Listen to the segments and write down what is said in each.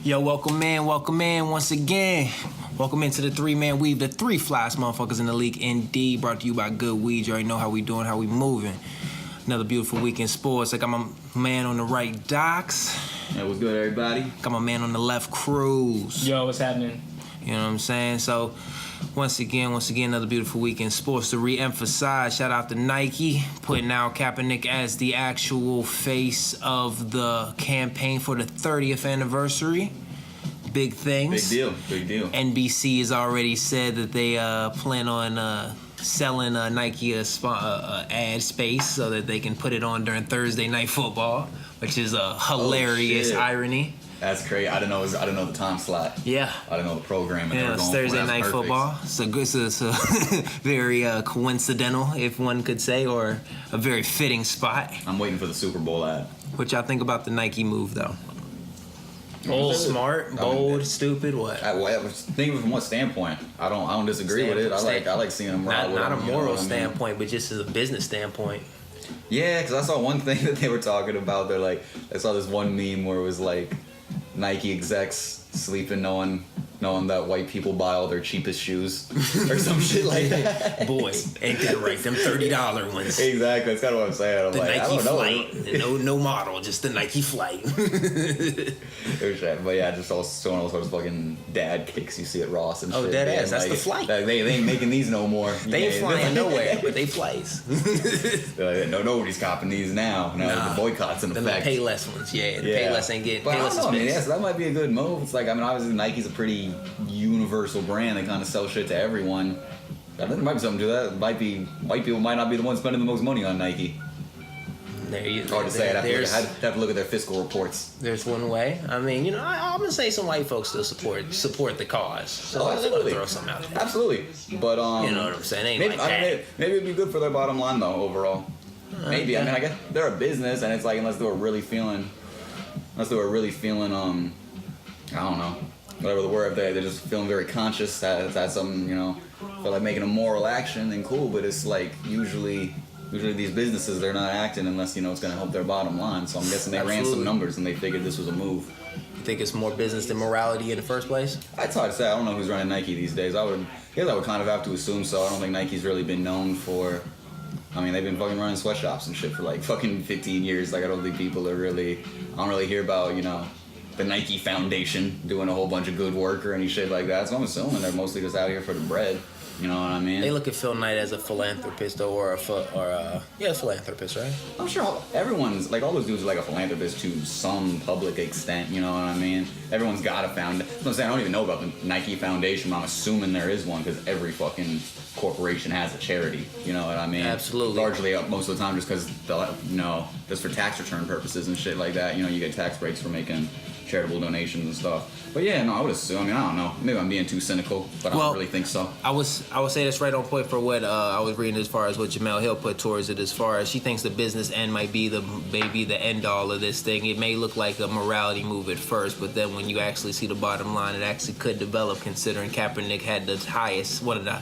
Yo, welcome in once again. Welcome into the three-man weave, the three flyest motherfuckers in the league, indeed. Brought to you by Good Weed. You already know how we doing, how we moving. Another beautiful week in sports. I got my man on the right, Docs. Yeah, what's good, everybody? Got my man on the left, Cruz. Yo, what's happening? You know what I'm saying? So, once again, another beautiful week in sports. To re-emphasize, shout out to Nike, putting out Kaepernick as the actual face of the campaign for the 30th anniversary. Big things. Big deal. NBC has already said that they plan on selling Nike a ad space so that they can put it on during Thursday Night Football, which is a hilarious irony. That's crazy. I didn't know the time slot. Yeah. I didn't know the programming. Yeah, it's Thursday Night Football. It's a very coincidental, if one could say, or a very fitting spot. I'm waiting for the Super Bowl ad. What y'all think about the Nike move, though? Bold, smart, bold, stupid, what? Think of it from what standpoint? I don't disagree with it. I like seeing them ride with not them, a moral standpoint, but just as a business standpoint. Yeah, because I saw one thing that they were talking about. They're like, I saw this one meme where it was like Nike execs sleeping knowing that white people buy all their cheapest shoes or some shit like that. Boy, ain't that right? Them $30 ones. Exactly, that's kind of what I'm saying. The Nike Flight, no model, just the Nike Flight. But yeah, just all showing all sorts of fucking dad kicks you see at Ross and shit. Oh, dead ass, that's the Flight. They ain't making these no more. They ain't flying nowhere, but they flies. Nobody's copping these now. Now the boycott's in effect. The Payless ones, yeah. The Payless ain't getting. But Payless I don't know, is so that might be a good move. It's like, I mean, obviously Nike's a pretty universal brand. They kind of sell shit to everyone. I think there might be something to that. White people might not be the ones spending the most money on Nike. Hard to say. I'd have to look at their fiscal reports. There's one way. I mean, I'm gonna say some white folks still support the cause. So they're gonna throw something out there. Absolutely, but you know what I'm saying? Maybe it'd be good for their bottom line though. Overall, maybe. I mean, I guess they're a business, and it's like unless they were really feeling, I don't know, whatever the word, they're just feeling very conscious that something, feel like making a moral action, then cool. But it's like usually these businesses, they're not acting unless it's going to help their bottom line. So I'm guessing they ran some numbers and they figured this was a move. You think it's more business than morality in the first place? It's hard to say. I don't know who's running Nike these days. I would kind of have to assume so. I don't think Nike's really been known for. I mean, they've been fucking running sweatshops and shit for like fucking 15 years. Like, I don't think people are really. I don't really hear about the Nike Foundation doing a whole bunch of good work or any shit like that. So I'm assuming they're mostly just out here for the bread. You know what I mean? They look at Phil Knight as a philanthropist or a philanthropist, right? I'm sure everyone's like, all those dudes are like a philanthropist to some public extent. You know what I mean? Everyone's got a foundation. I'm saying I don't even know about the Nike Foundation, but I'm assuming there is one because every fucking corporation has a charity. You know what I mean? Absolutely. Largely, most of the time, just because just for tax return purposes and shit like that. You get tax breaks for making charitable donations and stuff. But yeah, no, I would assume. I mean, I don't know. Maybe I'm being too cynical, but I don't really think so. I would say that's right on point for what I was reading as far as what Jamel Hill put towards it. As far as she thinks the business end might be the end all of this thing. It may look like a morality move at first, but then when you actually see the bottom line, it actually could develop. Considering Kaepernick had one of the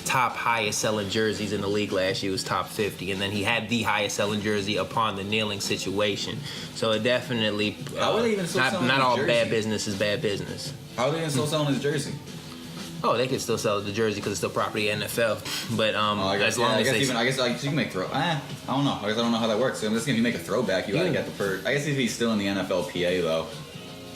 top highest selling jerseys in the league last year, was top 50, and then he had the highest selling jersey upon the kneeling situation. So it definitely not all bad business is bad business. How are they even still selling his jersey? Oh, they can still sell the jersey because it's still property of NFL. But I guess you can make throw. I don't know. I guess I don't know how that works. So I'm just if you make a throwback, you gotta get the per. I guess if he's still in the NFLPA though.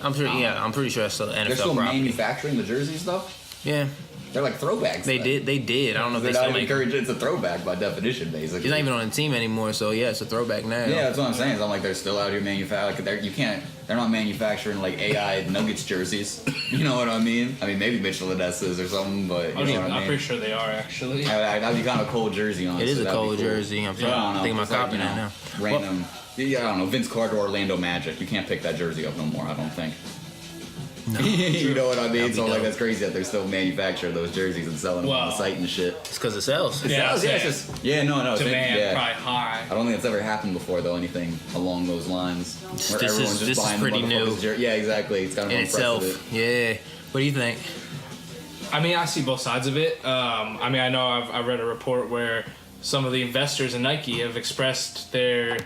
I'm pretty sure it's still NFL. They're still property. manufacturing the jerseys though. Yeah. They're like throwbacks. They did. I don't know if they're they still not encouraged. It's a throwback by definition, basically. He's not even on the team anymore, so yeah, it's a throwback now. Yeah, that's what I'm saying. I'm like, they're still out here manufacturing. They're not manufacturing like AI Nuggets jerseys. You know what I mean? I mean, maybe Mitchell Odessa's or something, but I'm pretty sure they are actually. That'd be kind of a cold jersey on. It is a cold jersey. I'm thinking about copying that now. Random. I don't know. Vince Carter, Orlando Magic. You can't pick that jersey up no more. I don't think. No. You know what I mean? So like that's crazy that they're still manufacturing those jerseys and selling them on the site and shit. It's because it sells. It sells, yeah. It's just demand probably high. I don't think it's ever happened before though. Anything along those lines. This is pretty new. Yeah, exactly. It's kind of in itself. Yeah. What do you think? I mean, I see both sides of it. I mean, I know I've read a report where some of the investors in Nike have expressed their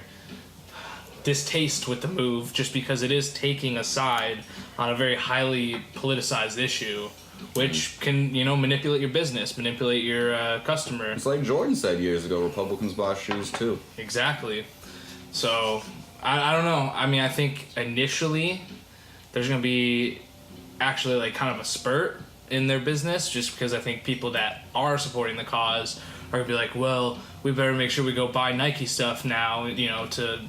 distaste with the move just because it is taking a side on a very highly politicized issue, which can, manipulate your business, manipulate your customer. It's like Jordan said years ago, Republicans buy shoes too. Exactly. So, I don't know. I mean, I think initially there's going to be actually like kind of a spurt in their business, just because I think people that are supporting the cause are going to be like, well, we better make sure we go buy Nike stuff now, to,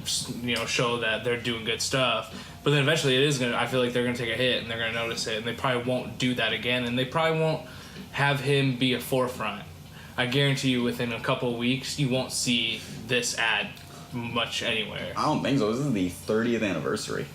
show that they're doing good stuff. But then eventually I feel like they're going to take a hit and they're going to notice it, and they probably won't do that again, and they probably won't have him be a forefront. I guarantee you within a couple of weeks, you won't see this ad much anywhere. I don't think so. This is the 30th anniversary.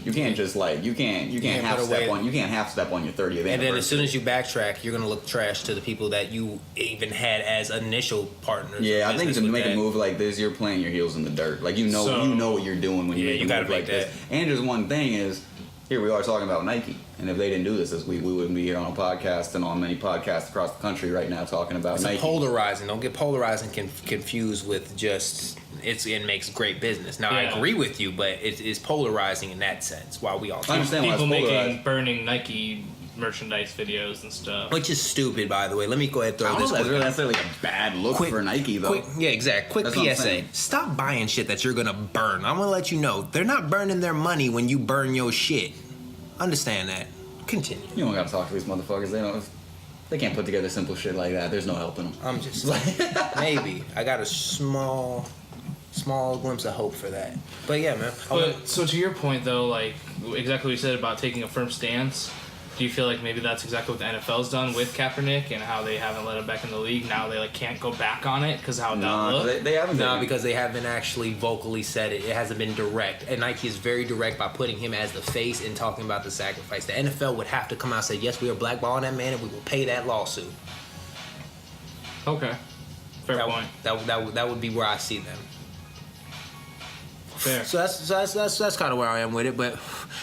You can't just you can't half step on your 30th anniversary. And then as soon as you backtrack, you're gonna look trash to the people that you even had as initial partners. Yeah, I think to make a move like this, you're playing your heels in the dirt. Like you know what you're doing when you make a move like this. And just one thing is, here we are talking about Nike, and if they didn't do this week, we wouldn't be here on a podcast and on many podcasts across the country right now talking about Nike. It's polarizing. Don't get polarizing confused with just it makes great business. Now I agree with you, but it's polarizing in that sense. While we all understand people making burning Nike merchandise videos and stuff, which is stupid, by the way. Let me go ahead and throw this. That's really necessarily a bad look for Nike, though. Quick PSA. Stop buying shit that you're gonna burn. I'm gonna let you know they're not burning their money when you burn your shit. Understand that. Continue. You don't gotta talk to these motherfuckers. They can't put together simple shit like that. There's no helping them. I'm just maybe I got a small glimpse of hope for that. But yeah, man. But so to your point though, like exactly what you said about taking a firm stance, do you feel like maybe that's exactly what the NFL's done with Kaepernick and how they haven't let him back in the league? Now they can't go back on it because how it look? They haven't. No, because they haven't actually vocally said it. It hasn't been direct. And Nike is very direct by putting him as the face and talking about the sacrifice. The NFL would have to come out and say, yes, we are blackballing that man and we will pay that lawsuit. Okay. Fair point. That would be where I see them. Fair. So that's kind of where I am with it. But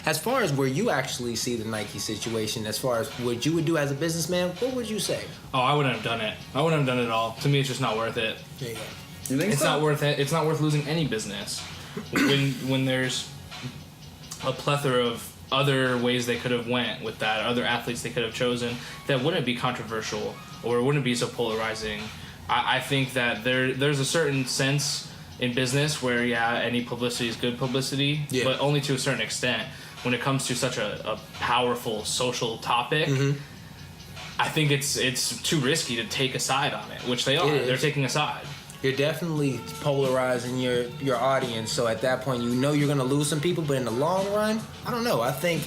as far as where you actually see the Nike situation, as far as what you would do as a businessman, what would you say? Oh, I wouldn't have done it. I wouldn't have done it at all. To me, it's just not worth it. There you go. You think it's not worth it. It's not worth losing any business when there's a plethora of other ways they could have went with that, other athletes they could have chosen that wouldn't be controversial or wouldn't be so polarizing. I think that there's a certain sense in business where any publicity is good publicity, but only to a certain extent. When it comes to such a powerful social topic, I think it's too risky to take a side on it, which they are. They're taking a side. You're definitely polarizing your audience, so at that point you know you're going to lose some people, but in the long run, I don't know. I think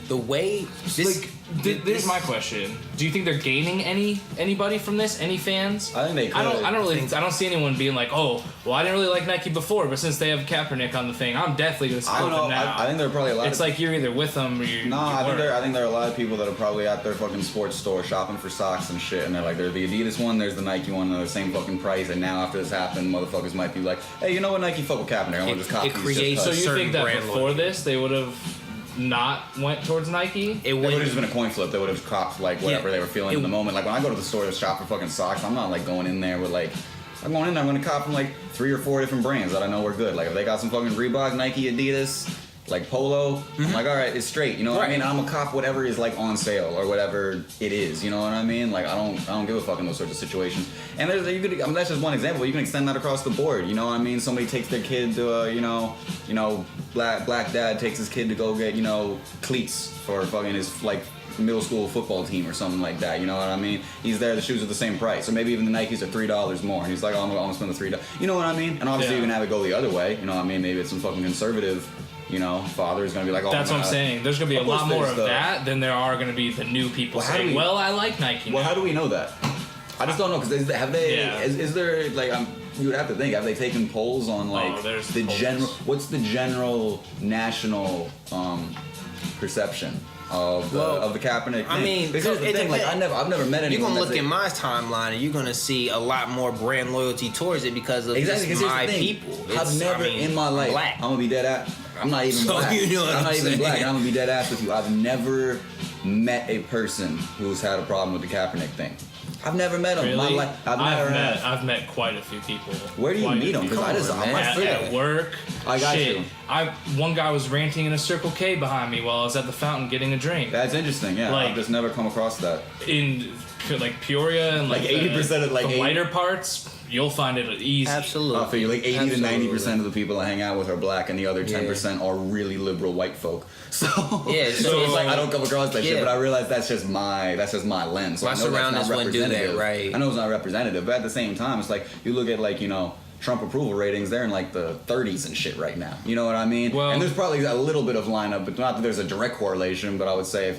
the way this is my question. Do you think they're gaining anybody from this? Any fans? I think they could. I don't see anyone being like, oh, well, I didn't really like Nike before, but since they have Kaepernick on the thing, I'm definitely going to support them now. I think there are probably a lot. It's like you're either with them or you. No, I think there are a lot of people that are probably at their fucking sports store shopping for socks and shit, and they're like, there's the Adidas one, there's the Nike one, they're the same fucking price, and now after this happened, motherfuckers might be like, hey, you know what, Nike, fuck with Kaepernick, I'm gonna just copy these. So you think that before this they would have not went towards Nike? It would have just been a coin flip. They would have copped whatever they were feeling in the moment. Like when I go to the store to shop for fucking socks, I'm not going in there with I'm going in there, I'm gonna cop from 3 or 4 different brands that I know are good. Like if they got some fucking Reebok, Nike, Adidas, Polo, I'm like, all right, it's straight. You know what I mean? I'm gonna cop whatever is on sale or whatever it is. You know what I mean? I don't give a fuck in those sorts of situations. And that's just one example. You can extend that across the board. You know what I mean? Somebody takes their kid to black dad takes his kid to go get cleats for fucking his middle school football team or something like that. You know what I mean? He's there. The shoes are the same price, or maybe even the Nikes are $3 more, and he's like, oh, I'm gonna spend the $3. You know what I mean? And obviously you can have it go the other way. You know what I mean? Maybe it's some fucking conservative. Father is going to be like, oh, that's what I'm saying. There's going to be a lot more of that than there are going to be the new people saying, I like Nike now. Well, how do we know that? I just don't know, because have they, is there, you would have to think, have they taken polls on, the general, what's the general national perception of the Kaepernick thing? I mean, because the thing, I've never met anyone. You're gonna look at my timeline and you're gonna see a lot more brand loyalty towards it because of my people. In my life, I'm gonna be dead ass. I'm not even black. I'm not even black, and I'm gonna be dead ass with you. I've never met a person who's had a problem with the Kaepernick thing. I've never met him. Really? I've met quite a few people. Where do you meet them? Because at work. I got shit. you. One guy was ranting in a Circle K behind me while I was at the fountain getting a drink. That's interesting. Yeah, Like, I've just never come across that. In like Peoria and like 80% of the lighter parts, you'll find it easy. Absolutely. I feel you. Like 80 to 90% of the people I hang out with are black, and the other 10% are really liberal white folk. So Yeah, so it's like I don't come across that shit, but I realize that's just my lens. So My I know that's surroundings not wouldn't do that, representative. right. I know it's not representative, but at the same time, it's like you look at like Trump approval ratings, they're in like the 30s and shit right now. You know what I mean? Well, and there's probably a little bit of lineup, but not that there's a direct correlation. But I would say if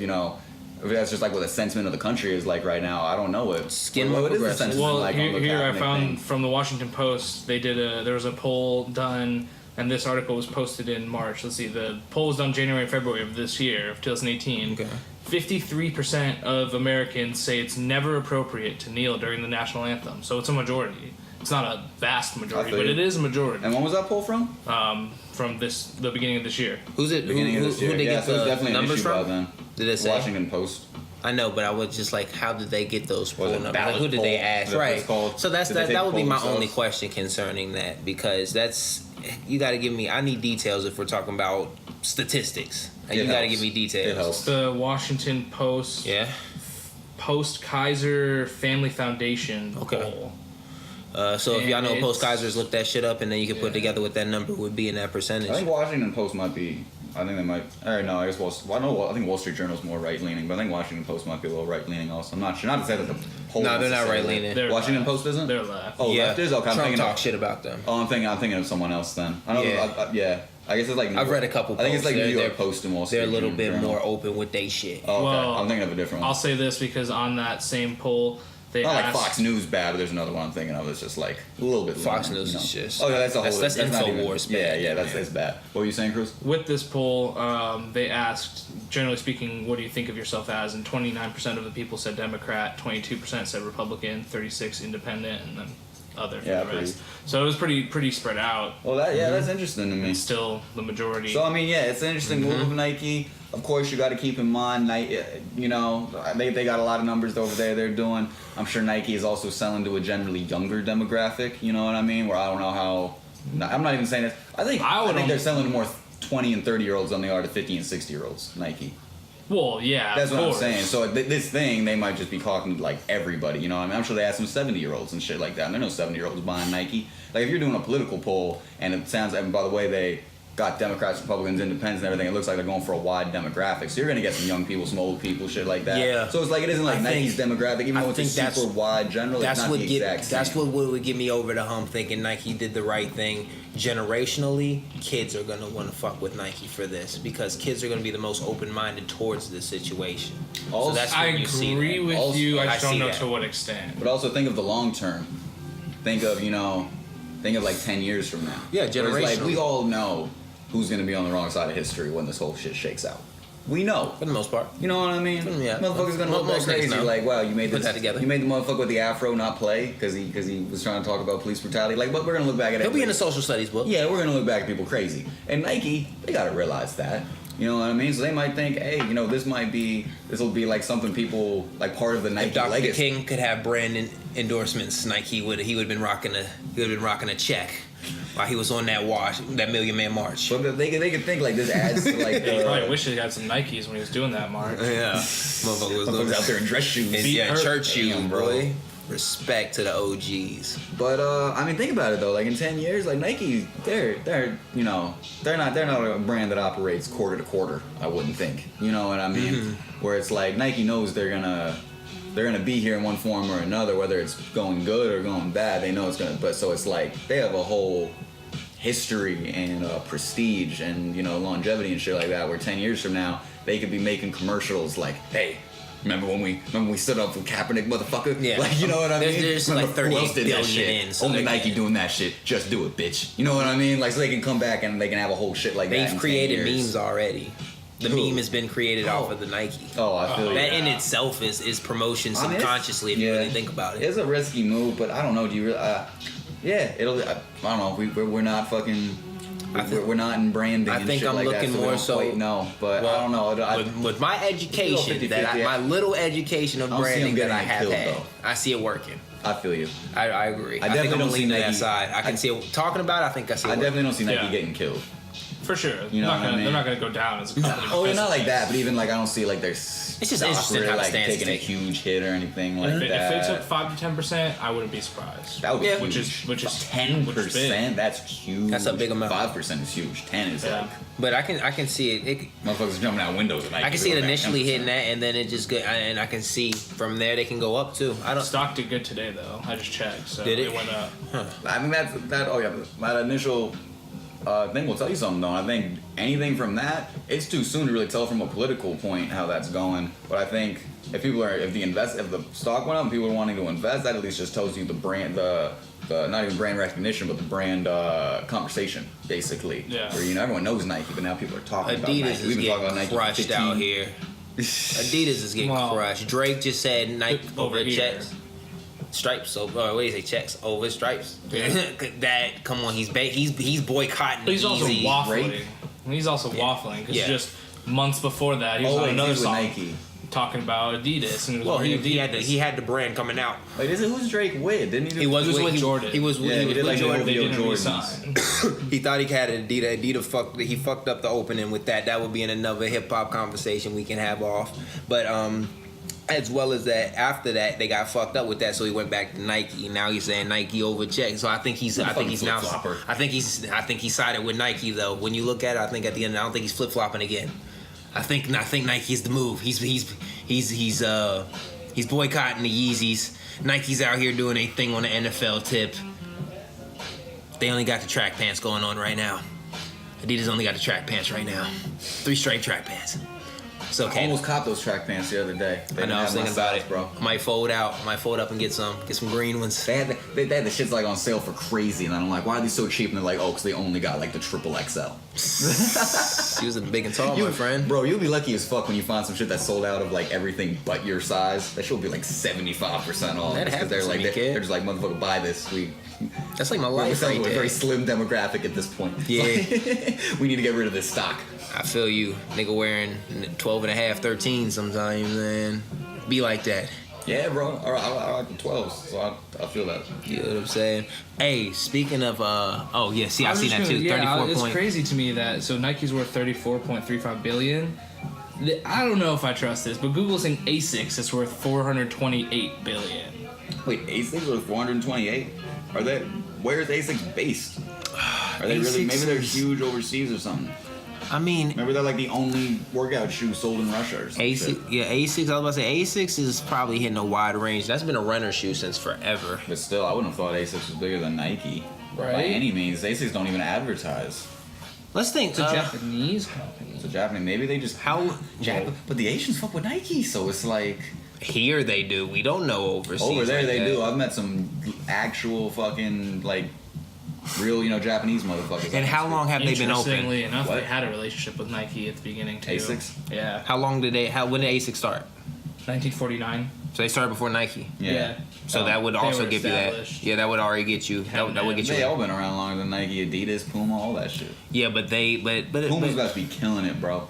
that's just like what the sentiment of the country is like right now, I don't know what more is the progressive. sentiment Well, like on the here I Kaepernick found thing. from the Washington Post, there was a poll done, and this article was posted in March. Let's see, the poll was done January and February of this year, of 2018. Okay. 53% of Americans say it's never appropriate to kneel during the national anthem. So it's a majority. It's not a vast majority, but it is a majority. And when was that poll from? From the beginning of this year. Who's it? Beginning of this year. Who they Yeah, get so it's the definitely an numbers issue by from? then. Did it say? Washington Post. I know, but I was just like, how did they get those poll Was it numbers? ballot Like, who did they poll? ask? Is that what Right. it's called? So Did they take that would be poll my themselves? only question concerning that, because you got to give me. I need details if we're talking about statistics. It You got to helps. give me details. It helps. The Washington Post Yeah. Post Kaiser Family Foundation Okay. poll. So if y'all know And Post it's- Kaisers, look that shit up, and then you can put together what that number would be in that percentage. I think Washington Post might be. I think they might. Or no, I guess I think Wall Street Journal's more right leaning, but I think Washington Post might be a little right leaning also. I'm not sure. Not to say that the poll. No, they're not necessarily- right-leaning. They're Washington left. Post isn't. They're left. Oh, yeah. left is okay. I'm Trump thinking talk of, shit about them. Oh, I'm thinking of someone else then. I know. Yeah. Yeah. I guess it's like. New I've York. read a couple I think it's like posts. New York They're- Post and Wall Street. They're a little bit Journal. more open with they shit. Oh, okay. Well, I'm thinking of a different one. I'll say this because on that same poll, they Not like asked, Fox News bad, but there's another one I'm thinking of. It's just like a little bit. Fox lower, News you know? is just. Oh yeah, that's a whole. That's not even- InfoWars. Yeah, that's bad. What were you saying, Cruz? with this poll, they asked, generally speaking, what do you think of yourself as? And 29% of the people said Democrat, 22% said Republican, 36% independent, and then other for Yeah, the rest. So it was pretty spread out. Well, that's interesting to me. And still the majority. So I mean, yeah, it's an interesting move of Nike. Of course, you got to keep in mind, Nike. They got a lot of numbers over there. They're doing. I'm sure Nike is also selling to a generally younger demographic. You know what I mean? Where I don't know how. I'm not even saying this. I think they're selling to more 20 and 30-year-olds than they are to 50 and 60-year-olds. Nike. Well, yeah, That's of what course. I'm saying. So this thing, they might just be talking to like everybody. You know what I mean? I'm sure they ask some 70-year-olds and shit like that. And there are no 70-year-olds buying Nike. Like if you're doing a political poll, and it sounds. And by the way, they got Democrats, Republicans, Independents, and everything. It looks like they're going for a wide demographic. So you're gonna get some young people, some old people, shit like that. Yeah. So it's like it isn't like I Nike's demographic, even though it's a super wide general. It's not the exact same. That's what would get me over the hump, thinking Nike did the right thing. Generationally, kids are gonna want to fuck with Nike for this because kids are gonna be the most open-minded towards this situation. Also, So that's I when you see agree that. with Also, you. I I just don't see know that. to what extent. But also think of the long term. Think of like 10 years from now. Yeah, Where it's like generational. we all know who's gonna be on the wrong side of history when this whole shit shakes out. We know. For the most part. You know what I mean? Yeah. Motherfucker's gonna look that Most niggas crazy. know. Like, wow, you made Put this, that together. You made the motherfucker with the afro not play because he was trying to talk about police brutality. Like, but we're gonna look back at it. He'll be in the social studies book. Yeah, we're gonna look back at people crazy. And Nike, they gotta realize that. You know what I mean? So they might think, hey, this will be like something people like part of the Nike If Dr. legacy. King could have brand endorsements, Nike would have been rocking a check while he was on that Million Man March. But they could think like this adds to like Yeah, he probably wish he had some Nikes when he was doing that march. Yeah, motherfucker was motherfuckers out there in dress shoes. church shoes, Damn, bro. Respect to the OGs. But I mean, think about it though. Like in 10 years, like Nike, they're not a brand that operates quarter to quarter. I wouldn't think. You know what I mean? Mm-hmm. Where it's like Nike knows they're gonna be here in one form or another, whether it's going good or going bad. They know it's gonna. But so it's like they have a whole history and prestige and longevity and shit like that. Where 10 years from now, they could be making commercials like, hey. Remember when we stood up for Kaepernick, motherfucker? Yeah. Like, you know what I mean? There's Remember like who else 38 did that billion shit? in, so Only they Nike can- doing that shit. Just do it, bitch. You know what I mean? Like, so they can come back and they can have a whole shit like that. They've in 10 created years. memes already. The Who? meme has been created off of the Nike. Oh, I feel That you. in itself is promotion I mean, it's- subconsciously if you really think about it. It's a risky move, but I don't know. Do you really? Yeah, it'll. I don't know. We're not fucking. We're not in branding. I and think shit I'm like looking that, so we more don't so. quite know, but I don't know. With my education, 50-50, my little education of I don't see branding him that I getting have killed, had, though. I see it working. I feel you. I agree. I I think definitely I'm don't see leaning to that Nike- side. I can see it. Talking about it, I think I see it I working. definitely don't see Nike Yeah. getting killed. For sure. You know what I mean? They're not going to go down as a company. Oh, because not of like this. that, but even like I don't see like their It's just stock interesting really, how the like stance is taking a taken. huge hit or anything like If it that. took 5 to 10%, I wouldn't be surprised. That would be Yeah. huge. Which is 10%. That's huge. That's a big amount. 5% is huge. 10 is Yeah. like But I can see it. motherfuckers jumping out windows at Nike. I can see it going down initially 10%. hitting that, and then it just and I can see from there they can go up too. I don't. Stock did good today, though. I just checked. So Did it? it went up. I think that. Oh yeah, my initial thing will tell you something though. I think anything from that, it's too soon to really tell from a political point how that's going. But I think if the stock went up and people are wanting to invest, that at least just tells you the brand, the not even brand recognition, but the brand conversation basically. Yeah. Where everyone knows Nike, but now people are talking about Adidas Nike. is We've been talking about getting Nike for crushed out 15 here. Adidas is getting Well, crushed. Drake just said Nike over over here. checks. Stripes over, or what do you say? Checks over stripes. That come on, he's boycotting. But he's also Yeezy. waffling. Drake? He's also waffling because Yeah. just months before that, he was Oh, on wait, another he's with song Nike. talking about Adidas, and it was Well, wearing Adidas. he had the brand coming out. Wait, who's Drake with? Didn't he? Do, He was with Jordan. He was Yeah, he did with like Jordan. the They OVO didn't Jordans. resign. He thought he had Adidas. He fucked up the opening with that. That would be in another hip hop conversation we can have off. But as well as that, after that they got fucked up with that, so he went back to Nike. Now he's saying Nike over check. So I think he's now. flip-flopper. I think he sided with Nike though. When you look at it, I think at the end, I don't think he's flip flopping again. I think Nike's the move. He's boycotting the Yeezys. Nike's out here doing a thing on the NFL tip. They only got the track pants going on right now. Adidas only got the track pants right now. 3 straight track pants. It's I okay. almost copped those track pants the other day. They I know. I was didn't thinking have my about size, it, bro. I might fold up and get some green ones. They had the shits like on sale for crazy, and I'm like, why are these so cheap? And they're like, oh, because they only got like the triple XL. She was big and tall, my friend. Bro, you'll be lucky as fuck when you find some shit that's sold out of like everything but your size. That shit will be like 75% off. That Just 'cause happens they're to like me, they're, kid. they're just like, motherfucker, buy this. That's like my We're life selling right to a very there. slim demographic at this point. Yeah. We need to get rid of this stock. I feel you. Nigga wearing 12 and a half, 13 sometimes, man. Be like that. Yeah, bro. I like the 12s, so I feel that. You know what I'm saying? Hey, speaking of, oh yeah, see, I was seen just that too. gonna- 34 it's point. crazy to me that so Nike's worth $34.35 billion. I don't know if I trust this, but Google's saying ASICS is worth $428 billion. Wait, ASICs are 428? Are they? Where is ASICs based? Are they really? ASICs Maybe they're is- huge overseas or something. I mean, Maybe they're like the only workout shoe sold in Russia or something. ASICS, yeah, ASICS. I was about to say ASICS is probably hitting a wide range. That's been a runner shoe since forever. But still, I wouldn't have thought ASICS was bigger than Nike. Right. By any means, ASICS don't even advertise. Let's think. It's a Japanese company. It's a Japanese. Maybe they just But the Asians fuck with Nike, so it's like Here they do. We don't know overseas. over there like they that. do. I've met some actual fucking like real, Japanese motherfuckers. And how long have they been open? Interestingly enough, What? they had a relationship with Nike at the beginning too. ASICS? Yeah. How long did they? When did ASICS start? 1949. So they started before Nike. Yeah. So that would They also were give you that. established. Yeah, that would already get you. That would get They you. all been around longer than Nike, Adidas, Puma, all that shit. Yeah, but Puma's about to be killing it, bro.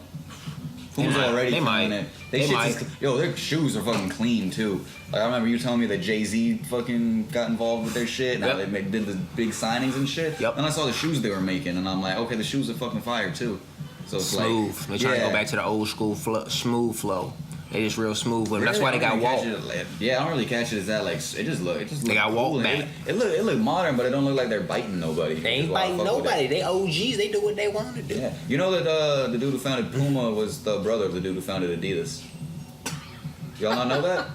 Puma's might. already They killing might. it. They Shit's might. just- yo, their shoes are fucking clean too. Like I remember you telling me that Jay-Z fucking got involved with their shit. Now Yep. they did the big signings and shit. Yep. And I saw the shoes they were making, and I'm like, okay, the shoes are fucking fire too. So it's Smooth. like, They trying to go back to the old school smooth flow. They just real smooth with them. That's why they got Walt. Yeah, I don't really catch it as that. Like it just look. They got cool. Walt And back. It look modern, but it don't look like they're biting nobody. They ain't biting nobody. They OGs. They do what they want to do. Yeah, you know that the dude who founded Puma was the brother of the dude who founded Adidas. Y'all not know that?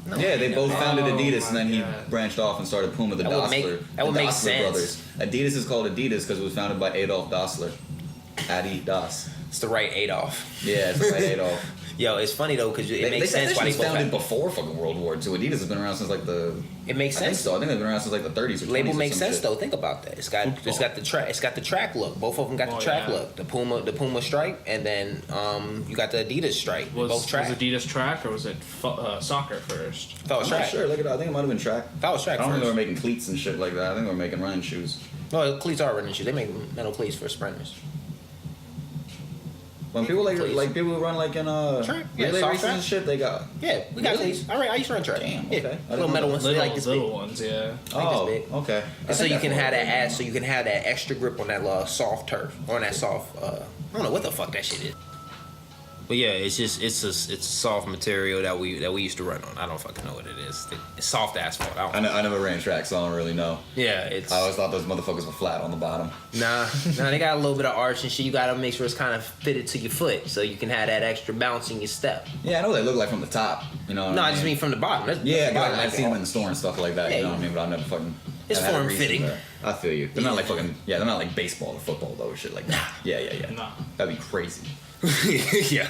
No, Yeah, they both founded Oh Adidas, and then my he God. branched off and started Puma. The That would make- Dassler, that would the make Dassler sense. brothers. Adidas is called Adidas because it was founded by Adolf Dassler. Adidas. It's the right Adolf. Yeah, it's by Adolf. Yo, it's funny though because it makes said sense that why they shit was both founded have, before fucking World War II. Adidas has been around since like the. It makes I think sense. so. I think they've been around since like the 30s or 20s. Label or makes some sense shit. though. Think about that. It's got the track look. Both of them got the Oh, track yeah. look. The Puma stripe, and then you got the Adidas stripe. Was both track. Adidas track or was it soccer first? Thought it was I'm not track. sure. Look at it. I think it might have been track. Thought it was track I don't think they were first. making cleats and shit like that. I think they were making running shoes. Well, cleats are running shoes. They make metal cleats for sprinters. When people like people who run like in Track? Yeah, relay soft races track? and shit, they got. Yeah, we got Really? cleats. All right, I used to run track. Damn, Yeah, okay. I little didn't metal know ones. that. They like this little big. ones, yeah. Oh, big. okay. So you can have that ass. So you can have that extra grip on that soft turf or on that soft. I don't know what the fuck that shit is. But yeah, it's a soft material that we used to run on. I don't fucking know what it is. It's soft asphalt. I never ran track, so I don't really know. Yeah, it's. I always thought those motherfuckers were flat on the bottom. Nah, they got a little bit of arch and shit. You gotta make sure it's kind of fitted to your foot, so you can have that extra bounce in your step. Yeah, I know what they look like from the top. You know. What No, I I just mean from the bottom. That's Yeah, the bottom, I've seen them in the store and stuff like that. Yeah, you know what I mean? But I never fucking. It's never had a form reason fitting. to- I feel you. They're not like fucking. Yeah, they're not like baseball or football though or shit like that. Yeah. Nah. That'd be crazy. Yeah.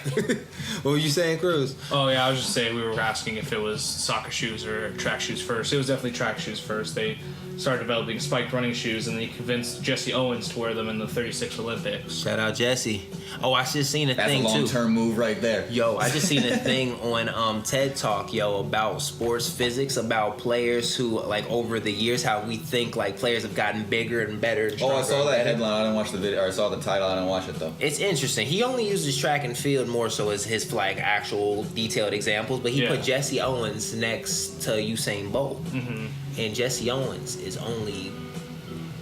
What were you saying, Cruz? Oh yeah, I was just saying we were asking if it was soccer shoes or track shoes first. It was definitely track shoes first. They started developing spiked running shoes, and they convinced Jesse Owens to wear them in the '36 Olympics. Shout out Jesse. Oh, I just seen a That's thing a too. long-term move right there. Yo, I just seen a thing on TED Talk, about sports physics, about players who, like, over the years, how we think, like, players have gotten bigger and better and Oh, stronger I saw and that better. headline. I didn't watch the video. Or I saw the title. I didn't watch it though. It's interesting. He only uses track and field more so as his, like, actual detailed examples, but he Yeah. put Jesse Owens next to Usain Bolt. Mm-hmm. And Jesse Owens is only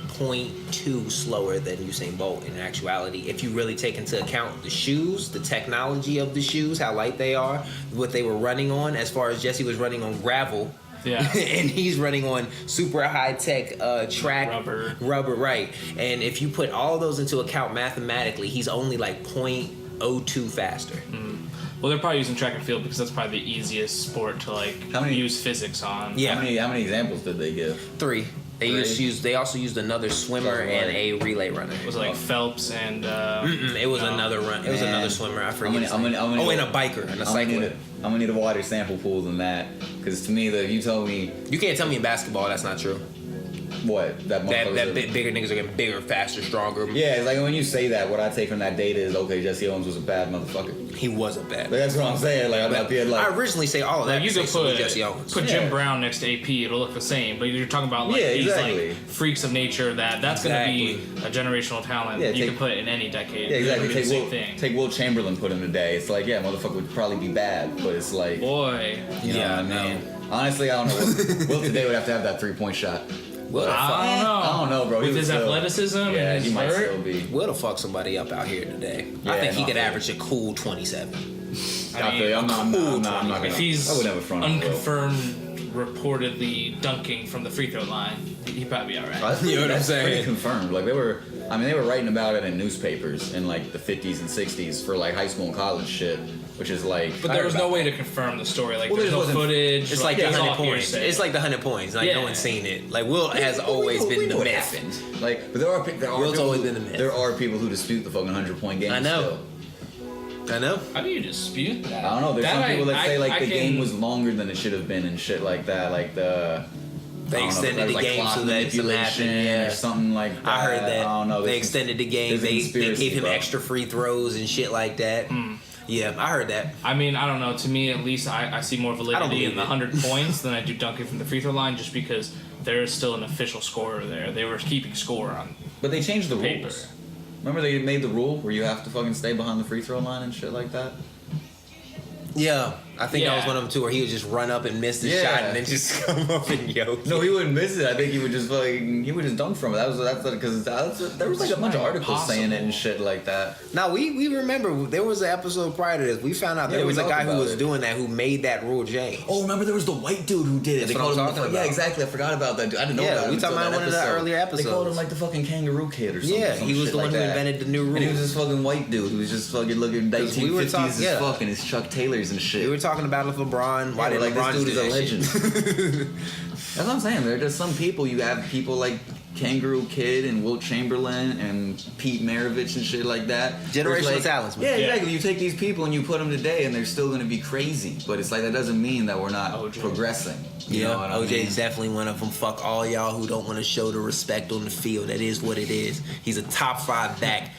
0.2 slower than Usain Bolt in actuality. If you really take into account the shoes, the technology of the shoes, how light they are, what they were running on, as far as Jesse was running on gravel. Yeah. And he's running on super high tech track Rubber. right. And if you put all those into account mathematically, he's only like 0.02 faster. Well, they're probably using track and field because that's probably the easiest sport to How many- use physics on. Yeah. How many examples did they give? 3. They also used another swimmer and a relay runner. Was it like Phelps and? It was no. another run. It was Man. another swimmer. I forget. I'm his gonna- name. I'm gonna- And a biker and a cyclist. I'm gonna need a wider sample pool than that, because to me, if you told me You can't tell me in basketball that's not true. what that Bigger niggas are getting bigger, faster, stronger. yeah, it's like when you say that, what I take from that data is okay. Jesse Owens was a bad motherfucker. He wasn't bad. Like, that's what I'm saying. Like I'm not being like. I originally say all of that. Like you to could say put Jesse Owens. put Yeah. Jim Brown next to AP, it'll look the same. But you're talking about like Yeah, these exactly. like freaks of nature that's going to be a generational talent. Yeah, you take- can put it in any decade. Yeah, exactly. It'll be the same thing. Take Will Chamberlain, put him today. It's like, yeah, motherfucker would probably be bad, but it's like, Boy, you know Yeah, what I mean? man. Honestly, I don't know. Will today would have to have that 3-point shot. Will the fuck? I don't know. I don't know, bro. He With was his still- athleticism Yeah, and he his might vert, still be. Will the fuck somebody up out here today? I Yeah, think he no, could I feel average a cool 27. I feel you. I'm not gonna. if he's I would never front on Will. unconfirmed, reportedly dunking from the free throw line, he'd probably be all right. I think You know what I'm that's saying? Pretty confirmed. Like they were writing about it in newspapers in like the 50s and 60s for like high school and college shit, which is like. But there was no way to confirm the story. Like, Well, there's there no wasn't- footage. It's like the it's 100 all points. hearsay. It's like the 100 points. Like no Yeah. one's seen it. Like Will has We always know- we been know the what myth. happened. Like, but there are Will's people always who- been the myth. There are people who dispute the fucking 100-point game. I know. Still. I know. How do you dispute that? I don't know. There's some people that say like I the can- game was longer than it should have been and shit like that. Like the. They I don't know, extended there was, the like, game clock so that something manipulation happened. Yeah. or something like that. I heard that. I don't know. They There's- extended the game. there's a They conspiracy, gave him bro. extra free throws and shit like that. Yeah, I heard that. I mean, I don't know. To me, at least, I see more validity believe in the it. 100 points than I do dunking from the free throw line, just because there is still an official scorer there. They were keeping score on. But they changed the Paper. rules. Remember they made the rule where you have to fucking stay behind the free throw line and shit like that? Yeah, I think that was Yeah. one of them too, where he would just run up and miss the Yeah. shot and then just come up and yoke. No, he wouldn't miss it. I think he would just dunk from it. That's because there was like a bunch of articles saying it and shit like that. Now we remember there was an episode prior to this. We found out Yeah, there we was a talked guy who about was it. doing that who made that rule change. Oh, remember there was the white dude who did it. That's They what I'm called him talking Yeah, about. exactly. I forgot about that dude. I didn't know Yeah, about him. we talking until about that one of the episode. earlier They called episodes. him like the fucking kangaroo kid or something. Yeah, some he was shit the one like who that. invented the new And he was rule. this fucking white dude who was just fucking looking 'Cause we were 1950s talking- as yeah. fuck in his Chuck Taylors and shit. We were talking about if LeBron. Why did like LeBron this dude do is a that shit? legend. That's what I'm saying. There are just some people. You have people like Kangaroo Kid and Wilt Chamberlain and Pete Maravich and shit like that. Generational Where it's talents, man. Yeah, Yeah. exactly. You take these people and you put them today, and they're still going to be crazy. But it's like that doesn't mean that we're not OJ. progressing. You Yeah, know what I OJ's mean? definitely one of them. Fuck all y'all who don't want to show the respect on the field. That is what it is. He's a top 5 back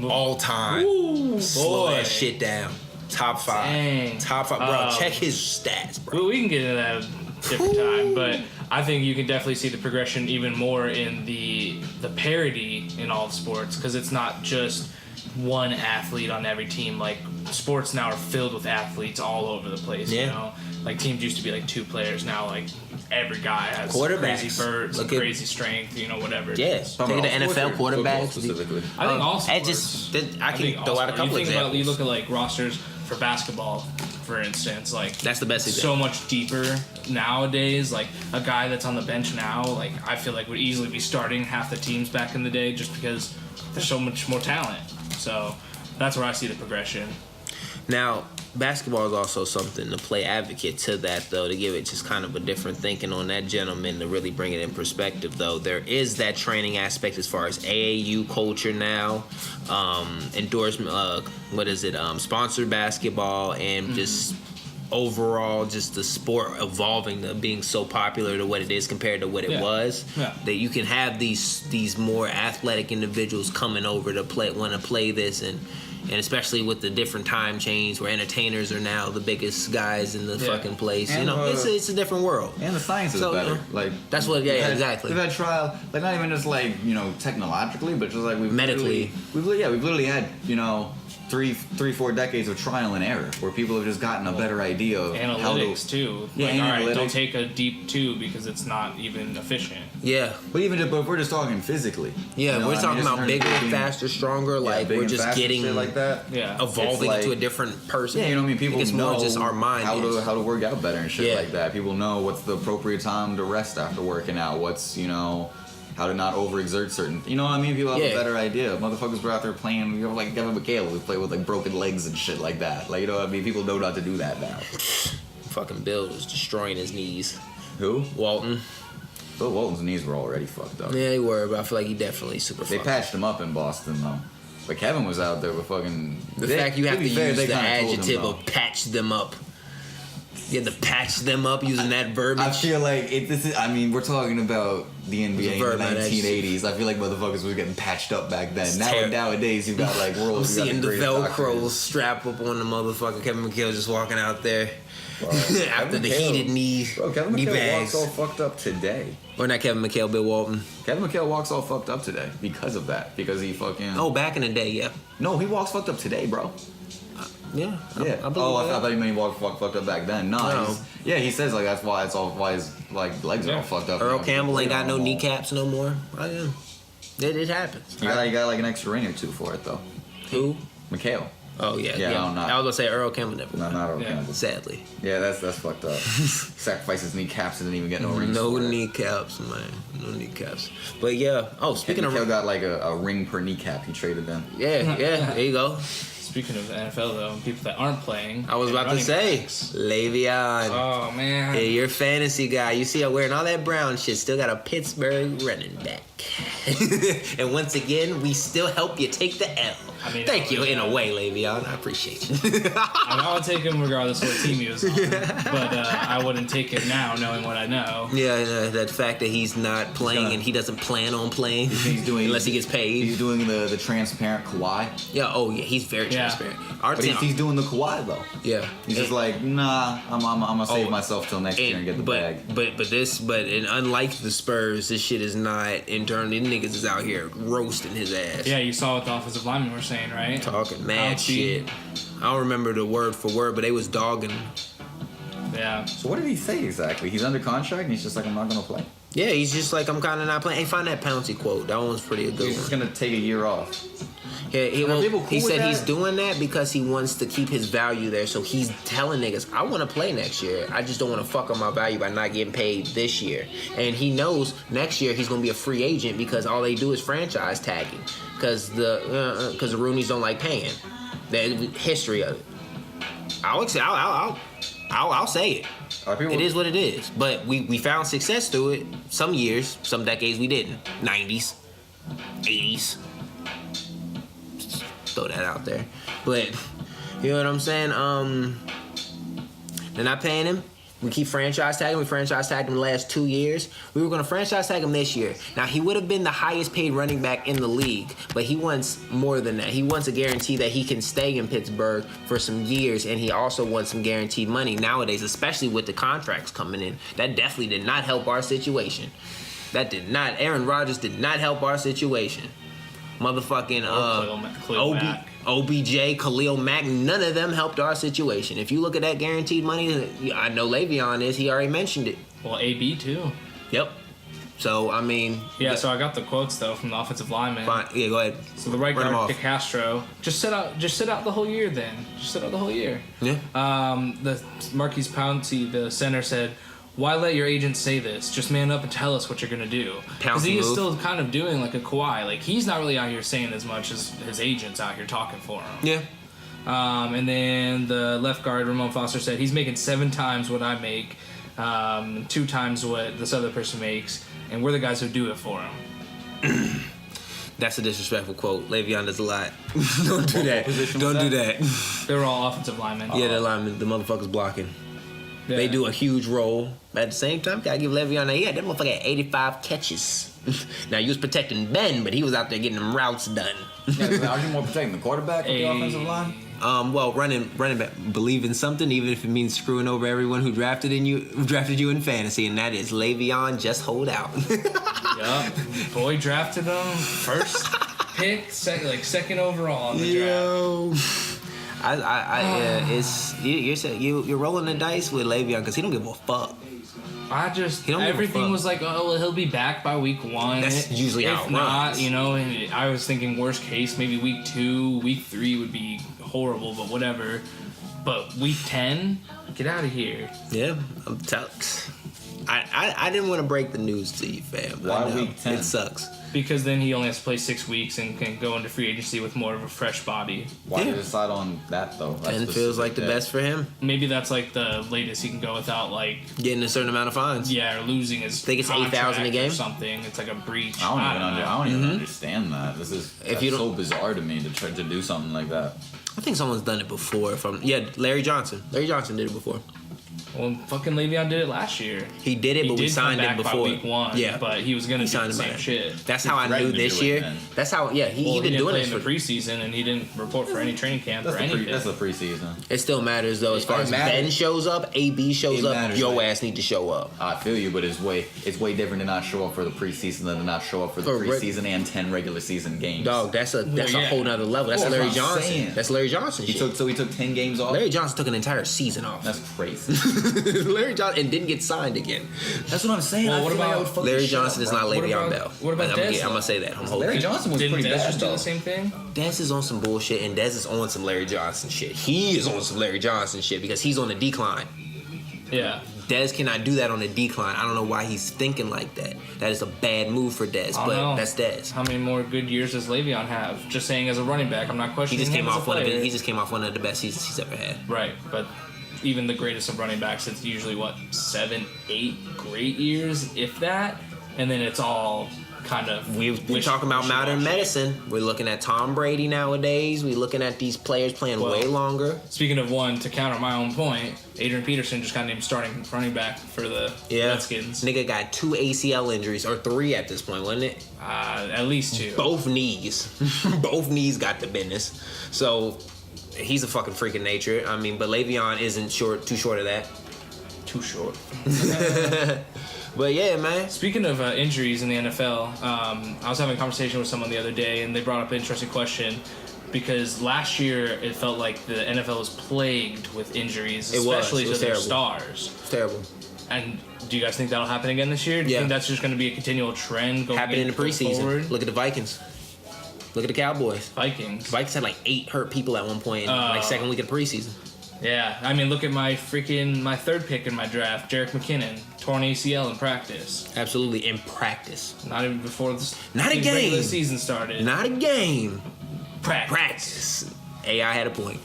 all time. Ooh, Slow boy. that shit down. Top 5. Dang. Top 5. Bro, check his stats, bro. We can get into that a different time, but I think you can definitely see the progression even more in the parity in all sports, because it's not just one athlete on every team. Like, sports now are filled with athletes all over the place. Yeah. You know, like teams used to be like 2 players. Now like every guy has Quarterbacks. crazy bursts, crazy strength. You know, whatever. it Yeah, is. take the NFL quarterbacks. Specifically. I think all I sports. I can throw out a couple examples. You look at like rosters for basketball, for instance. Like, That's the best example. So much deeper nowadays. Like, a guy that's on the bench now, like, I feel like would easily be starting half the teams back in the day, just because there's so much more talent. So that's where I see the progression. Now, basketball is also something to play advocate to that, though, to give it just kind of a different thinking on that gentleman, to really bring it in perspective, though. There is that training aspect as far as AAU culture now, endorsement, sponsored basketball, and just overall just the sport evolving to being so popular to what it is compared to what it was. Yeah. That you can have these more athletic individuals coming over to want to play this, and especially with the different time change where entertainers are now the biggest guys in the fucking place. And, you know, it's a different world. And the science is better. Like, that's what. Yeah, exactly. We've had trial, like, not even just like, you know, technologically, but just like Medically. We've literally had, you know, 3-4 decades of trial and error where people have just gotten a better idea of Analytics too. Yeah, like, all right, don't analytics. take a deep 2 because it's not even efficient. Yeah. But if we're just talking physically, Yeah, you know, we're I talking mean, just about bigger, being- faster, stronger. Like, big we're and just fast and getting shit like that. Yeah. evolving It's into a like- different person. Yeah, you know what I mean? People it's know more just our mind. how to work out better and shit Yeah. like that. People know what's the appropriate time to rest after working out. What's, you know, how to not overexert certain. You know what I mean? People have a better idea. Motherfuckers were out there playing. You know, like Kevin McHale would play with like broken legs and shit like that. Like, you know what I mean? People know not to do that now. Fucking Bill was destroying his knees. Who? Walton. Bill Walton's knees were already fucked up. Yeah, they were, but I feel like he definitely super They fucked. patched him up in Boston though. But Kevin was out there with fucking. The fact you have to use the adjective of of patch them up. You have to patch them up using that verbiage. I feel like we're talking about the NBA in the verb, man, 1980s. I feel like motherfuckers was getting patched up back then. It's Nowadays, you've got like I'm seeing the Velcro Velcro strap up on the motherfucker. Kevin McHale just walking out there after the McHale- heated knee, Bro, Kevin knee McHale bags. walks all fucked up today. Or not Kevin McHale, Bill Walton. Kevin McHale walks all fucked up today because of that. Because he fucking. Oh, back in the day, yeah. No, he walks fucked up today, bro. Yeah. Yeah. I believe I that. thought you meant he walked fucked up back then. No. He says like that's why why his like legs are all fucked up. Earl now. Campbell ain't got no Yeah. kneecaps no more. I am. It happens. You got like an extra ring or 2 for it though. Who? McHale. Oh, yeah. Yeah, no, not- I was going to say Earl Campbell never. No, not Earl Yeah. Campbell. Sadly. Yeah, that's fucked up. Sacrifices kneecaps and didn't even get no rings. No for it. kneecaps, man. No kneecaps. But yeah. Oh, speaking McHale of. got like a ring per kneecap. He traded them. Yeah, there you go. Speaking of the NFL though, people that aren't playing. I was and about to running say, backs. Le'Veon. Oh man. Hey, you're a fantasy guy. You see her wearing all that brown shit. Still got a Pittsburgh running back. And once again, we still help you take the L. I mean, Thank you in a way, Le'Veon. I appreciate you. I would take him regardless of what team he was on, but I wouldn't take him now, knowing what I know. Yeah, that fact that he's not playing and he doesn't plan on playing He's doing unless he gets paid. He's doing the transparent Kawhi. Yeah, oh yeah, he's very Yeah. transparent. Our But team, he's doing the Kawhi though. yeah. He's just like, nah, I'm gonna save Oh, myself till next year and get the bag. But unlike the Spurs, this shit is not internal. These niggas is out here roasting his ass. Yeah, you saw what the offensive linemen were saying, right? Talking mad Bouncy. shit. I don't remember the word for word, but they was dogging. Yeah. So what did he say exactly? He's under contract and he's just like, I'm not gonna play. Yeah, he's just like, I'm kind of not playing. Hey, find that Pouncey quote. That one's pretty good. He's just gonna take a year off. Yeah, Are people cool he with said that? he's doing that because he wants to keep his value there. So he's telling niggas, I want to play next year. I just don't want to fuck up my value by not getting paid this year. And he knows next year he's going to be a free agent because all they do is franchise tagging. Because the Roonies don't like paying. The history of it. I'll say it. Are people, It is what it is. But we found success through it. Some years, some decades we didn't. 90s, 80s. Throw that out there. But you know what I'm saying? They're not paying him. We keep franchise tagging. We franchise tagged him the last 2 years. We were going to franchise tag him this year. Now, he would have been the highest paid running back in the league, but he wants more than that. He wants a guarantee that he can stay in Pittsburgh for some years, and he also wants some guaranteed money nowadays, especially with the contracts coming in. That definitely did not help our situation. That did not. Aaron Rodgers did not help our situation. Motherfucking OBJ, Khalil Mack, none of them helped our situation. If you look at that guaranteed money, I know Le'Veon is. He already mentioned it. Well, AB too. Yep. So, I mean... Yeah, so I got the quotes, though, from the offensive lineman. Fine. Yeah, go ahead. So the right guard, DeCastro, just sit out the whole year then. Just sit out the whole year. Yeah. The Marquise Pouncey, the center, said, why let your agent say this? Just man up and tell us what you're going to do. Because he is still kind of doing like a Kawhi. Like, he's not really out here saying as much as his agent's out here talking for him. Yeah. And then the left guard, Ramon Foster, said he's making 7 times what I make, 2 times what this other person makes, and we're the guys who do it for him. That's a disrespectful quote. Le'Veon does a lot. Don't do that. Don't do that. They were all offensive linemen. Yeah, the linemen, the motherfuckers blocking. Yeah. They do a huge role. But at the same time, gotta give Le'Veon that. Yeah, that motherfucker had 85 catches. Now, he was protecting Ben, but he was out there getting them routes done. Yeah, are you more protecting the quarterback or the offensive line? Well, running back, believe in something, even if it means screwing over everyone who drafted you in fantasy, and that is Le'Veon. Just hold out. Yup. Boy drafted him first pick, second overall in the draft. You're rolling the dice with Le'Veon because he don't give a fuck. Everything was like, oh, well, he'll be back by week 1. That's usually how it runs. If not, and I was thinking worst case, maybe week 2, week 3 would be horrible, but whatever. But week 10, get out of here. Yeah, I'm telling. I didn't want to break the news to you, fam. Why week 10? It sucks. Because then he only has to play 6 weeks and can go into free agency with more of a fresh body. Why did you decide on that, though? And feels like the best for him. Maybe that's like the latest he can go without like getting a certain amount of fines. Yeah, or losing his. I think it's 8,000 a game or something. It's like a breach. I don't even understand that. That's so bizarre to me to try to do something like that. I think someone's done it before. Larry Johnson. Larry Johnson did it before. Well, fucking Le'Veon did it last year. He did it, but we signed him before. By week 1, yeah, but he was gonna do the same shit. That's how I knew this year. That's how. Yeah, he didn't do it in the preseason, and he didn't report for any training camp or anything. That's the preseason. It still matters though. As far as Ben shows up, AB shows up, your ass need to show up. I feel you, but it's way different to not show up for the preseason than to not show up for the preseason and 10 regular season games. Dog, that's a whole nother level. That's Larry Johnson. That's Larry Johnson. He took 10 games off. Larry Johnson took an entire season off. That's crazy. Larry Johnson and didn't get signed again. That's what I'm saying. Well, what about Larry Johnson is not Le'Veon Bell. What about Dez? I'm gonna say that. Larry Johnson was pretty bad. Dez do the same thing? Dez is on some bullshit, and Dez is on some Larry Johnson shit. He is on some Larry Johnson shit because he's on the decline. Yeah. Dez cannot do that on a decline. I don't know why he's thinking like that. That is a bad move for Dez, but that's Dez. How many more good years does Le'Veon have? Just saying, as a running back, I'm not questioning. He just came off one of the best seasons he's ever had. Right, but even the greatest of running backs, it's usually 7, 8 great years, if that, and then it's all kind of. We're talking about modern medicine. We're looking at Tom Brady nowadays. We're looking at these players playing way longer. Speaking of one, to counter my own point, Adrian Peterson just got named starting running back for the Redskins. Nigga got 2 ACL injuries, or 3 at this point, wasn't it? At least 2. Both knees. Both knees got the business. So he's a fucking freak of nature. I mean, but Le'Veon isn't too short of that. Too short. But yeah, man. Speaking of injuries in the NFL, I was having a conversation with someone the other day, and they brought up an interesting question. Because last year, it felt like the NFL was plagued with injuries, especially to their stars. It's terrible. And do you guys think that'll happen again this year? Do you think that's just going to be a continual trend going happen in the preseason? Forward? Look at the Vikings. Look at the Cowboys. Vikings had like 8 hurt people at one point in second week of the preseason. Yeah, I mean, look at my 3rd pick in my draft, Jerick McKinnon, torn ACL in practice. Absolutely, in practice. Not even before the regular season started. Not a game. Practice. AI had a point.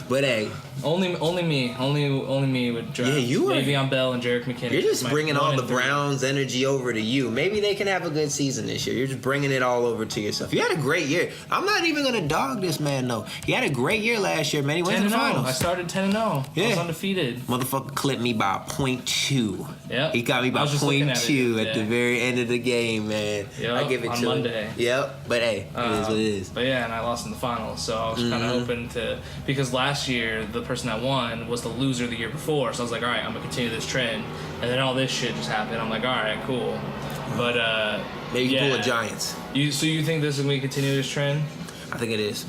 But hey, only me would draft. Yeah, you are. Le'Veon Bell and Jerick McKinnon. you're just My bringing 1 all and the 3. Browns' energy over to you. Maybe they can have a good season this year. You're just bringing it all over to yourself. You had a great year. I'm not even gonna dog this man though. He had a great year last year, man. He went to the 10-0. finals. I started 10-0. I Yeah. was undefeated. Motherfucker clipped me by 0.2. Yep. He got me I by was just looking at it 0.2 the at other the day. very end of the game, man. Yep, I give it on to Monday. him. Yep. But hey, it is what it is. But yeah, and I lost in the finals, so I was kind of hoping to, because last year the person that won was the loser the year before, so I was like, all right, I'm gonna continue this trend, and then all this shit just happened. I'm like, all right, cool. But Maybe you yeah. pull a Giants. So you think this is gonna continue this trend? I think it is.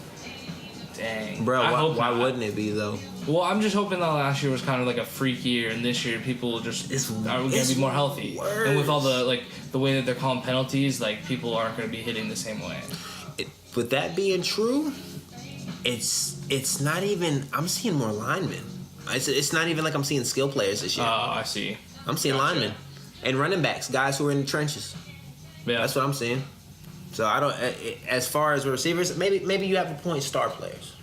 Dang, Bro, I hope why not. wouldn't it be though? Well, I'm just hoping that last year was kind of like a freak year, and this year people just It's- are gonna it's be more healthy. worse. And with all the way that they're calling penalties, like people aren't gonna be hitting the same way. With that being true, it's not even. I'm seeing more linemen. It's not even like I'm seeing skill players this Oh, year. I see. I'm seeing gotcha. linemen and running backs, guys who are in the trenches. Yeah, That's what I'm seeing. So I don't. As far as receivers, maybe you have a point, star players.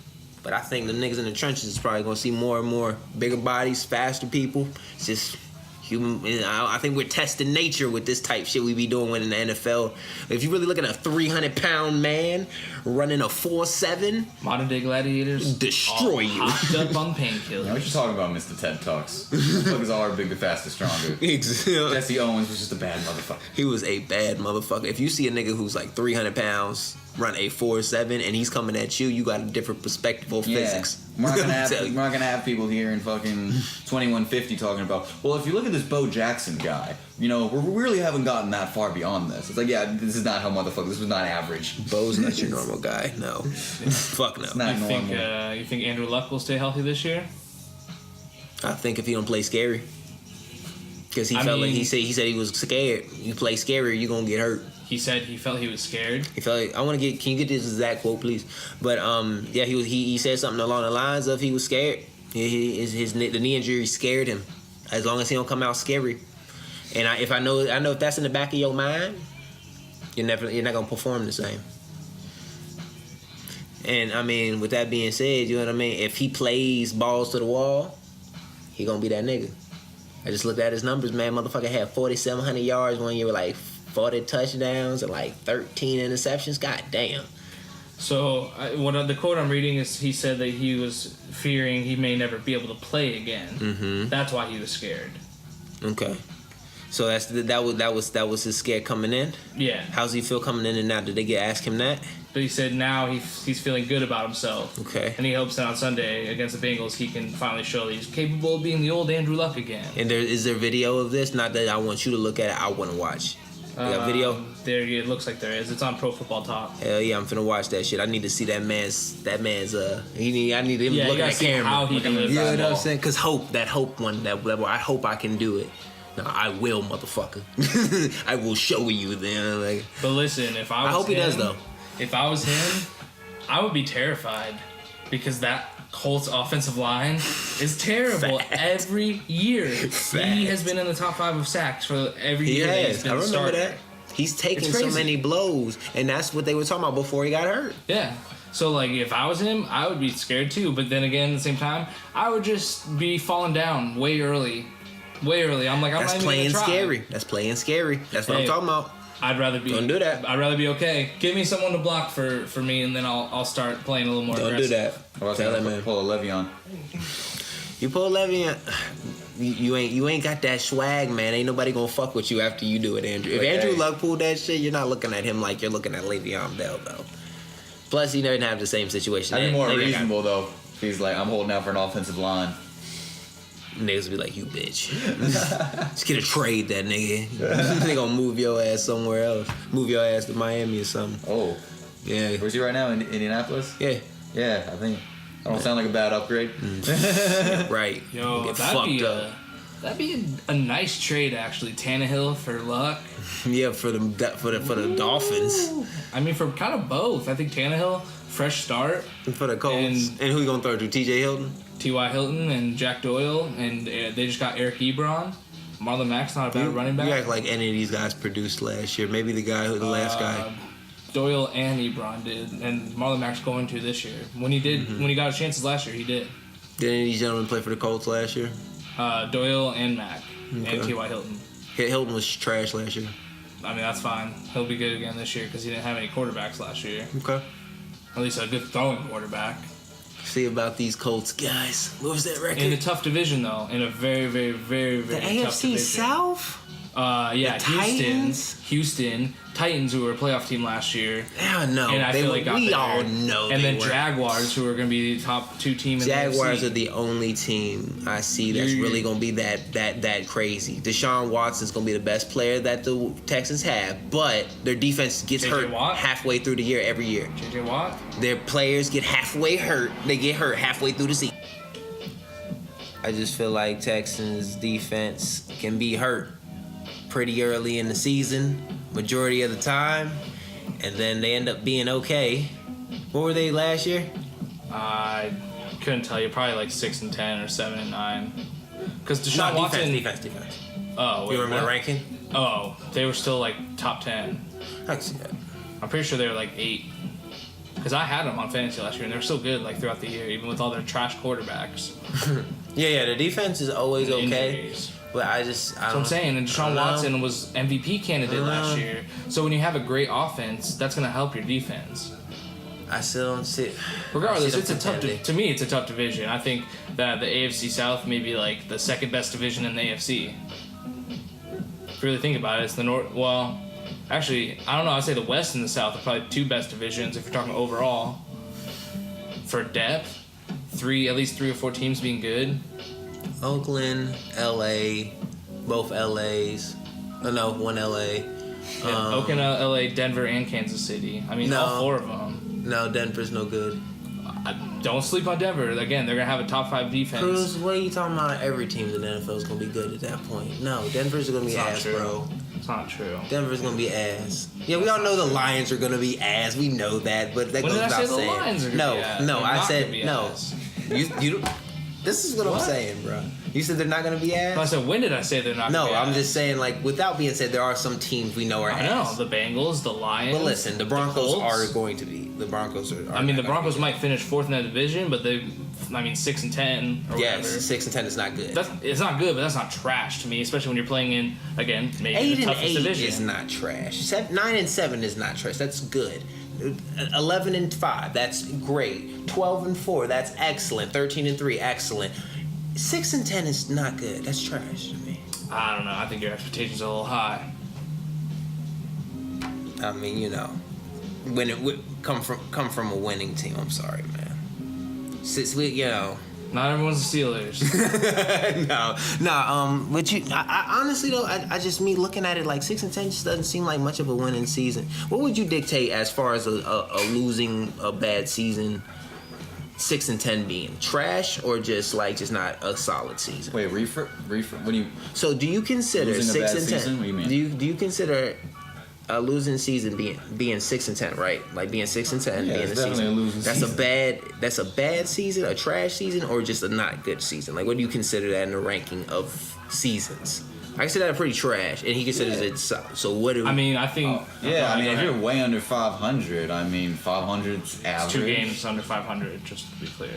But I think the niggas in the trenches is probably gonna see more and more bigger bodies, faster people. It's just human. I think we're testing nature with this type shit we be doing in the NFL. If you really look at a 300-pound man running a 4.7, modern day gladiators Destroy all you. hopped up on Yeah, painkillers. what you talking about, Mr. TED Talks? Motherfuckers all are bigger, faster, stronger. Jesse Owens was just a bad motherfucker. He was a bad motherfucker. If you see a nigga who's like 300 pounds run a 4.7 and he's coming at you, you got a different perspective of physics. We're not gonna have Tell you. we're not gonna have people here in fucking 2150 talking about. Well, if you look at this Bo Jackson guy, we really haven't gotten that far beyond this. It's like, yeah, this is not how motherfucker. This was not average. Bo's not your normal guy. No, fuck no. It's not normal. You think Andrew Luck will stay healthy this year? I think if he don't play scary, because he I felt like mean- he said he was scared. You play scary, you gonna get hurt. He said he felt he was scared. He felt like, can you get this exact quote, please? But yeah, he said something along the lines of he was scared. The knee injury scared him. As long as he don't come out scary, and I know if that's in the back of your mind, you're not gonna perform the same. And I mean, with that being said, you know what I mean. If he plays balls to the wall, he gonna be that nigga. I just looked at his numbers, man. Motherfucker had 4,700 yards 1 year, with like 40 touchdowns and like 13 interceptions. God damn. So the quote I'm reading is he said that he was fearing he may never be able to play again. Mm-hmm. That's why he was scared. Okay. So that was his scare coming in. Yeah, How's he feel coming in and out? Did they ask him that? but he said now he's feeling good about himself. Okay. And he hopes that on Sunday against the Bengals he can finally show that he's capable of being the old Andrew Luck again. And is there video of this? Not that I want you to look at it. I want to watch. You got video? There, it looks like there is. It's on Pro Football Talk. Hell yeah, I'm finna watch that shit. I need to see that man's. I need him Yeah, you looking gotta at see camera. how he delivers You know that what I'm ball. saying? Cause that hope one, that level, I hope I can do it. No, I will, motherfucker. I will show you then. Like, But listen, if I was hope he him, does, though. If I was him, I would be terrified because that Colts offensive line is terrible every year. He has been in the top 5 of sacks for every he year that he's has. been I the remember starter. that. He's taking It's so crazy. many blows, and that's what they were talking about before he got hurt. Yeah. So like, if I was him, I would be scared too. But then again, at the same time, I would just be falling down way early. Way early. I'm like, I'm That's not even playing gonna try. scary. That's playing scary. That's what I'm Hey. talking about. I'd rather be. Don't do that. I'd rather be okay. Give me someone to block for me, and then I'll start playing a little more Don't aggressive. do that. I was Tell that gonna man. pull a Leveon. You pull Leveon, you ain't got that swag, man. Ain't nobody gonna fuck with you after you do it, Andrew. If Like, Andrew hey. Luck pulled that shit, you're not looking at him like you're looking at Le'Veon Bell, though. Plus, he didn't have the same situation. That'd be more Le'Veon got- reasonable though. If he's like, I'm holding out for an offensive line. Niggas be like, you bitch. Just get a trade, that nigga. They gonna move your ass somewhere else. Move your ass to Miami or something. Oh, Yeah. where's he right now? In Indianapolis? Yeah. Yeah, I think. I don't sound like a bad upgrade. Right. Yo, Get that'd be a nice trade actually. Tannehill for Luck. Yeah, for the Dolphins. I mean, for kind of both. I think Tannehill, fresh start. For the Colts. And who you gonna throw to? T.J. Hilton? T.Y. Hilton and Jack Doyle, and they just got Eric Ebron. Marlon Mack's not a bad running back. You act like any of these guys produced last year. Maybe the last guy. Doyle and Ebron did, and Marlon Mack's going to this year. When he got his chances last year, he did. Did any of these gentlemen play for the Colts last year? Doyle and Mack Okay. and T.Y. Hilton. Hilton was trash last year. I mean, that's fine. He'll be good again this year because he didn't have any quarterbacks last year. Okay. At least a good throwing quarterback. See about these Colts guys. What was that record? In a tough division, though. In a very, very, very, very the tough division. AFC South? Yeah, the Houston, Titans, who were a playoff team last year. Yeah, no. And I feel like we got all there. know. And they then were. Jaguars, who are going to be the top 2 team in Jaguars the are AFC. the only team I see that's really going to be that crazy. Deshaun Watson's going to be the best player that the Texans have, but their defense gets JJ hurt Watt? halfway through the year every year. J.J. Watt? Their players get halfway hurt. They get hurt halfway through the season. I just feel like Texans defense can be hurt pretty early in the season, majority of the time, and then they end up being okay. What were they last year? I couldn't tell you. Probably like 6-10 or 7-9. Because Deshaun Watson. Defense. Oh, wait, You remember the what? ranking? Oh, they were still like top 10. I can see that. I'm pretty sure they were like 8. Because I had them on fantasy last year, and they were still good like throughout the year, even with all their trash quarterbacks. Yeah, the defense is always and okay. Injuries. But I That's what I'm saying. And Deshaun Watson was MVP candidate last year. So when you have a great offense, that's going to help your defense. I still don't see. Regardless, I it's see a them tough. pretending. To me, it's a tough division. I think that the AFC South may be like the second best division in the AFC. If you really think about it, it's the North. Well, actually, I don't know. I'd say the West and the South are probably 2 best divisions if you're talking overall. For depth, at least 3 or 4 teams being good. Oakland, LA, both LAs. Oh, no, one LA. Yeah, Oakland, LA, Denver, and Kansas City. I mean, No. all 4 of them. No, Denver's no good. Don't sleep on Denver. Again, they're gonna have a top 5 defense. Cruz, what are you talking about? Every team in the NFL is gonna be good at that point. No, Denver's gonna be It's not ass, true. bro. It's not true. Denver's gonna be ass. Yeah, we all know the Lions are gonna be ass. We know that, but that When goes did I without say the saying. Lions are gonna be ass? No, They're I not said gonna be no. ass. You. This is what I'm saying, bro. You said they're not gonna be ass. I said, when did I say they're not? No, gonna be I'm ass? just saying, like, without being said, there are some teams we know are I know ass. the Bengals, the Lions. But listen, the Broncos Colts. are going to be. The Broncos are. I mean, the not gonna Broncos be. might finish 4th in that division, but 6-10 or Yes, whatever. 6-10 is not good. It's not good, but that's not trash to me, especially when you're playing in, again, maybe 8 the and toughest 8 division. is not trash. 9 and 7 is not trash. That's good. 11 and 5, that's great. 12 and 4, that's excellent. 13 and 3, excellent. 6 and 10 is not good. That's trash to me. I don't know. I think your expectations are a little high. I mean, you know, when it would come from a winning team. I'm sorry, man. Since we, you know. Not everyone's the Steelers. But I honestly though, I just me looking at it like 6 and 10 just doesn't seem like much of a winning season. What would you dictate as far as a losing a bad season, 6 and 10 being trash or just not a solid season? Wait, reefer. What do you? So do you consider Losing a 6 bad and 10? season? What do you mean? Do you consider a losing season being 6 and 10, right? Like being 6 and 10 Yeah, being it's a definitely season. a losing season. That's a bad season, a trash season, or just a not good season. Like what do you consider that in the ranking of seasons? I consider that pretty trash, and he considers it so. What do I mean, I think. Yeah, I mean, go if ahead. you're way under 500, I mean, 500's average. It's 2 games under 500, just to be clear.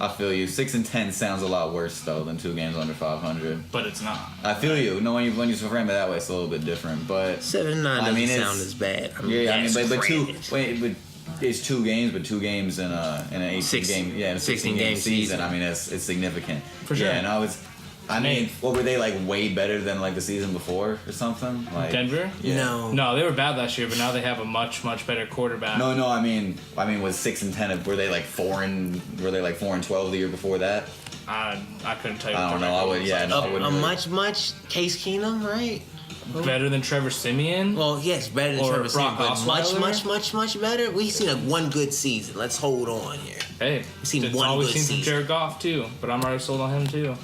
I feel you. 6 and 10 sounds a lot worse though than 2 games under 500. But it's not. I feel you. No, when you frame it that way, it's a little bit different. But 7-9 doesn't I mean, sound as bad. I mean, yeah, I mean, that's but granted. it's 2 games, but 2 games in an 18 16 game, in a 16 game season. I mean, it's significant. For sure. Yeah, and I mean, what were they like way better than like the season before or something? Like Denver? Yeah. No, they were bad last year, but now they have a much, much better quarterback. No, I mean, was 6 and 10? Were they like 4 and 12 the year before that? I couldn't tell you. I don't know. I would, yeah, no, I wouldn't. A really- much Case Keenum, right? Better than Trevor Simeon? Well, yes, better than Or Trevor Simeon, Brock but Osweiler? much better. We've seen one good season. Let's hold on here. Hey, seen it's one always good seen from season. Jared Goff, too. But I'm already sold on him, too.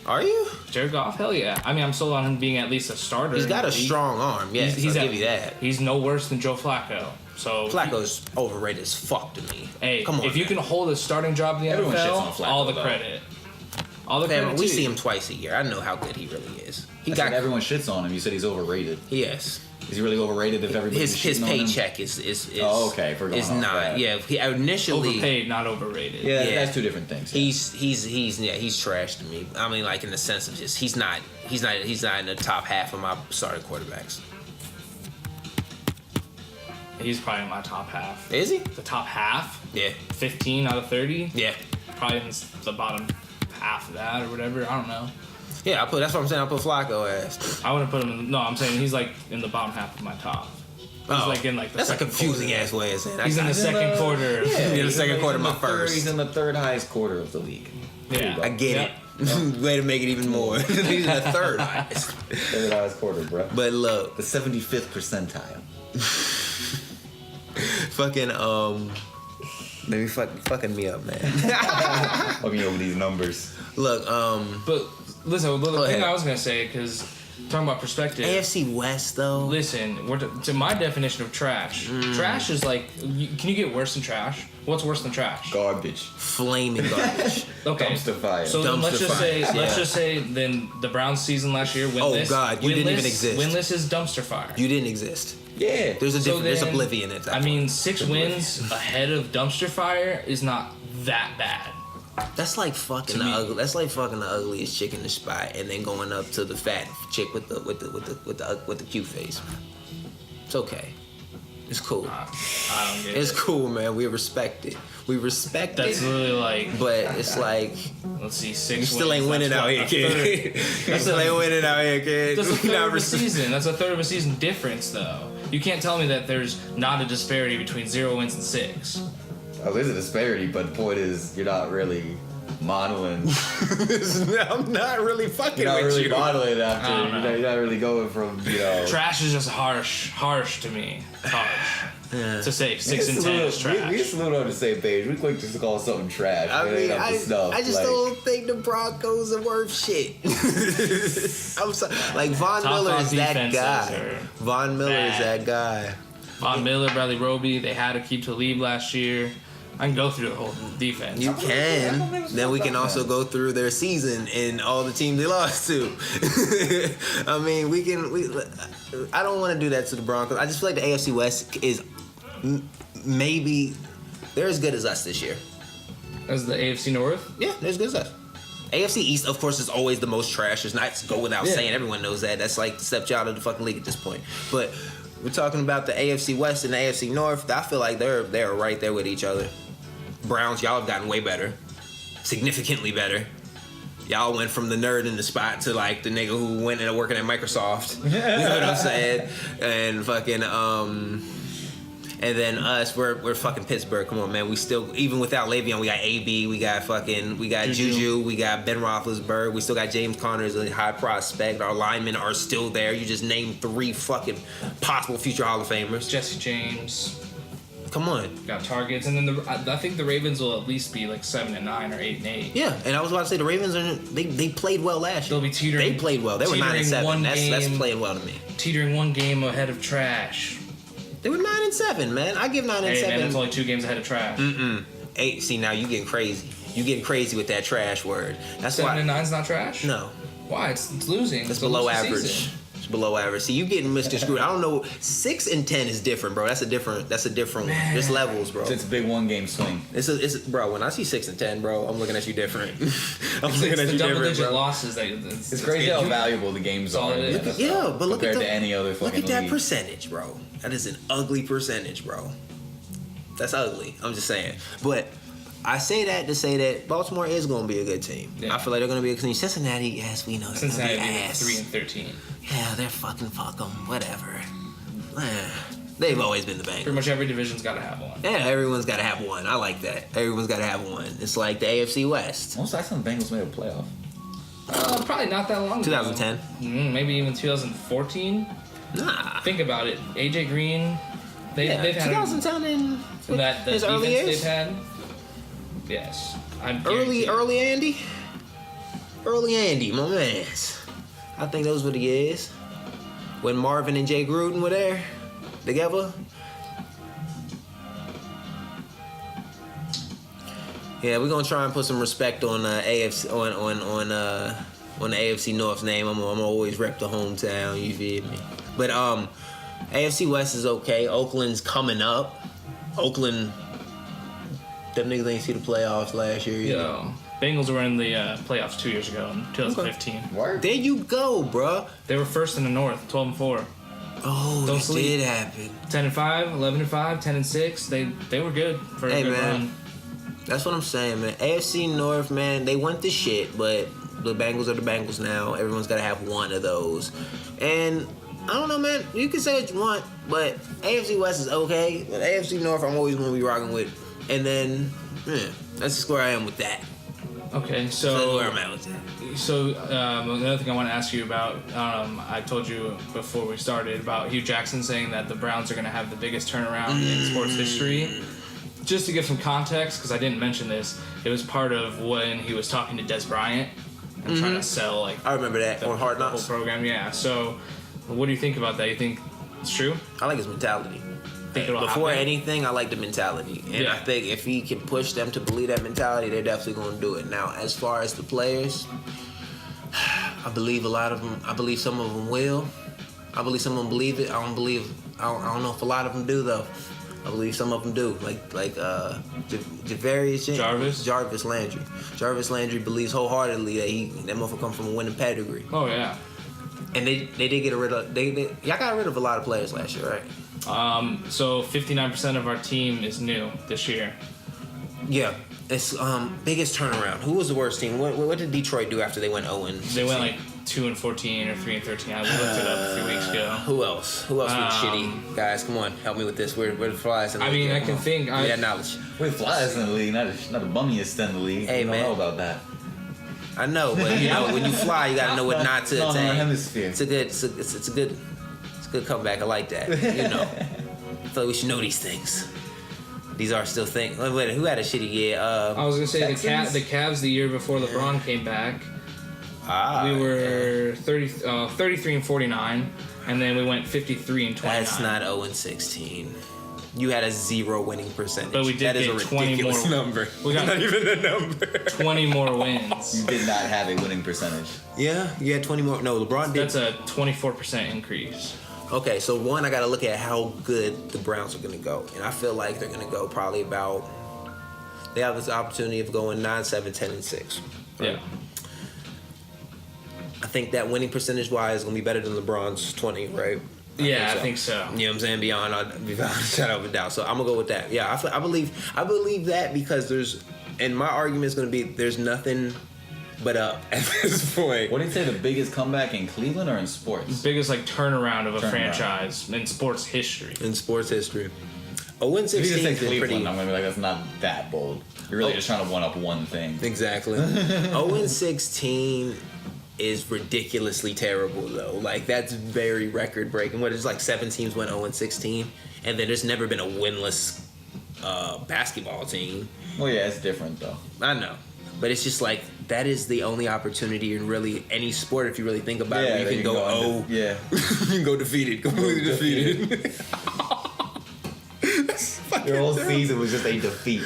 Are you? Jared Goff? Hell yeah. I mean, I'm sold on him being at least a starter. He's in got the a league. strong arm. Yes, He's I'll at- give you that. He's no worse than Joe Flacco. So Flacco's overrated as fuck to me. Hey, come on. if you can hold a starting job in the Everyone shits on NFL, Flacco, all the though. credit. All the man, credit. we to see you. him twice a year. I know how good he really is. He I got said everyone shits on him. You said he's overrated. yes. Is he really overrated if everybody's his shitting on him? paycheck is Oh, okay, for going is off not. that. Yeah, he initially Overpaid, not overrated. Yeah, that's two different things. he's trash to me. I mean, like in the sense of just he's not in the top half of my starting quarterbacks. He's probably in my top half. Is he? The top half? Yeah. 15 out of 30? Yeah. Probably in the bottom half of that or whatever. I don't know. Yeah, that's what I'm saying. I put Flacco as. I wouldn't put him in. No, I'm saying he's like in the bottom half of my top. He's like in like the that's a second confusing quarter. ass way of saying. He's in the second quarter. Yeah, in the second quarter, my He's in the third- first. He's in the third highest quarter of the league. Yeah. I get Yep. it. Way to make it even more. He's in the third highest. Third highest quarter, bro. But look, The 75th percentile. fucking maybe fucking me up, man. Looking over these numbers. Look, But listen, the Go thing ahead. I was gonna say, because talking about perspective. AFC West though. Listen, to my definition of trash. Trash is like, can you get worse than trash? What's worse than trash? Garbage. Flaming garbage. Okay. Dumpster fire. So then let's Dumpster just say, fire, let's yeah. just say, then the Browns season last year, winless. Oh, God, you didn't even exist. Winless is dumpster fire. You didn't exist. Yeah. There's a So different. There's then, oblivion at that. I mean, 6 wins ahead of dumpster fire is not that bad. that's like fucking to the me. ugly. That's like fucking the ugliest chick in the spot, and then going up to the fat chick with the cute face. It's okay. It's cool. I don't get It's it. cool, man. We respect it. We respect That's it. literally like, But it's like let's see, 6 you wins. still ain't winning that's out what, here, a kid. third. You still ain't winning out here, kid. That's a We third not of a res- season. That's a third of a season difference, though. You can't tell me that there's not a disparity between 0 wins and 6. Oh, there's a disparity, but the point is, you're not really modeling. I'm not really fucking You're not with really you. modeling after. I don't know. You're not really going from, Trash is just harsh to me. It's harsh. To say 6 and 10 is trash. We just live on the same page. We quick just to call something trash. I It mean, ain't up to snuff. I just Like, don't think the Broncos are worth shit. I'm sorry. Like, Von Top Miller five is that defenses guy. are Von Miller is bad. that guy. Von Miller, Bradley Roby, they had to keep Talib last year. I can go through the whole defense. You can. Then we can also go through their season and all the teams they lost to. I mean, I don't want to do that to the Broncos. I just feel like the AFC West is maybe they're as good as us this year. As the AFC North? Yeah, they're as good as us. AFC East, of course, is always the most trash. It's not go without Yeah. saying. Everyone knows that. That's like the stepchild of the fucking league at this point. But we're talking about the AFC West and the AFC North. I feel like they're right there with each other. Browns, y'all have gotten way better, significantly better. Y'all went from the nerd in the spot to like the nigga who went and working at Microsoft. You know what I'm saying? And fucking and then us, we're fucking Pittsburgh. Come on, man. We still, even without Le'Veon, we got AB, we got Juju, we got Ben Roethlisberger, we still got James Conner as a high prospect. Our linemen are still there. You just named 3 fucking possible future Hall of Famers. Jesse James. Come on. Got targets. And then I think the Ravens will at least be like 7-9 or 8-8. Yeah, and I was about to say the Ravens they played well last year. They'll be teetering. They played well. They were teetering 9-7. one That's game. playing well to me. Teetering 1 game ahead of trash. They were 9-7, man. I give 9-7. Hey, man, that's only 2 games ahead of trash. 8. See, now you getting crazy. You getting crazy with that trash word. That's 7-9's why. not trash? No, Why? It's losing. it's a below losing average. season. It's below average. See, you getting misconstrued. I don't know. 6 and 10 is different, bro. That's a different one. There's levels, bro. It's a big 1-game swing. It's bro. When I see 6 and 10, bro, I'm looking at you different. I'm looking It's at the you double different, digit bro. losses that It's crazy how valuable the games all are. it in is. the NFL Yeah, but look compared at to any other look fucking at that league. percentage, bro. That is an ugly percentage, bro. That's ugly. I'm just saying. But I say that to say that Baltimore is going to be a good team. Yeah. I feel like they're going to be a good team. Cincinnati, yes, we know they're going to Cincinnati be being ass. 3-13. Yeah, they're fuck them, whatever. They've always been the Pretty Bengals. much every division's got to have one. Yeah, everyone's got to have one. I like that. Everyone's got to have one. It's like the AFC West. Most last time the Bengals made a playoff. Probably not that long ago. 2010. Maybe even 2014. Nah. Think about it. AJ Green, they've had 2010 and that the his defense early they've years. had. Yes, I'm Early Andy, my man. I think those were the years when Marvin and Jay Gruden were there together. Yeah, we're gonna try and put some respect on AFC on the AFC North's name. I'm gonna always rep the hometown. You feel me? But AFC West is okay. Oakland's coming up. Oakland, them niggas ain't see the playoffs last year. Yo, Bengals were in the playoffs 2 years ago in 2015. Word. There you go, bruh. They were first in the North, 12-4. Oh, Don't that sleep. did happen. 10-5, 11-5, 10-6. They were good for a good run. That's what I'm saying, man. AFC North, man, they went to shit, but the Bengals are the Bengals now. Everyone's got to have one of those. And I don't know, man. You can say what you want, but AFC West is okay. But AFC North, I'm always going to be rocking with. And then, that's just where I am with that. Okay, That's so where I'm at with that. So another thing I want to ask you about, I told you before we started about Hugh Jackson saying that the Browns are going to have the biggest turnaround in sports history. Just to give some context, because I didn't mention this, it was part of when he was talking to Des Bryant and trying to sell like I remember that on Hard the whole Knocks. program. Yeah. So, what do you think about that? You think it's true? I like his mentality. Think it'll Before happen? anything, I like the mentality. And Yeah. I think if he can push them to believe that mentality, they're definitely going to do it. Now, as far as the players, I believe a lot of them, I believe some of them will. I believe some of them believe it. I don't know if a lot of them do, though. I believe some of them do. Like Javarius Jarvis Landry. Jarvis Landry believes wholeheartedly that motherfucker come from a winning pedigree. Oh yeah. And they did get rid of y'all got rid of a lot of players last year, right? So 59% of our team is new this year. Yeah, it's biggest turnaround. Who was the worst team? What did Detroit do after they went 0-16? They went like 2-14 or 3-13. I looked it up a few weeks ago. Who else? Who else was shitty? Guys, come on, help me with this. We're the flies in the I league. mean, I Come can on. think. We got knowledge. We're flies in the league, not the bummiest in the league. Hey, You don't man. know about that. I know, but when you fly, you gotta know what not to Not in our attain. hemisphere. It's a good comeback. I like that. You know, I feel like we should know these things. These are still things. Wait, who had a shitty year? I was gonna say Texans? the Cavs the year before LeBron came back. We were 33-49, and then we went 53-29. That's not 0-16. You had a 0 winning percentage. But we did that is get a 20 ridiculous more. number. We got not even a number. 20 more wins. You did not have a winning percentage. Yeah, you had 20 more. No, LeBron did. That's a 24% increase. Okay, so one, I got to look at how good the Browns are going to go. And I feel like they're going to go probably about, they have this opportunity of going 9-7, 10-6. Yeah. I think that winning percentage-wise is going to be better than LeBron's 20, right? I think so. You know what I'm saying? Beyond a shadow of a doubt. So I'm going to go with that. Yeah, I believe that because there's, and my argument is going to be there's nothing but up at this point. What did you say, the biggest comeback in Cleveland or in sports? Biggest like turnaround of a Turnaround. franchise in sports history. In sports history. A win If you 16 just say is pretty. Cleveland, I'm going to be like, that's not that bold. You're really just trying to one-up one thing. Exactly. 0-16 is ridiculously terrible, though. Like, that's very record-breaking. What is like 7 teams went 0-16, and then there's never been a winless basketball team. Well, yeah, it's different, though. I know. But it's just like, that is the only opportunity in really any sport, if you really think about it, where you can go, Yeah. you can go defeated, completely defeated. Your whole season was just a defeat.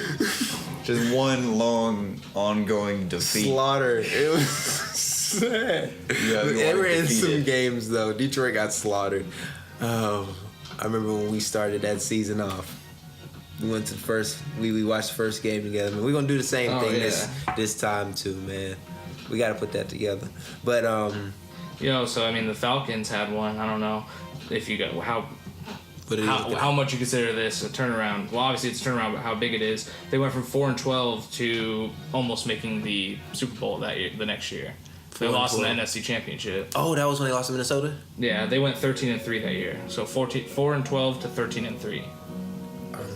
Just one long, ongoing defeat. Slaughter. It was sad. Yeah, They were in some defeated. games though. Detroit got slaughtered. I remember when we started that season off. We went to the first. We watched the first game together. We're gonna do the same thing this time too, man. We got to put that together. But So I mean, the Falcons had one. I don't know if you got how much you consider this a turnaround. Well, obviously it's a turnaround, but how big it is. They went from 4-12 to almost making the Super Bowl that year, the next year. They lost in the NFC Championship. Oh, that was when they lost to Minnesota? Yeah, they went 13-3 that year. So 4-12 to 13-3.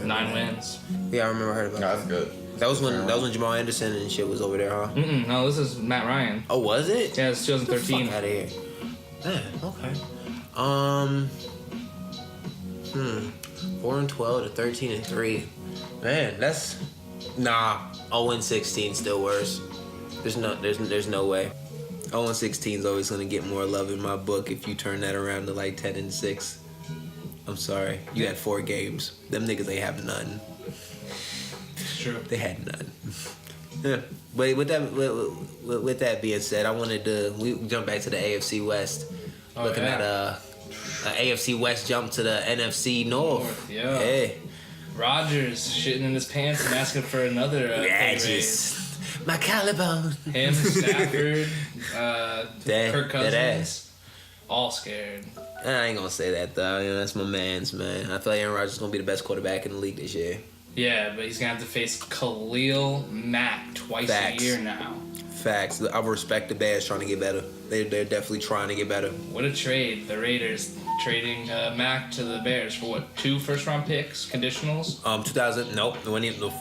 9 wins. Yeah, I remember I heard about No, that's good. that. Was when Jamal Anderson and shit was over there, huh? No, this is Matt Ryan. Oh, was it? Yeah, it's 2013. Fuck out of here. Man, okay. 4-12 to 13-3. Man, that's 0-16 still worse. There's no way. 0-16 is always gonna get more love in my book if you turn that around to like 10-6. I'm sorry, you had 4 games. Them niggas ain't have none. It's true. They had none. Yeah. But with that being said, we jump back to the AFC West. Looking at AFC West jump to the NFC North. Yeah. Hey. Rodgers shitting in his pants and asking for another pay raise. Just my collarbone. Him, Stafford, Kirk Cousins, that ass. all scared. I ain't gonna say that though. You know, that's my man's man. I feel like Aaron Rodgers is gonna be the best quarterback in the league this year. Yeah, but he's gonna have to face Khalil Mack twice Facts. a year now. Facts. I respect the Bears trying to get better. They're definitely trying to get better. What a trade! The Raiders trading Mack to the Bears for what? 2 first-round picks, conditionals. 2000. Nope. The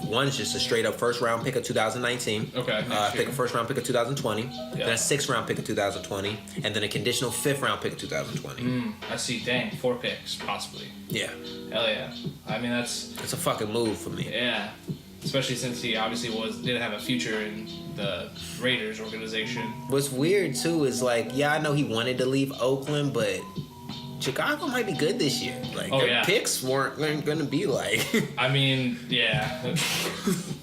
one's just a straight up first round pick of 2019. Okay. Pick a first round pick of 2020. Yeah. Then a 6th round pick of 2020, and then a conditional 5th round pick of 2020. I see. Dang, 4 picks possibly. Yeah. Hell yeah! I mean that's It's a fucking move for me. yeah. Especially since he obviously didn't have a future in the Raiders organization. What's weird too is like, yeah, I know he wanted to leave Oakland, but Chicago might be good this year. Like their picks weren't going to be like. I mean, yeah,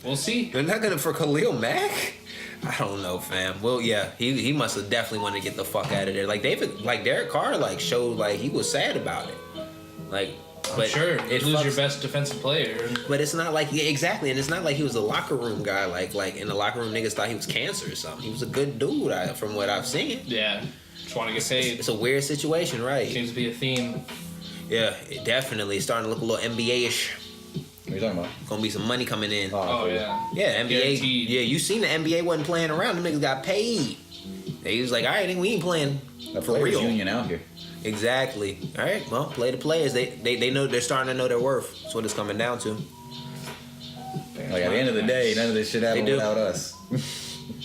we'll see. They're not gonna for Khalil Mack. I don't know, fam. Well, yeah, he must have definitely wanted to get the fuck out of there. Like Derek Carr, like showed like he was sad about it. Like, but sure, you lose your best defensive player. But it's not like exactly, and it's not like he was a locker room guy. Like in the locker room, niggas thought he was cancer or something. He was a good dude, from what I've seen. Yeah, just want to get paid. It's a weird situation, right? Seems to be a theme. Yeah, it definitely starting to look a little NBA-ish. What are you talking about? Gonna be some money coming in. Oh yeah. Yeah, NBA. Guaranteed. Yeah, you seen the NBA wasn't playing around. The niggas got paid. They was like, all right, we ain't playing for real. Union out here. Exactly. All right, well, play the players. They know they're starting to know their worth. That's what it's coming down to. Like at the end of the day, none of this shit happened without us.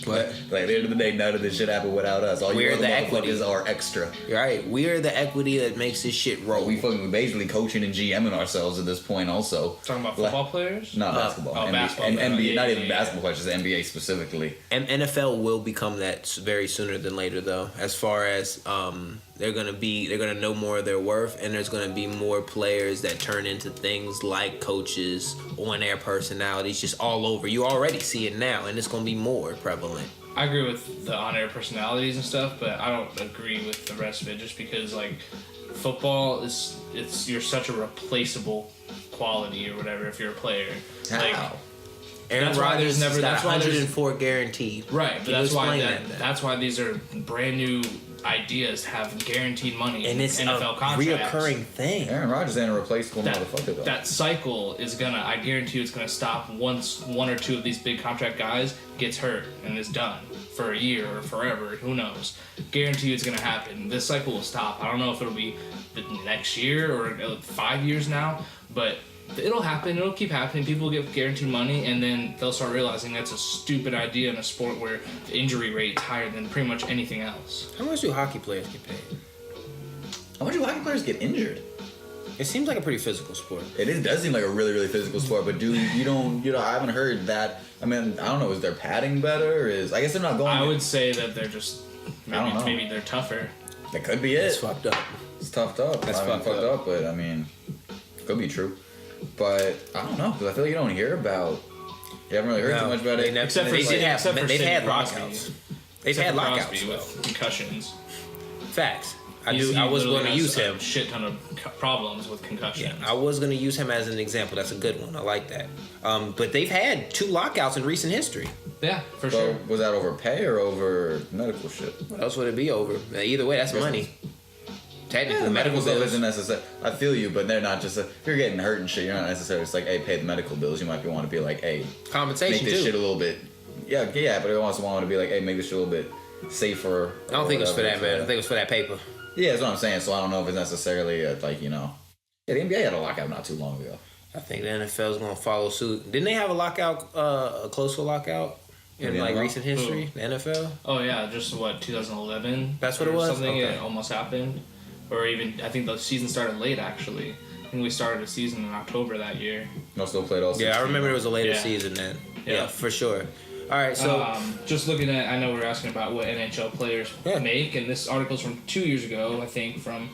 What? Like at the end of the day, none of this shit happened without us. All you other motherfuckers are extra. Right. We're the equity that makes this shit roll. We basically coaching and GMing ourselves at this point. Also talking about football players, not basketball. Oh, NBA, basketball. And NBA, not even yeah. basketball players, just NBA specifically. And NFL will become that very sooner than later, though. As far as they're gonna know more of their worth, and there's gonna be more players that turn into things like coaches, on-air personalities, just all over. You already see it now, and it's gonna be more prevalent. I agree with the on-air personalities and stuff, but I don't agree with the rest of it. Just because like football you're such a replaceable quality or whatever if you're a player. How? Like, Aaron Rodgers got that's why there's 104 guaranteed. right, but Can you that's why explain that's why these are brand new ideas to have guaranteed money And in it's NFL a contracts. reoccurring thing. Aaron Rodgers ain't a replaceable motherfucker though. That cycle is I guarantee you it's gonna stop once 1 or 2 of these big contract guys gets hurt and is done for a year or forever. Who knows? Guarantee you it's gonna happen. This cycle will stop. I don't know if it'll be the next year or 5 years now, but it'll happen. It'll keep happening. People will get guaranteed money, and then they'll start realizing that's a stupid idea in a sport where the injury rate's higher than pretty much anything else. How much do hockey players get paid? How much do hockey players get injured? It seems like a pretty physical sport. It does seem like a really, really physical sport, but dude, I haven't heard that. I mean, I don't know, is their padding better? I guess they're not going. I would say that they're just I don't know. maybe they're tougher. That could be it. It's fucked up. It's toughed up. That's fucked up, but I mean, could be true. But I don't know, because I feel like you don't hear about. You haven't really heard too much about it. Except for they've had Sidney Crosby. lockouts. They've Except had for lockouts Crosby with concussions. Facts. I He was literally going to has use him. a shit ton of problems with concussions. I was going to use him as an example. That's a good one. I like that. But they've had 2 lockouts in recent history. Yeah, for So sure. was that over pay or over medical shit? What else would it be over? Either way, that's money. Technically, medical stuff bills. isn't necessary. I feel you, but they're not just. If you're getting hurt and shit, you're not necessarily just like, hey, pay the medical bills. You might want to be like, hey, Compensation make this too. shit a little bit. Yeah, but they also want to be like, hey, make this shit a little bit safer. I don't think it's for that, man. I think it's for that paper. Yeah, that's what I'm saying. So I don't know if it's necessarily Yeah, the NBA had a lockout not too long ago. I think the NFL is going to follow suit. Didn't they have a lockout, a close to a lockout in Yeah, recent history? The NFL? Oh yeah, just 2011. That's what it or was? Something Okay. it almost happened, or even I think the season started late actually. I think we started a season in October that year. No, still played all. Yeah, I 16. remember it was a later Yeah. season then. Yeah. Yeah, for sure. All right, so Just looking at, I know we were asking about what NHL players make, and this article's from 2 years ago, I think, from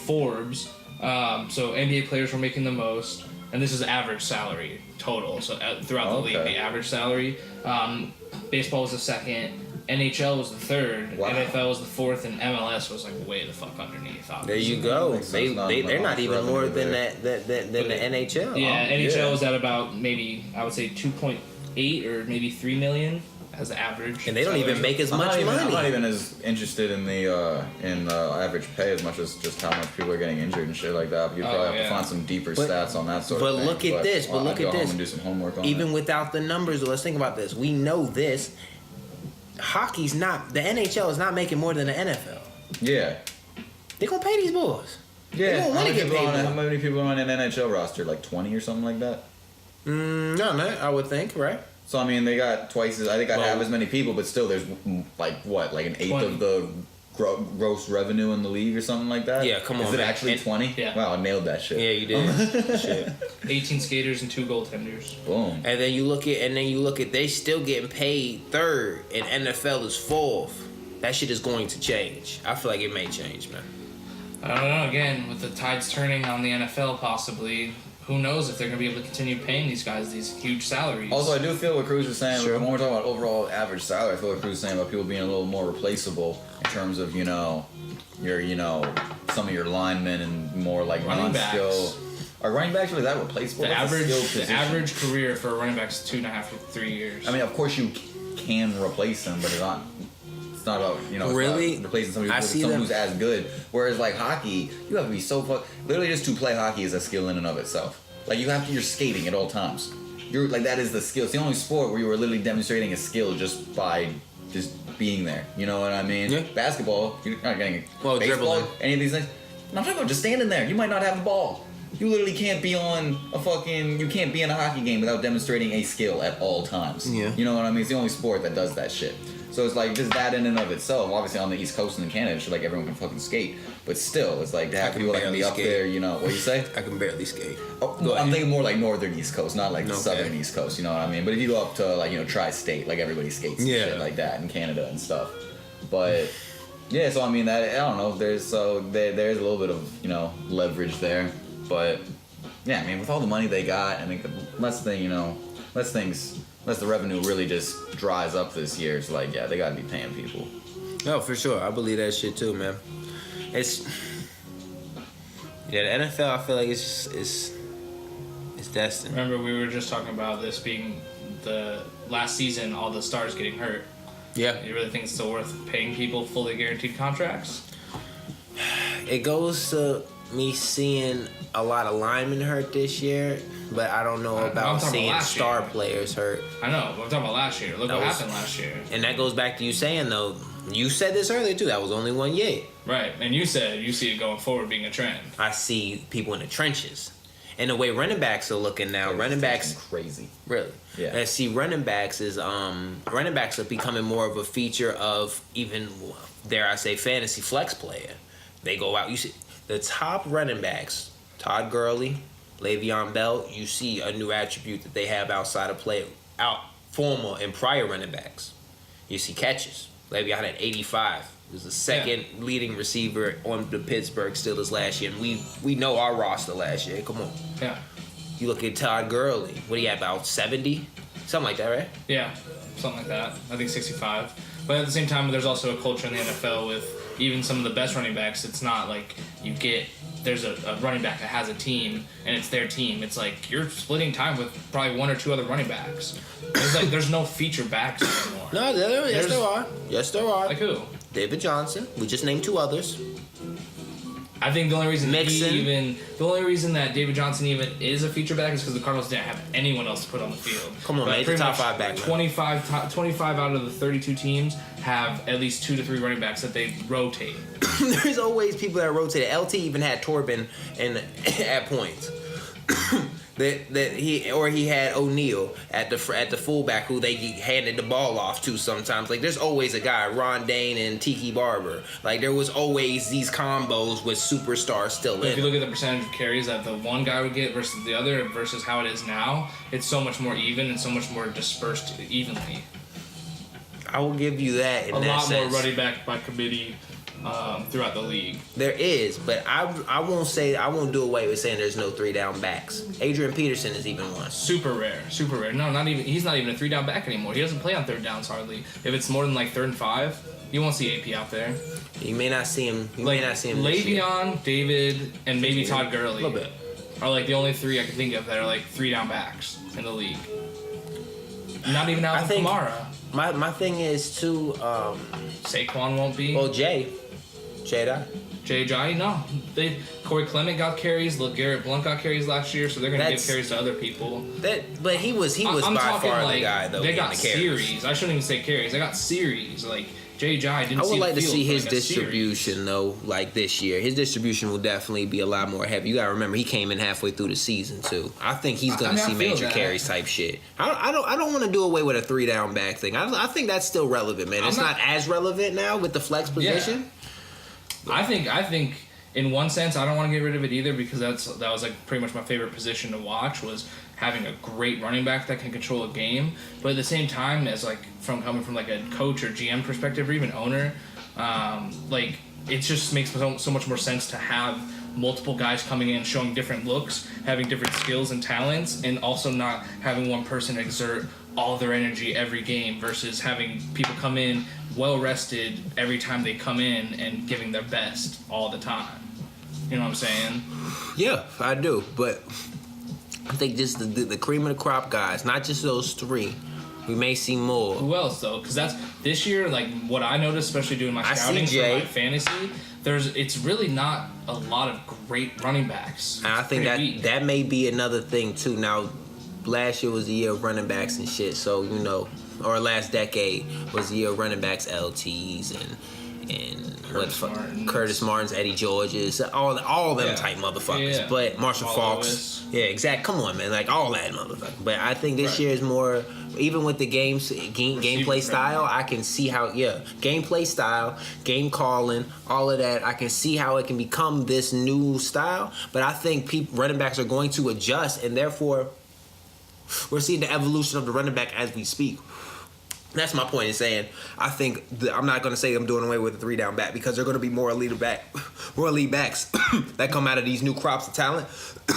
Forbes. So NBA players were making the most, and this is average salary total. So throughout the league, the average salary. Baseball was the second, NHL was the third, Wow. NFL was the fourth, and MLS was like way the fuck underneath. There Obviously. you go. Makes sense. They're not even revenue more than there. than the NHL. Yeah, NHL yeah. was at about maybe I would say 2.8 or maybe 3 million as the average. And they don't even make as much I'm money. not even as interested in the average pay as much as just how much people are getting injured and shit like that. You'd probably have to find some deeper stats on that sort of thing. But look at this. But look I'd at go home this. and do some homework on Even it. without the numbers, let's think about this. We know this. Hockey's not. The NHL is not making more than the NFL. Yeah. They're gonna pay these boys. They Yeah. don't want to get paid How more. many people are on an NHL roster? Like 20 or something like that? No, man. I would think, right? So, I mean, they got twice as... I think I have as many people, but still there's, like, what? Like an eighth 20. of the gross revenue in the league or something like that? Yeah, come on, Is it man. actually And- 20? Yeah. Wow, I nailed that shit. Yeah, you did. Shit. 18 skaters and 2 goaltenders. Boom. And then you look at they still getting paid third, and NFL is fourth. That shit is going to change. I feel like it may change, man. I don't know. Again, with the tides turning on the NFL, possibly, who knows if they're going to be able to continue paying these guys these huge salaries. Also, I do feel what Cruz is saying. Sure. When we're talking about overall average salary, I feel what Cruz is saying about people being a little more replaceable in terms of, some of your linemen and more like Running non-skill. backs. Are running backs really that replaceable? the That's a average skilled the position. average career for a running back is 2.5 to 3 years. I mean, of course you can replace them, but it's not about it's Really? not replacing somebody I with see someone them- who's as good. Whereas like hockey, you have to be so literally just to play hockey is a skill in and of itself. Like you're skating at all times. You're like that is the skill. It's the only sport where you are literally demonstrating a skill just by just being there. You know what I mean? Yeah. Basketball, you're not getting Well, baseball, dribbling. any of these things. I'm talking about just standing there. You might not have the ball. You literally can't be on you can't be in a hockey game without demonstrating a skill at all times. Yeah. You know what I mean? It's the only sport that does that shit. So it's like just that in and of itself. Obviously on the East Coast and in Canada, it's like everyone can fucking skate. But still, it's like to have I can people that can be barely up skate. there, what do you say? I can barely skate. Oh, Go I'm ahead. thinking more like northern East Coast, not like the Okay. southern East Coast, you know what I mean? But if you go up to like, tri-state, like everybody skates and Yeah. shit like that in Canada and stuff. But yeah, so I mean that I don't know, there's a little bit of, leverage there. But yeah, I mean with all the money they got, I think unless the revenue really just dries up this year, it's like, yeah, they gotta be paying people. No, for sure. I believe that shit too, man. The NFL, I feel like it's destined. Remember, we were just talking about this being the last season, all the stars getting hurt. Yeah. You really think it's still worth paying people fully guaranteed contracts? It goes to me seeing a lot of linemen hurt this year, but I don't know I'm about talking about seeing last star year. players hurt. I know, but I'm talking about last year. Look That what was- happened last year. And that goes back to you saying, though, you said this earlier too, that was only 1 year. Right, and you said you see it going forward being a trend. I see people in the trenches. And the way running backs are looking now, running backs crazy. really. Yeah. And see, running backs are becoming more of a feature of even, dare I say, fantasy flex player. They go out. You see the top running backs, Todd Gurley, Le'Veon Bell. You see a new attribute that they have outside of former and prior running backs. You see catches. Le'Veon had 85. He was the second leading receiver on the Pittsburgh Steelers last year, and we know our roster last year. Come on. Yeah. You look at Todd Gurley. What do you have, about 70? Something like that, right? Yeah, something like that. I think 65. But at the same time, there's also a culture in the NFL with even some of the best running backs. It's not like there's a running back that has a team and it's their team. It's like you're splitting time with probably 1 or 2 other running backs. It's like there's no feature backs anymore. No, yes, there are. Yes, there are. Like who? David Johnson. We just named 2 others. I think the only reason Mixon. the only reason that David Johnson even is a feature back is because the Cardinals didn't have anyone else to put on the field. Come on, But man, he's a pretty top much 5 back, man. 25 out of the 32 teams have at least 2 to 3 running backs that they rotate. There's always people that rotated. LT even had Torben at points. He had O'Neal at the fullback who they handed the ball off to sometimes. Like there's always a guy, Ron Dane and Tiki Barber. Like there was always these combos with superstars still But if you in. look at the percentage of carries that the one guy would get versus the other versus how it is now, it's so much more even and so much more dispersed evenly. I will give you that in A that lot sense. more running back by committee throughout the league. There is, but I won't do away with saying there's no 3-down backs. Adrian Peterson is even one. Super rare. No, not even. He's not even a 3-down back anymore. He doesn't play on third downs hardly. If it's more than like 3rd and 5, you won't see AP out there. You may not see him. You may not see him. Le'Veon, David, and maybe Todd Gurley. A little bit. Are like the only 3 I can think of that are like 3-down backs in the league. Not even Alvin Kamara. My thing is too. Saquon won't be. Well, Jay J.J. No. Corey Clement got carries. LeGarrette Blount got carries last year, so they're going to give carries to other people. But he was I'm by talking far like, the guy though. They got the series. I shouldn't even say carries. They got series. Like J.J. didn't. I would see like the to field see for his like a distribution series. though. Like this year, his distribution will definitely be a lot more heavy. You got to remember he came in halfway through the season too. I think he's going to see major carries type shit. I don't want to do away with a 3-down back thing. I think that's still relevant, man. It's not as relevant now with the flex position. Yeah. I think in one sense I don't want to get rid of it either because that was like pretty much my favorite position to watch was having a great running back that can control a game. But at the same time, as like coming from like a coach or GM perspective or even owner, like it just makes so much more sense to have multiple guys coming in showing different looks, having different skills and talents, and also not having one person exert all their energy every game versus having people come in well rested every time they come in and giving their best all the time. You know what I'm saying? Yeah, I do. But I think just the cream of the crop guys, not just those 3. We may see more. Who else though? Because that's this year. Like what I noticed, especially doing my scouting for my fantasy, it's really not a lot of great running backs. And I think that may be another thing too. Now, last year was the year of running backs and shit. So or last decade was the year of running backs, LTs and Curtis Martin's, Eddie George's, all them type motherfuckers. Yeah. But Marshall Faulks. Yeah, exactly. Come on, man. Like all that motherfucker. But I think this year is more, even with the gameplay style, I can see how, gameplay style, game calling, all of that, I can see how it can become this new style. But I think running backs are going to adjust, and therefore, we're seeing the evolution of the running back as we speak. That's my point in saying I think I'm not going to say I'm doing away with the 3-down back because they're going to be more elite backs that come out of these new crops of talent.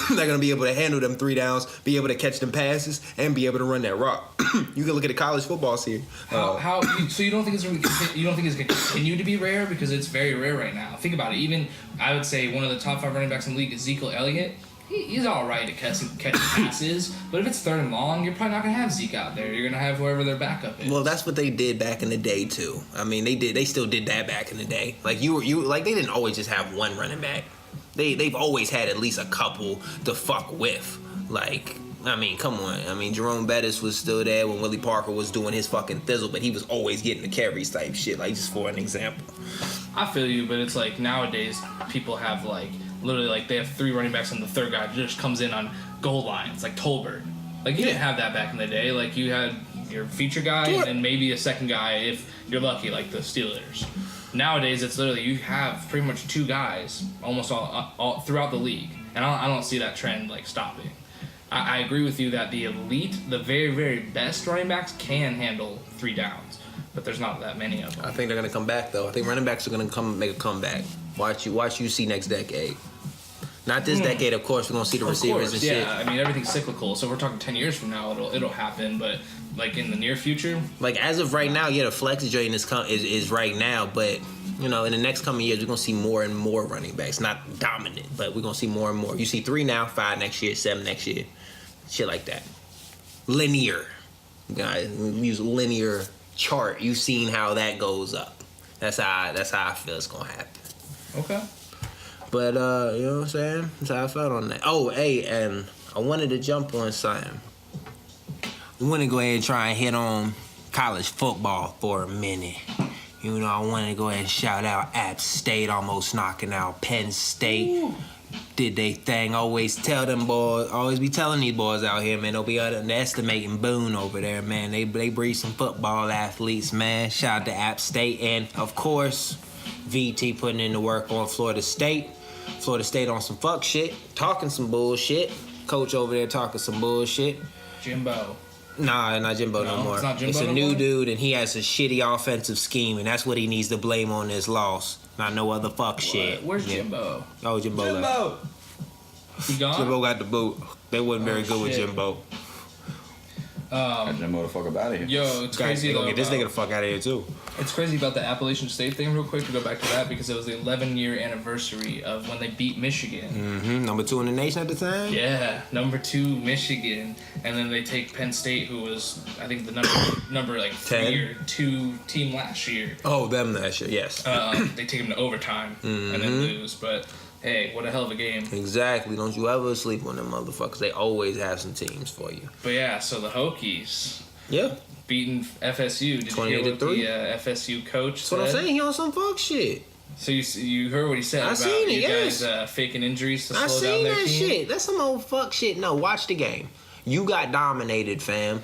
They're going to be able to handle them 3 downs, be able to catch them passes, and be able to run that rock. You can look at the college football scene. So you don't think it's going to continue to be rare because it's very rare right now? Think about it. Even I would say one of the top 5 running backs in the league, Ezekiel Elliott. He's all right at catching passes, but if it's 3rd and long, you're probably not gonna have Zeke out there. You're gonna have whoever their backup is. Well, that's what they did back in the day too. I mean, they still did that back in the day. Like like they didn't always just have one running back. They've always had at least a couple to fuck with. Like, I mean, come on. I mean, Jerome Bettis was still there when Willie Parker was doing his fucking thizzle, but he was always getting the carries type shit. Like, just for an example. I feel you, but it's like nowadays people have like. Literally, like, they have 3 running backs and the 3rd guy just comes in on goal lines, like Tolbert. Like, you didn't have that back in the day. Like, you had your feature guy and then maybe a second guy if you're lucky, like the Steelers. Nowadays, it's literally you have pretty much 2 guys almost all throughout the league. And I don't see that trend, like, stopping. I agree with you that the elite, the very, very best running backs can handle 3 downs. But there's not that many of them. I think they're going to come back, though. I think running backs are going to make a comeback. Watch you see next decade. Not this decade, of course. We're gonna see the receivers and shit. Yeah, I mean everything's cyclical. So if we're talking 10 years from now, it'll happen. But like in the near future, like as of right now, the flex joint is right now. But in the next coming years, we're gonna see more and more running backs. Not dominant, but we're gonna see more and more. You see 3 now, 5 next year, 7 next year, shit like that. Linear, guys. Use linear chart. You've seen how that goes up. That's how I feel it's gonna happen. Okay. But, you know what I'm saying? That's how I felt on that. Oh, hey, and I wanted to jump on something. I want to go ahead and try and hit on college football for a minute. I wanted to go ahead and shout out App State almost knocking out Penn State. Ooh. Did they thing. Always be telling these boys out here, man. Don't be underestimating Boone over there, man. They breed some football athletes, man. Shout out to App State. And, of course, VT putting in the work on Florida State. Florida State on some fuck shit, talking some bullshit. Coach over there talking some bullshit. Jimbo. Nah, not Jimbo no more. It's not Jimbo It's a no new more? dude, and he has a shitty offensive scheme, and that's what he needs to blame on this loss. Not no other fuck shit. Where's Yeah. Jimbo? Oh, Jimbo left. Jimbo! He gone? Jimbo got the boot. They wasn't very good with shit. Jimbo. Got Jimbo the fuck up out of here. Yo, it's crazy Gonna though. get this nigga the fuck out of here too. It's crazy about the Appalachian State thing, real quick, to go back to that, because it was the 11-year anniversary of when they beat Michigan. Mm-hmm. Number 2 in the nation at the time. Yeah, number 2 Michigan, and then they take Penn State, who was I think the number like 3 10? or 2 team last year. Oh, them that shit. Yes. They take them to overtime and then lose, but hey, what a hell of a game. Exactly. Don't you ever sleep on them motherfuckers. They always have some teams for you. But yeah, so the Hokies Yeah. beating FSU. Did you hear what 28-3? the FSU coach That's said? what I'm saying. He on some fuck shit. So you heard what he said I about seen it, you yes. guys faking injuries to I slow down seen their that team? shit. That's some old fuck shit. No, watch the game. You got dominated, fam.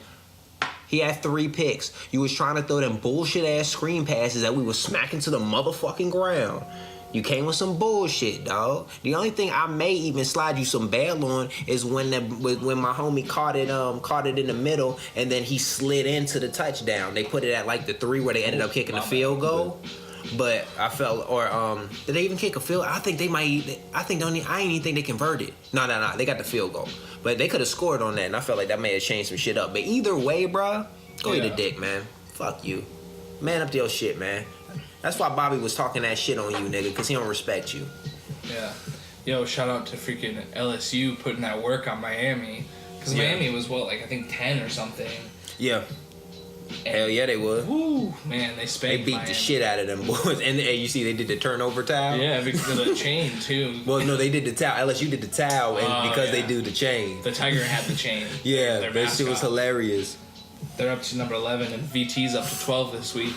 He had 3 picks. You was trying to throw them bullshit ass screen passes that we was smacking to the motherfucking ground. You came with some bullshit, dog. The only thing I may even slide you some bail on is when my homie caught it in the middle, and then he slid into the touchdown. They put it at like the 3 where they ended up kicking the field goal. But I felt, did they even kick a field? I ain't even think they converted. No, they got the field goal. But they could have scored on that, and I felt like that may have changed some shit up. But either way, bro, go eat a dick, man. Fuck you. Man up to your shit, man. That's why Bobby was talking that shit on you, nigga, because he don't respect you. Yeah. Yo, shout out to freaking LSU putting that work on Miami. Because Miami was, I think 10 or something. Yeah. Hell yeah, they would. Woo! Man, they spanked They beat Miami. the shit out of them boys. And you see, they did the turnover towel. Yeah, because of the chain, too. Well, no, they did the towel. LSU did the towel, and because they do the chain. The Tiger had the chain. Yeah, Their that shit was mascot. hilarious. They're up to number 11, and VT's up to 12 this week.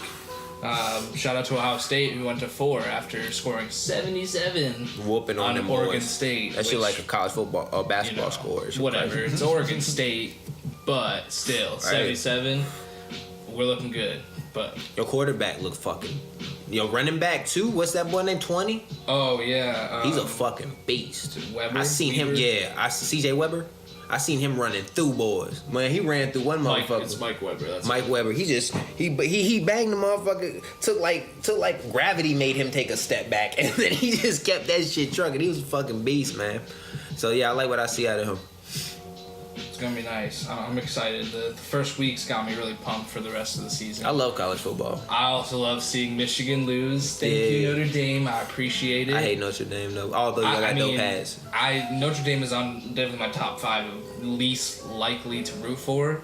Shout out to Ohio State, who went to 4 after scoring 77 Whooping on them Oregon boys. State. That shit which, like a college football or basketball score. Whatever. It's Oregon State, but still, 77. We're looking good. But Your quarterback look fucking. Your running back too. What's that boy named 20? oh yeah, He's a fucking beast. Weber? I seen him. Weber? Yeah, CJ Weber. I seen him running through boys. Man, he ran through one motherfucker. It's Mike Weber. That's Mike Weber. He banged the motherfucker. Took like gravity made him take a step back, and then he just kept that shit trucking. He was a fucking beast, man. So yeah, I like what I see out of him. It's gonna be nice. I'm excited. The first week's got me really pumped for the rest of the season. I love college football. I also love seeing Michigan lose. Thank you, Notre Dame. I appreciate it. I hate Notre Dame though. Although y'all got dope hats. Notre Dame is on definitely my top 5 of least likely to root for.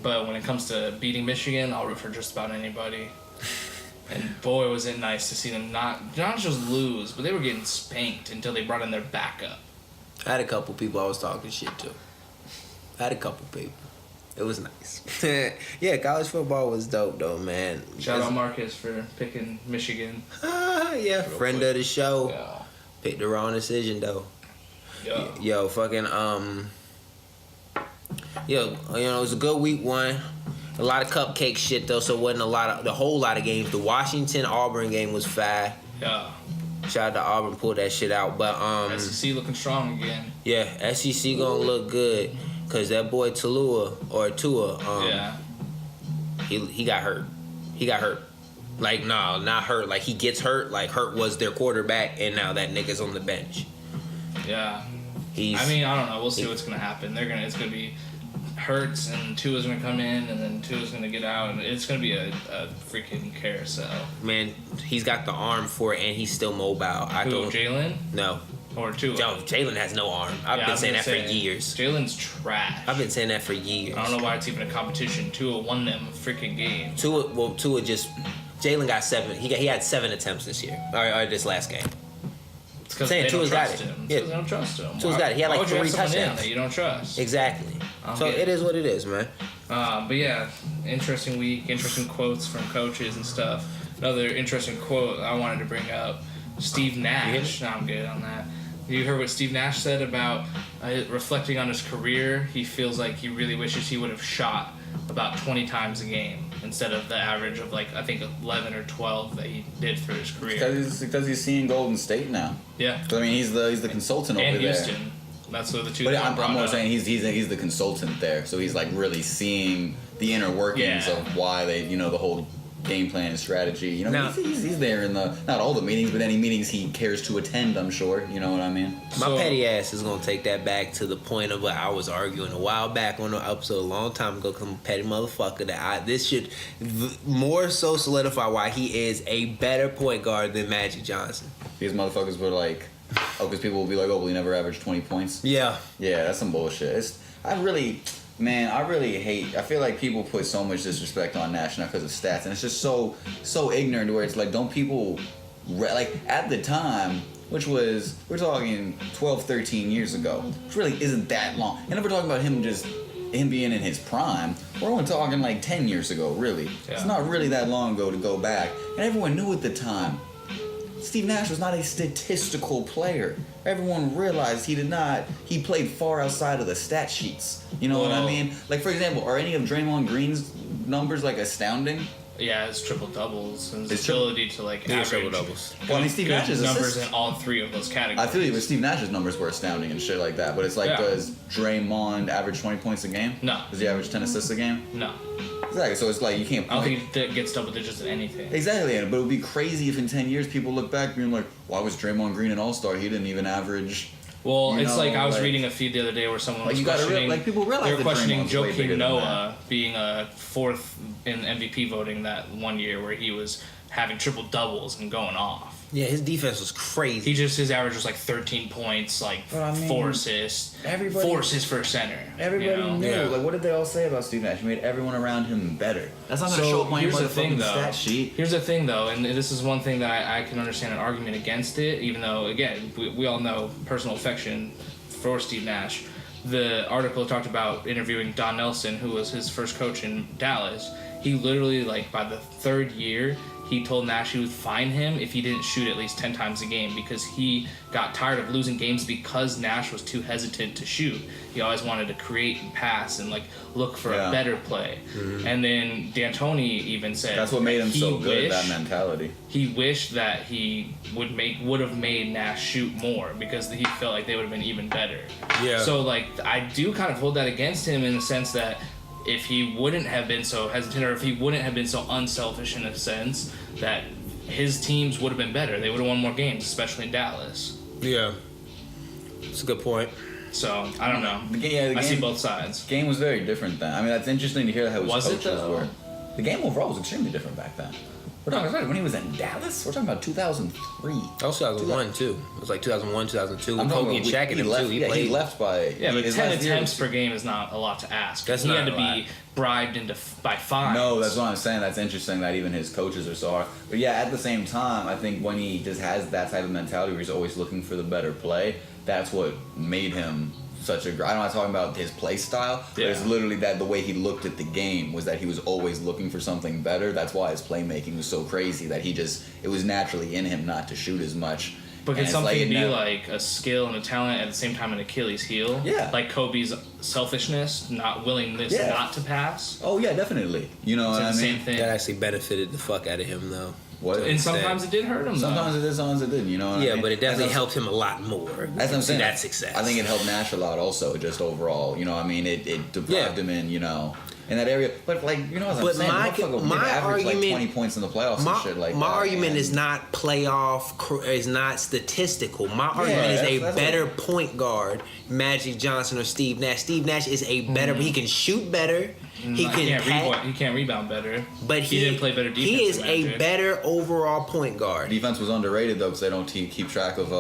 But when it comes to beating Michigan, I'll root for just about anybody. And boy, was it nice to see them not just lose, but they were getting spanked until they brought in their backup. I had a couple people I was talking shit to. I had a couple people. It was nice. Yeah, college football was dope though, man. Shout out Marcus for picking Michigan. Yeah, friend of the show. Yeah. Picked the wrong decision though. Yeah. Yo, fucking it was a good week 1. A lot of cupcake shit though, so it wasn't a whole lot of games. The Washington Auburn game was fire. Yeah. Shout out to Auburn, pulled that shit out. But SEC looking strong again. yeah, SEC gonna look good. Cause that boy Tua, he got hurt. He got hurt. Like, no, not hurt. Like, he gets hurt. Like, Hurt was their quarterback, and now that nigga's on the bench. Yeah. I don't know. We'll see what's gonna happen. It's gonna be Hurts, and Tua's gonna come in, and then Tua's gonna get out, and it's gonna be a freaking carousel. Man, he's got the arm for it, and he's still mobile. Jalen? No. Or Tua? Jalen has no arm. I've been saying that for years. Jalen's trash. I've been saying that for years. I don't know why it's even a competition. Tua won them a freaking game. Jalen got 7. He had 7 attempts this year, or this last game. It's because Saying they don't Tua's got trust it. him. Yeah. They don't trust him. Tua's got it. He had Why like would you 3 have someone in touchdowns. that you don't trust. Exactly. So get it is what it is, man. But yeah, interesting week, interesting quotes from coaches and stuff. Another interesting quote I wanted to bring up, Steve Nash. No, I'm good on that. You heard what Steve Nash said about reflecting on his career? He feels like he really wishes he would have shot about 20 times a game instead of the average of, I think 11 or 12 that he did for his career. Because he's seeing Golden State now. Yeah. I mean, he's the consultant And over there. Houston. That's what the two. But that I'm brought more up. saying he's the consultant there, so he's like really seeing the inner workings Yeah. of why they, the whole game plan and strategy. Now- He's there in the not all the meetings, but any meetings he cares to attend. I'm sure. You know what I mean? My So- petty ass is gonna take that back to the point of what I was arguing a while back on the episode a long time ago. Cause I'm a petty motherfucker. This should more so solidify why he is a better point guard than Magic Johnson. These motherfuckers were like, because people will be like, oh, well, he never averaged 20 points. Yeah. Yeah, that's some bullshit. I really hate. I feel like people put so much disrespect on Nash not because of stats, and it's just so ignorant. Where it's like, don't people like at the time, which was we're talking 12, 13 years ago, which really isn't that long. And if we're talking about him being in his prime, we're only talking like 10 years ago. Really, it's not really that long ago to go back, and everyone knew at the time. Steve Nash was not a statistical player. Everyone realized he played far outside of the stat sheets. You know what I mean? Like, for example, are any of Draymond Green's numbers, like, astounding? Yeah, his triple doubles and his His ability to like average triple doubles. Well, I mean, Steve good Nash's numbers assists. in all three of those categories. I feel you, but Steve Nash's numbers were astounding and shit like that. But it's like, does Draymond average 20 points a game? No. Does he average 10 assists a game? No, Exactly. So it's like, you can't I don't point. think that gets double digits in anything. Exactly, but it would be crazy if in 10 years people look back being like, why was Draymond Green an all-star? He didn't even average... Well, You it's know, like I was like- reading a feed the other day where someone Like, was you gotta questioning. like, people realize they were that questioning Draymond's way bigger Joakim than Noah being a fourth in MVP voting that one year where he was having triple doubles and going off. Yeah, his defense was crazy. His average was like 13 points, like But I mean, 4 assists, everybody- 4 assists for a center. Everybody you know? knew. Yeah. Like, what did they all say about Steve Nash? He made everyone around him better. That's not going to show So up on your here's the thing, motherfucking though. stat sheet. Here's the thing, though, and this is one thing that I can understand an argument against it, even though, again, we all know personal affection for Steve Nash. The article talked about interviewing Don Nelson, who was his first coach in Dallas. He literally, like, by the third year, he told Nash he would fine him if he didn't shoot at least 10 times a game because he got tired of losing games because Nash was too hesitant to shoot. He always wanted to create and pass and like look for a better play. Mm-hmm. And then D'Antoni even said That's what made him so good, that wished- mentality. He wished that he would have made Nash shoot more because he felt like they would have been even better. Yeah. So like I do kind of hold that against him in the sense that if he wouldn't have been so hesitant or if he wouldn't have been so unselfish in a sense that his teams would have been better. They would have won more games, especially in Dallas. Yeah. That's a good point. So I don't know. The I see game- both sides. Game was very different then. I mean, that's interesting to hear how his Was it, coaches though? were. The game overall was extremely different back then. We're talking about when he was in Dallas. We're talking about 2003. That was 2001 too. It was like 2001, 2002. I'm With talking Kobe and about Shaq and him left, too. He yeah, played. he left by Yeah, but his 10 last year attempts was- per game is not a lot to ask. That's he not had to a lot. be bribed into by fines. No, that's what I'm saying. That's interesting that even his coaches are so hard. But yeah, at the same time, I think when he just has that type of mentality where he's always looking for the better play, that's what made him such a. I'm not talking about his play style, but it's literally that the way he looked at the game was that he was always looking for something better. That's why his playmaking was so crazy that it was naturally in him not to shoot as much. But And can it's something it be never- like a skill and a talent at the same time an Achilles heel? Yeah. Like Kobe's selfishness, not willingness not to pass. Oh yeah, definitely. You know what I It's the mean? same thing. That actually benefited the fuck out of him though. What? And sometimes it did hurt him. Sometimes it did, sometimes it didn't. You know what I Yeah, mean? but it definitely That's- helped him a lot more. That's what I'm saying. That success. I think it helped Nash a lot also, just overall. You know what I mean? It deprived him in that area. But like, you know what I'm But saying? my Motherfucker did average like 20 points in the playoffs and shit like that. my argument man. is not is not statistical. My argument is a that's better what- point guard, Magic Johnson or Steve Nash. Steve Nash is a better. He can shoot better. He He can't rebound better. But he didn't play better defense. He is than a Magic. better overall point guard. Defense was underrated though because they don't keep track of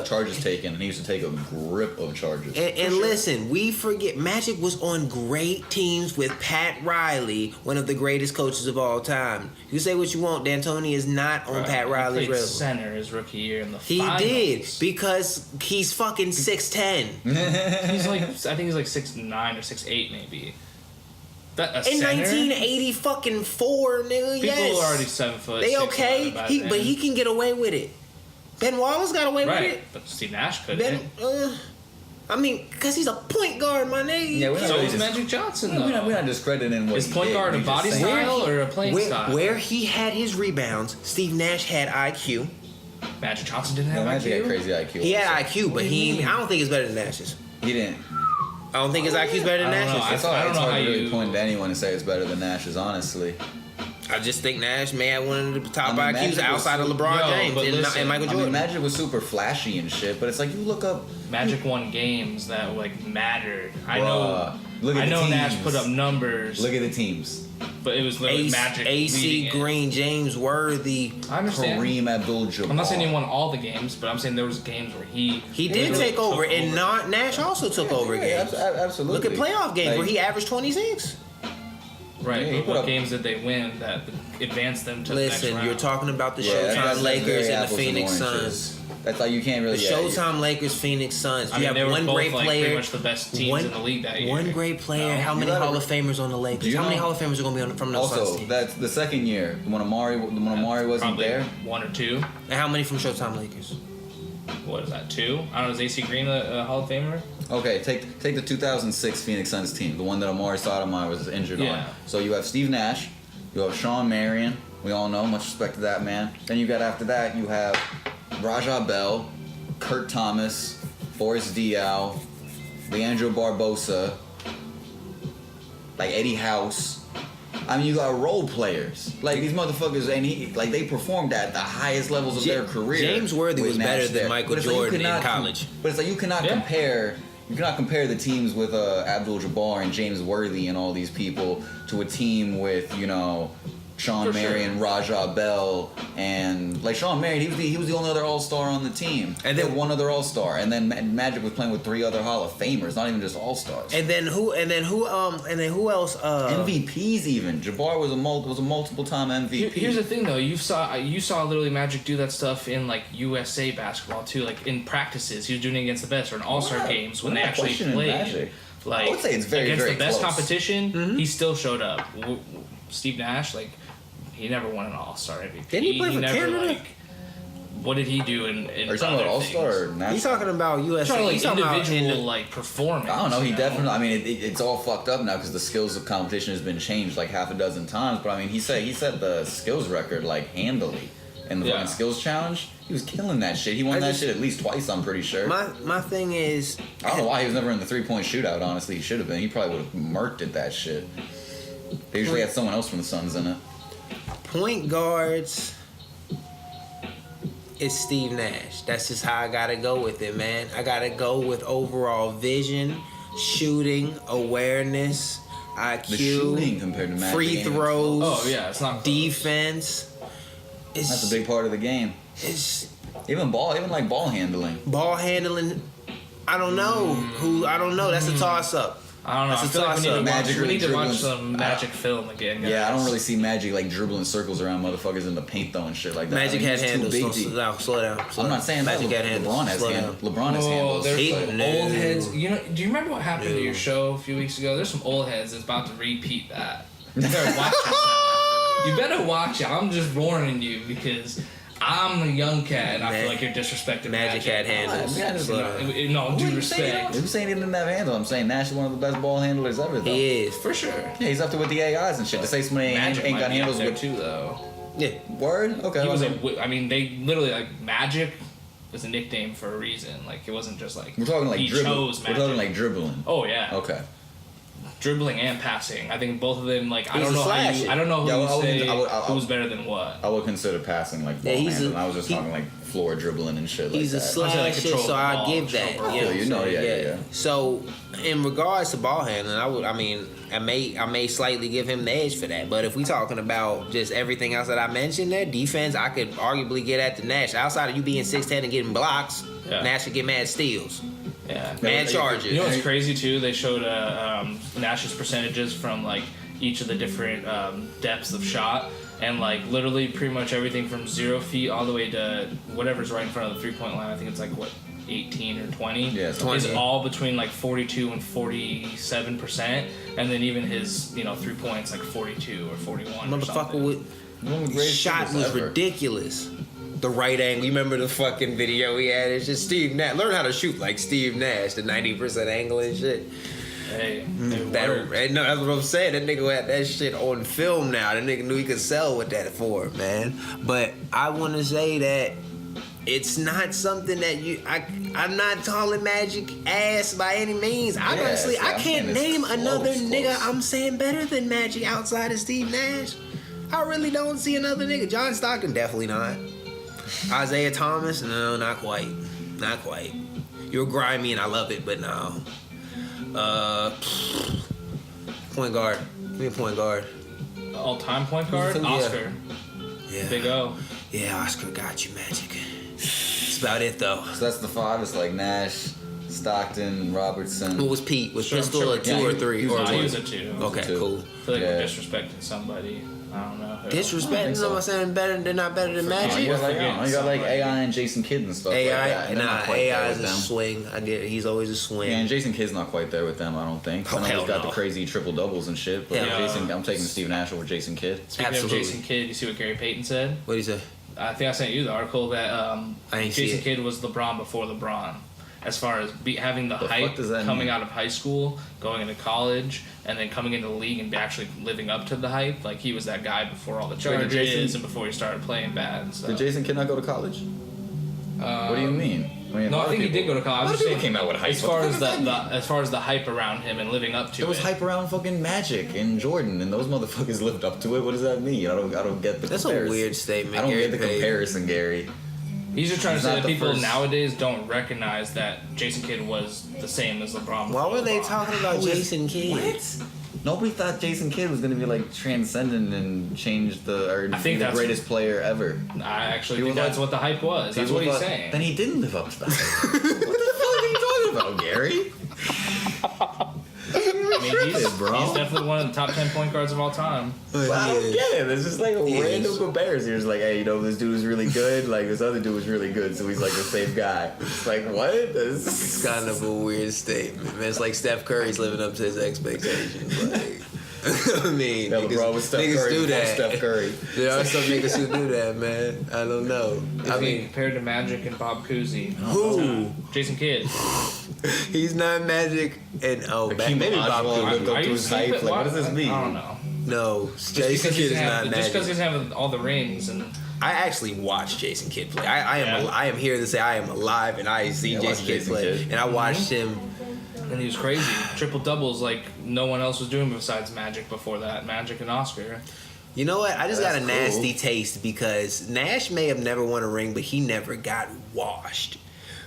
charges taken, and he used to take a grip of charges. And listen, we forget Magic was on great teams with Pat Riley, one of the greatest coaches of all time. You say what you want, D'Antoni is not on Pat Riley's He played level. center his rookie year in the He finals. did because he's fucking 6'10". He's like, I think he's like 6'9" or 6'8" maybe. That a In center? 1984, nigga, People yes. are already 7 foot. They 6'11" okay, by but then. he can get away with it. Ben Wallace got away with right. it. But Steve Nash couldn't. I mean, because he's a point guard, my nigga. Yeah, we're not So really is Magic Johnson though. we're not discrediting what Is he point did. guard a We just body saying- style or a playing style? Where he had his rebounds, Steve Nash had IQ. Magic Johnson didn't have Magic had IQ. crazy IQ. He had also. IQ, but I don't think it's better than Nash's. He didn't. I don't think his IQ's better than I don't know. Nash's. I don't It's know hard how to really you point to anyone and say it's better than Nash's, honestly. I just think Nash may have one of the top I mean, IQs Magic was outside of LeBron Yo, James but and, listen, and Michael I Jordan. mean, Magic was super flashy and shit, but it's like you look up. Magic won games that like mattered. I Bruh, know. look at I the know teams. Nash put up numbers, Look at the teams. but it was literally Magic. AC leading it. Green, James Worthy. I understand. Kareem Abdul-Jabbar. I'm not saying he won all the games, but I'm saying there was games where he Did take over, and not Nash also took over Yeah, games. absolutely. Look at playoff games Like, where he averaged 26. Right, Yeah, he but put what up- games did they win that advanced them to the next Listen, round? you're talking about the Yeah, Showtime that's Lakers very and the apples Phoenix oranges. Suns. That's like you can't really. The yeah, Showtime Lakers, Phoenix Suns. I You mean, have they were one both great like player. pretty much the best teams in the league that year. One great player. How many You gotta- Hall of Famers on the Do Lakers? you How many know- Hall of Famers are going to be from those Suns Also, teams? that's the second year when Amari wasn't Probably there. one or two. And how many from Showtime Lakers? What is that? Two? I don't know. Is AC Green a Hall of Famer? Okay, take the 2006 Phoenix Suns team, the one that Amari Stoudemire was injured on. Yeah. So you have Steve Nash, you have Sean Marion. We all know, much respect to that man. Then you got after that, you have Raja Bell, Kurt Thomas, Forrest Diaw, Leandro Barbosa, like Eddie House. I mean, you got role players like these motherfuckers, and they performed at the highest levels of their career. James Worthy with was Nash better than there. Michael But it's like you Jordan in cannot college. But it's like you cannot Yeah. compare. You cannot compare the teams with Abdul-Jabbar and James Worthy and all these people to a team with Sean For Marion, sure. Raja Bell, and like Sean Marion, he was the only other All-Star on the team. And They then- had one other All-Star, and then Magic was playing with 3 other Hall of Famers, not even just All-Stars. And then who else? MVPs even. Jabbar was a multiple-time MVP. Here's the thing, though. You saw literally Magic do that stuff in like USA basketball too, like in practices. He was doing it against the best, or in All-Star We're not- games when we're they not actually questioning played. Magic. Like I would say it's very, against very the best close. competition, he still showed up. Steve Nash, like, he never won an All-Star MVP. Didn't he play for never, Canada? like, what did he do in Are you talking about other All-Star or things? national? He's talking about USA. He's talking He's like talking about individual like performance. I don't know. He you definitely. I mean, it's all fucked up now because the skills of competition has been changed like half a dozen times. But I mean, he set the skills record like handily in the Yeah. fucking skills challenge. He was killing that shit. He won that shit at least twice. I'm pretty sure. My thing is, I don't know why he was never in the 3-point shootout. Honestly, he should have been. He probably would have murked at that shit. They usually had someone else from the Suns in it. point guards is Steve Nash. That's just how I gotta go with it, man. I gotta go with overall vision, shooting, awareness, IQ, The shooting compared to Magic free ain't throws. Oh yeah, it's not close. defense. That's a big part of the game. It's Even ball handling. ball handling. I don't know I don't know. That's a toss up. I don't know. That's I a feel like we need to toss-up. watch, Magic we need to watch really some Magic film again. Guys. Yeah, I don't really see Magic like dribbling circles around motherfuckers in the paint though and shit like that. Magic I mean, had he's too handles. big So, to- slow down. I'm not saying that. Magic had handles. LeBron has Slow handles. down. LeBron has Oh, handles. there's He- some no. old heads. You know, do you remember what happened to No. your show a few weeks ago? There's some old heads that's about to repeat that. You better watch yourself. You better watch it. I'm just warning you because I'm a young cat and I feel like you're disrespecting Magic had handles. Yeah, Slow down. No, due Who respect. saying he didn't have handles? I'm saying Nash is one of the best ball handlers ever though. He is. For sure. Yeah, he's up there with the AIs and shit. To say somebody Magic ain't might got be up handles there with too, though. Yeah. word? Okay. He was well, I mean, they literally like Magic was a nickname for a reason. Like it wasn't just like we're talking like he dribbling. chose We're Magic. talking like dribbling. Oh yeah. Okay. Dribbling and passing. I think both of them. Like I He's don't a know how slasher. you. I don't know who Yeah, you well, say I would- who's better than what. I would consider passing like ball Yeah, he's handling. a- I was just he- talking like floor dribbling and shit He's a like that. I slasher, control so the I ball, give that. control the You know ball. You know, what I'm saying? yeah. So, in regards to ball handling, I may slightly give him the edge for that. But if we talking about just everything else that I mentioned there, defense, I could arguably get at the Nash. Outside of you being 6'10" and getting blocks, Yeah. Nash should get mad steals, Yeah. mad charges. You know what's crazy too? They showed Nash's percentages from like each of the different depths of shot, and like literally pretty much everything from 0 feet all the way to whatever's right in front of the 3-point line. I think it's like what 18 or 20. Yeah, it's is 20. all between like 42 and 47%, and then even his 3 points like 42 or 41. or Motherfucker something. with One of the greatest shot shooters was ever. ridiculous. The right angle. You remember the fucking video he had? It's just Steve Nash. Learn how to shoot like Steve Nash, the 90% angle and shit. Hey, it That, worked. no, that's what I'm saying. That nigga had that shit on film now. That nigga knew he could sell with that for, man. But I want to say that it's not something that I'm not calling Magic ass by any means. I honestly, I can't name another nigga I'm saying better than Magic outside of Steve Nash. I really don't see another nigga. John Stockton, definitely not. Isaiah Thomas, no, not quite. Not quite. You're grimy and I love it, but no. Point guard. Give me a point guard. All-time point guard? Yeah. Oscar. Yeah. Big O. Yeah, Oscar got you, Magic. That's about it, though. So that's the 5. It's like Nash, Stockton, Robertson. What was Pete? Was Sure, Pistol sure. a 2 or 3? No, Or he one? was a 2. Okay, Two. cool. I feel like Yeah. we're disrespecting somebody. I don't know who. Disrespecting them, I'm saying better. They're not better than You Magic. got like, forgetting you got like somebody. AI and Jason Kidd and stuff like that. AI, and they're not quite there AI is with a them. swing. I get it. He's always a swing. Yeah, and Jason Kidd's not quite there with them, I don't think. Oh, I know hell he's got no. the crazy triple doubles and shit, but Yeah. I'm taking Steve Nash over Jason Kidd. Speaking Absolutely. of Jason Kidd, you see what Gary Payton said? What do you say? I think I sent you the article that I ain't see Jason it. Kidd was LeBron before LeBron. As far as having the fuck hype does that coming mean? out of high school, going into college, and then coming into the league and actually living up to the hype. Like, he was that guy before all the did charges Jason- and before he started playing bad and stuff. Did Jason Kidd not go to college? What do you mean? No, I think he did go to college. A lot I'm of just people saying, came out with hype. as What far the as fuck does that mean? as far as the hype around him and living up to There was it. hype around fucking Magic and Jordan, and those motherfuckers lived up to it. What does that mean? I don't get the That's a comparison. weird statement. I don't Gary get the Payton. comparison, Gary. He's just trying He's to say not that the people first- nowadays don't recognize that Jason Kidd was the same as LeBron. Why before were they LeBron. talking about Who is- Jason Kidd? What? Nobody thought Jason Kidd was gonna be like transcendent and change I be think the that's- greatest player ever. I actually People think that's thought- what the hype was. That's People what he's thought- saying. Then he didn't live up to that. What the fuck are you talking about, Gary? I mean, he's bro. definitely one of the top 10 point guards of all time. Well, I don't get it. It's just like a He random is. comparison. It's like, hey, you know, this dude is really good. Like, this other dude was really good, so he's like the same guy. It's like, what? It's kind of a weird statement, man. It's like Steph Curry's living up to his expectations. Like, I mean, Yeah, niggas, LeBron was Steph niggas Curry do before that. Steph Curry. There are some niggas who do that, man. I don't know. I mean, compared to Magic and Bob Cousy. who? Jason Kidd. He's not Magic and Hakeem maybe Bob Olajuwon Cousy. lived up to his hype. Like, what does this mean? I don't know. No, Jason Kidd is not Just because Magic. he's having all the rings and I actually watched Jason Kidd play. I am here to say I am alive and I see Yeah, I watched Jason Kidd Jason play, Kidd. and I watched him. he was crazy. Triple doubles like no one else was doing besides Magic before that. Magic and Oscar. You know what? I just got a That's nasty cool. taste because Nash may have never won a ring, but he never got washed.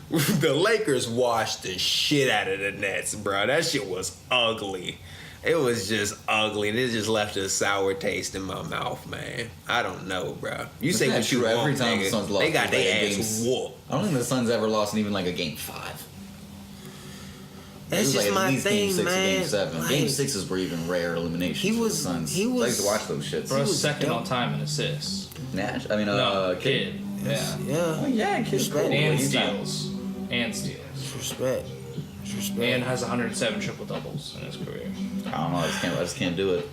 The Lakers washed the shit out of the Nets, bro. That shit was ugly. It was just ugly, and it just left a sour taste in my mouth, man. I don't know, bro. You say Isn't what that you true? want, Every time nigga. the Suns lost, They got it was like their a ass game. whooped. I don't think the Suns ever lost in even like a game 5. That's It was just like my at least thing, game 6 man. or game 7. Like, Game 6s were even rare eliminations. He for was- the Suns. he was- I used to watch those shits. Bro, was second dope. all time in assists. Nash. I mean, No, Kidd. Kidd. Yeah. Yeah, Oh yeah, Kid's Respect. cool. And He's not- steals. And steals. respect. Respect. And has 107 triple doubles in his career. I don't know. I just can't do it.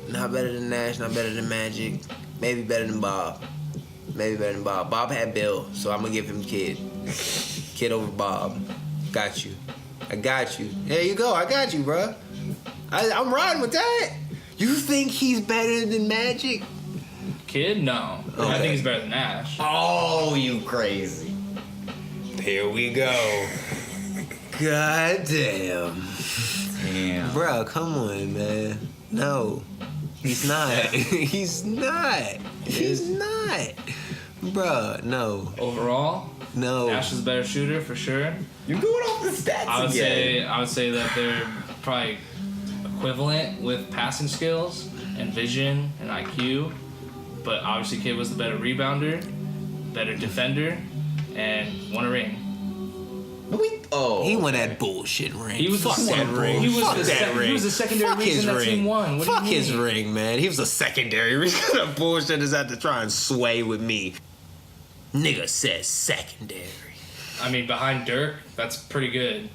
Not better than Nash, not better than Magic. Maybe better than Bob. Maybe better than Bob. Bob had Bill, so I'm gonna give him Kid. Kid over Bob. Got you. I got you. There you go. I got you, bruh. I'm riding with that. You think he's better than Magic? Kid? No. I Okay. think he's better than Nash. Oh, you crazy. Here we go. God damn. Damn. Bruh, come on, man. No. He's not. He's not. He's not. Bruh, no. Overall, No. Nash is a better shooter for sure. You're going off the stats I again. would say that they're probably equivalent with passing skills and vision and IQ, but obviously Kidd was the better rebounder, better defender, and won a ring. He won that bullshit ring. He was Fuck the- that ring. he was Fuck the that sec- ring. he was the secondary Fuck reason his that team ring. won. What do you Fuck his mean? ring, man. He was a secondary reason. What kind of bullshit is that to try and sway with me? Nigga says secondary. I mean, behind Dirk, that's pretty good.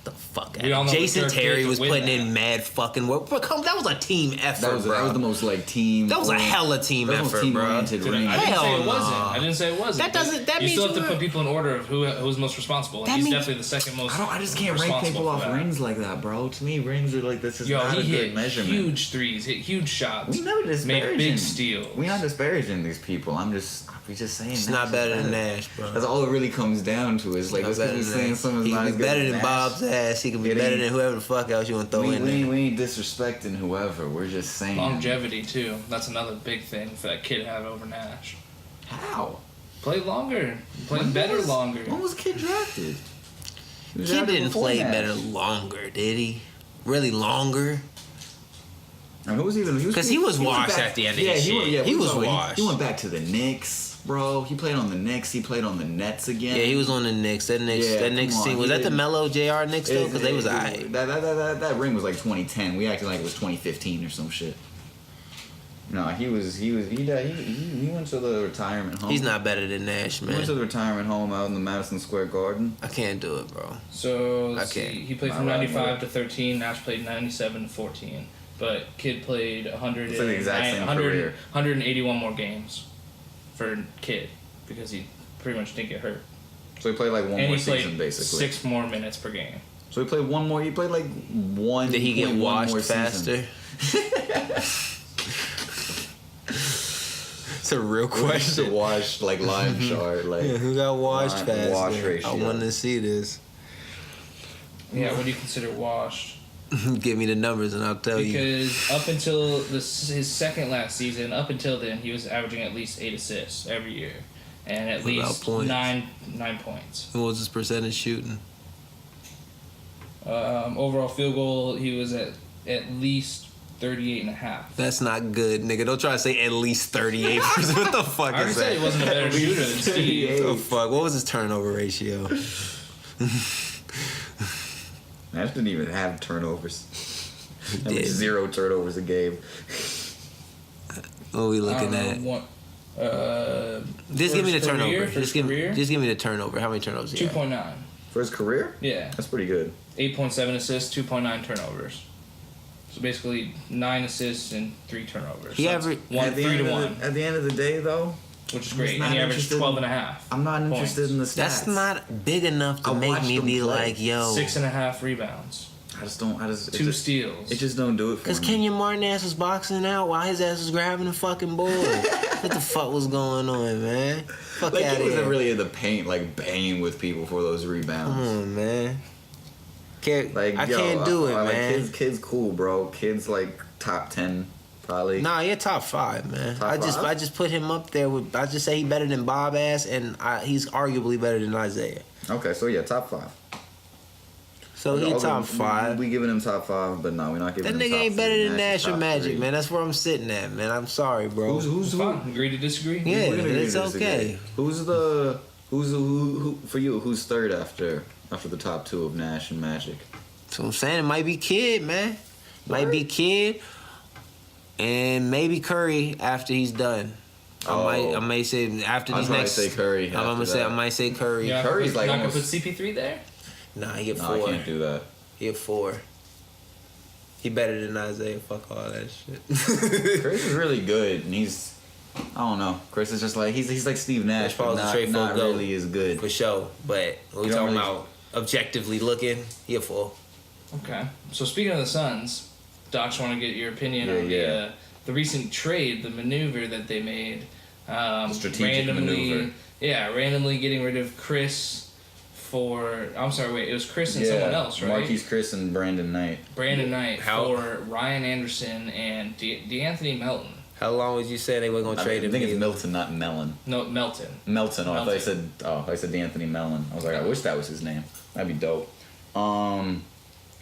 The fuck We all out. know Jason what Dirk Terry did to was win putting that. in mad fucking work. Bro, come, that was a team effort, bro. That was the most like team. That was a hella team effort, bro. Team-oriented Dude, ring. I didn't Hell say it wasn't. nah. I didn't say it wasn't. That doesn't- that you means still you have to were- put people in order of who's most responsible. That And he's means- definitely the second most. I just can't rank responsible people for off that. rings like that, bro. To me, rings are like this is Yo, not he a good hit measurement. huge threes, hit huge shots. We never disparaging. Made big steals. We're not disparaging these people. I'm just we're just saying It's Nash not is better than Nash, bro. That's all it really comes down to. Is like, Not let's better be than saying Nash. someone's He not can as be good better as than Nash. Bob's ass. He can be It better ain't- than whoever the fuck else you want to throw in there. We ain't disrespecting whoever. We're just saying. Longevity too. That's another big thing for that kid to have over Nash. How? Play longer. Play When better was- longer. When was Kid drafted? He was Kid drafted didn't before play Nash. better longer, did he? Really longer? I mean, who was even? 'Cause he was went washed back- at the end of his he shit. went- yeah, He we was know, washed. He went back to the Knicks, bro. He played on the Knicks. He played on the Nets again. Yeah, he was on the Knicks. That Knicks come team. on, Was he that the didn't- Melo JR Knicks though? Because they was alright. That ring was like 2010. We acted like it was 2015 or some shit. No, he went to the retirement home. He's not better than Nash, He went to man. the retirement home out in the Madison Square Garden. I can't do it, bro. So let's Okay. see. He played from Alright, 95 to 13. Nash played 97 to 14. But Kid played 100 It's like the exact same career. 181 more games for Kid because he pretty much didn't get hurt. So he played like one And more he played season, basically. 6 more minutes per game. So he played one more. He played like one. Did he get washed more season. faster? It's a real What's the question. wash like line chart? Like Yeah, who got washed Wash faster? ratio. I want to see this. Yeah, what do you consider washed? Give me the numbers and I'll tell you. Because up until his second last season, up until then, he was averaging at least 8 assists every year. And at What about least points? 9 points. What was his percentage shooting? Overall field goal, he was at least 38.5. That's not good, nigga. Don't try to say at least 38. What the fuck I already is said that? he wasn't a better shooter than Steve. What the fuck? What was his turnover ratio? Nash didn't even have turnovers. I mean, did. 0 turnovers a game. What are we I don't looking know, at? Just for give me the his career, turnover. for his Just give career? me the turnover. How many turnovers? he had? 2.9. For his career, Yeah. that's pretty good. 8.7 assists, 2.9 turnovers. So basically 9 assists and 3 turnovers. He So that's averaged- 3 to 1, At the end of the day, though, which is I'm great. just And he not averaged interested 12.5. I'm not interested in the stats. That's not big enough to I make watched me him be play. like, yo. 6.5 rebounds. I just don't. It 2 just, steals. It just don't do it for Because me. Kenyon Martin ass was boxing out while his ass was grabbing the fucking board. What the fuck was going on, man? Fuck Like, out he of wasn't here. really in the paint, like banging with people for those Come rebounds. on, man. Like, I can't do it, like, man. Kids cool, bro. Kids like top 10, probably. Nah, you're top 5, man. Top five? I just put him up there with. I just say he better than Bob ass, and he's arguably better than Isaiah. Okay, so yeah, top 5. So he top 5. We giving him top 5, but no, we're not giving That him nigga top ain't better 3. than Nash or top Magic, 3. man. That's where I'm sitting at, man. I'm sorry, bro. Who's Fine. Agree to disagree? Yeah, We're gonna agree it's to disagree. okay. Who for you? Who's third after the top 2 of Nash and Magic? So I'm saying it might be Kid, man. Might be Kid, and maybe Curry after he's done. I may say after I'd these probably next. say Curry I'm gonna after say that. I might say Curry. Yeah, Curry's like not gonna almost- put CP3 there? Nah, he get No, I 4. can't do that. He get 4. He better than Isaiah. Fuck all that shit. Chris is really good, and I don't know. Chris is just like he's like Steve Nash, As far but as the not, trade not folk go, really as good. For sure. But when we You don't talking really- about objectively looking, he a 4. Okay. So speaking of the Suns, Doc, just want to get your opinion on the recent trade, the maneuver that they made. Strategic maneuver. Yeah, randomly getting rid of Chris for... I'm sorry, wait. It was Chris and someone else, right? Marquise Chris and Brandon Knight. Brandon Knight How- for Ryan Anderson and DeAnthony Melton. How long would you say they were gonna I trade him? think it's Milton, not Mellon. No, Melton. Melton. Oh, Melton. I said D'Anthony Mellon. I was like, I wish that was his name. That'd be dope.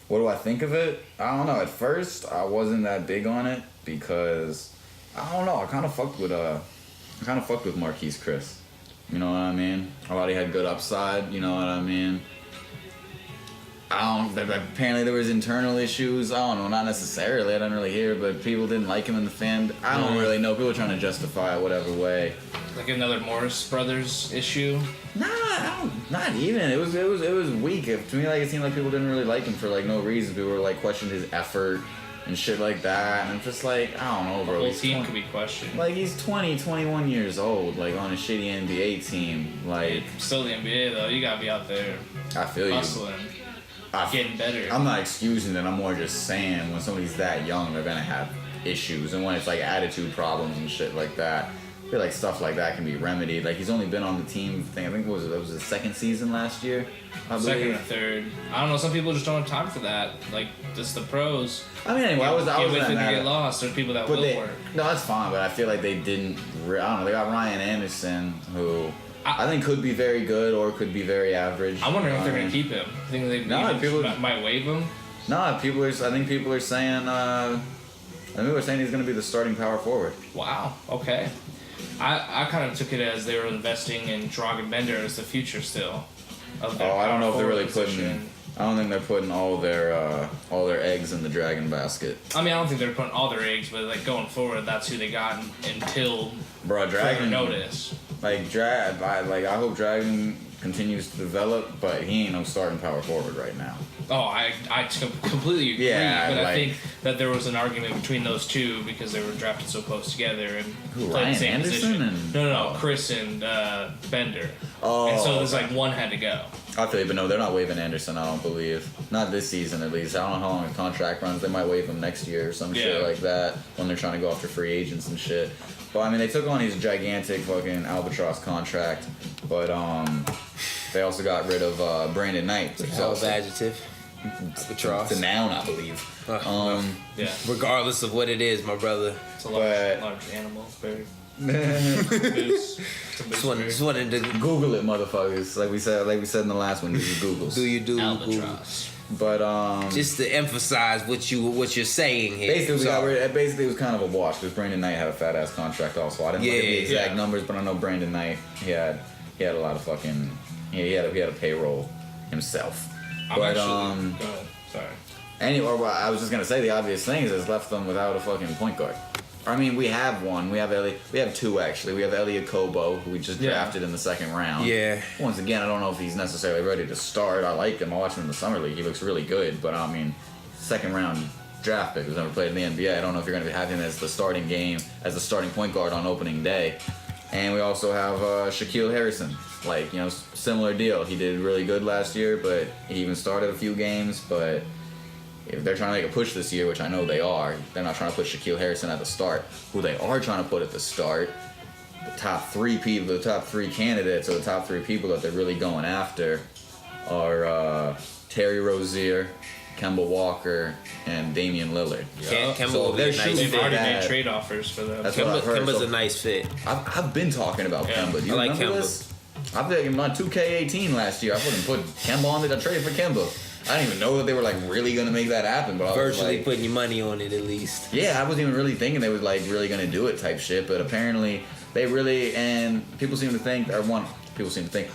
What do I think of it? I don't know. At first, I wasn't that big on it because I don't know. I kind of fucked with Marquise Chris. You know what I mean? I thought he had good upside. You know what I mean? Apparently there was internal issues. I don't know, not necessarily. I don't really hear, but people didn't like him in the fan. I don't really know. People were trying to justify it whatever way. Like another Morris Brothers issue. Not even. It was weak. To me, like it seemed like people didn't really like him for like no reason. People were like questioning his effort and shit like that. And I'm just like, I don't know, bro. The whole He's team 20 could be questioned. Like he's 20, 21 years old, like on a shitty NBA team. Like Still the NBA though. You gotta be out there I feel you. hustling, getting better. I'm not excusing it. I'm more just saying when somebody's that young, they're gonna have issues, and when it's like attitude problems and shit like that. feel like stuff like that can be remedied. Like he's only been on the team thing. I think that was his second season last year. I believe. Second or third. I don't know. Some people just don't have time for that. Like just the pros. I mean, anyway, I was Can't wait not for them to mad get at- lost. There's people that But will they, work. no, that's fine. But I feel like they didn't. I don't know. They got Ryan Anderson, who I think could be very good or could be very average. I'm wondering if they're gonna keep him. I think they No, people- might waive him. No, I think people are saying. I think people are saying he's going to be the starting power forward. Wow. Okay. I kind of took it as they were investing in Dragan Bender as the future still. Of their I don't know if they're power really forward putting. position. I don't think they're putting all their eggs in the dragon basket. I mean, I don't think they're putting all their eggs, but like going forward, that's who they got until Bro, further Dragon. notice. Like I hope Dragon continues to develop, but he ain't no starting power forward right now. Oh, I completely agree. Yeah, but I like- think that there was an argument between those two because they were drafted so close together and Who, played Ryan the same Anderson position. and- No, oh. Chris and Bender. Oh, And so there's okay. like one had to go. I feel you, but no, they're not waiving Anderson. I don't believe. Not this season, at least. I don't know how long his contract runs. They might waive him next year or some shit Yeah. like that when they're trying to go after free agents and shit. But I mean, they took on his gigantic fucking albatross contract, but they also got rid of Brandon Knight. which is Hell of also- adjective. Albatross. It's a noun, I believe. Yeah, Regardless of what it is, my brother. it's a large, But- large animal. Very moose. It's a moose bird. Just wanted to Google it, motherfuckers. Like we said in the last one, use your Googles. do you do Albatross. But just to emphasize what you're saying here. basically, we got Sorry. rid. Basically, it was kind of a wash because Brandon Knight had a fat ass contract also. I didn't look at the Yeah, exact yeah. numbers, but I know Brandon Knight he had a lot of fucking he had a payroll himself. I'm But actually. Go ahead. Sorry. anyway, well, I was just gonna say the obvious thing is it's left them without a fucking point guard. I mean, we have one. We have two actually. We have Elliot Kobo, who we just Yeah. drafted in the second round. Yeah. Once again, I don't know if he's necessarily ready to start. I like him. I watched him in the summer league. He looks really good. But I mean, second round draft pick who's never played in the NBA. I don't know if you're going to have him as the starting point guard on opening day. And we also have Shaquille Harrison. Like, similar deal. He did really good last year, but he even started a few games. But if they're trying to make a push this year, which I know they are, they're not trying to put Shaquille Harrison at the start. Who they are trying to put at the start, the top three candidates, or the top three people that they're really going after are Terry Rozier, Kemba Walker, and Damian Lillard. Kemba So will be they're a nice shooting They've for fit. already that. made trade offers for them. That's what I've heard. Kemba's So a nice fit. I've been talking about Yeah. Kemba. Do you I like remember Kemba. this? I think in my 2K18 last year, I wouldn't put Kemba on it. I traded for Kemba. I didn't even know that they were like really gonna make that happen. But I was Virtually like, putting your money on it at least. yeah, I wasn't even really thinking they was like really gonna do it type shit. But apparently they really, and people seem to think,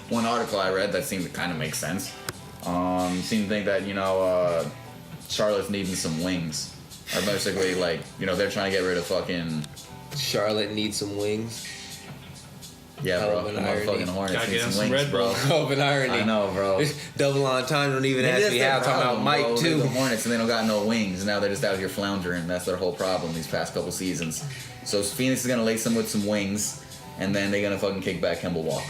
one article I read that seemed to kind of make sense. Seemed to think that Charlotte's needing some wings. Or basically like they're trying to get rid of fucking Charlotte needs some wings. yeah, Hell bro. of an The irony. motherfucking Hornets Gotta need get some them some wings, Red bro. Bull. Of an irony. I know, bro. Double entendre don't even ask me how. Talking about Mike They're too. the Hornets and they don't got no wings. Now they're just out here floundering. That's their whole problem these past couple seasons. So Phoenix is gonna lace them with some wings, and then they're gonna fucking kick back Kemba Walker.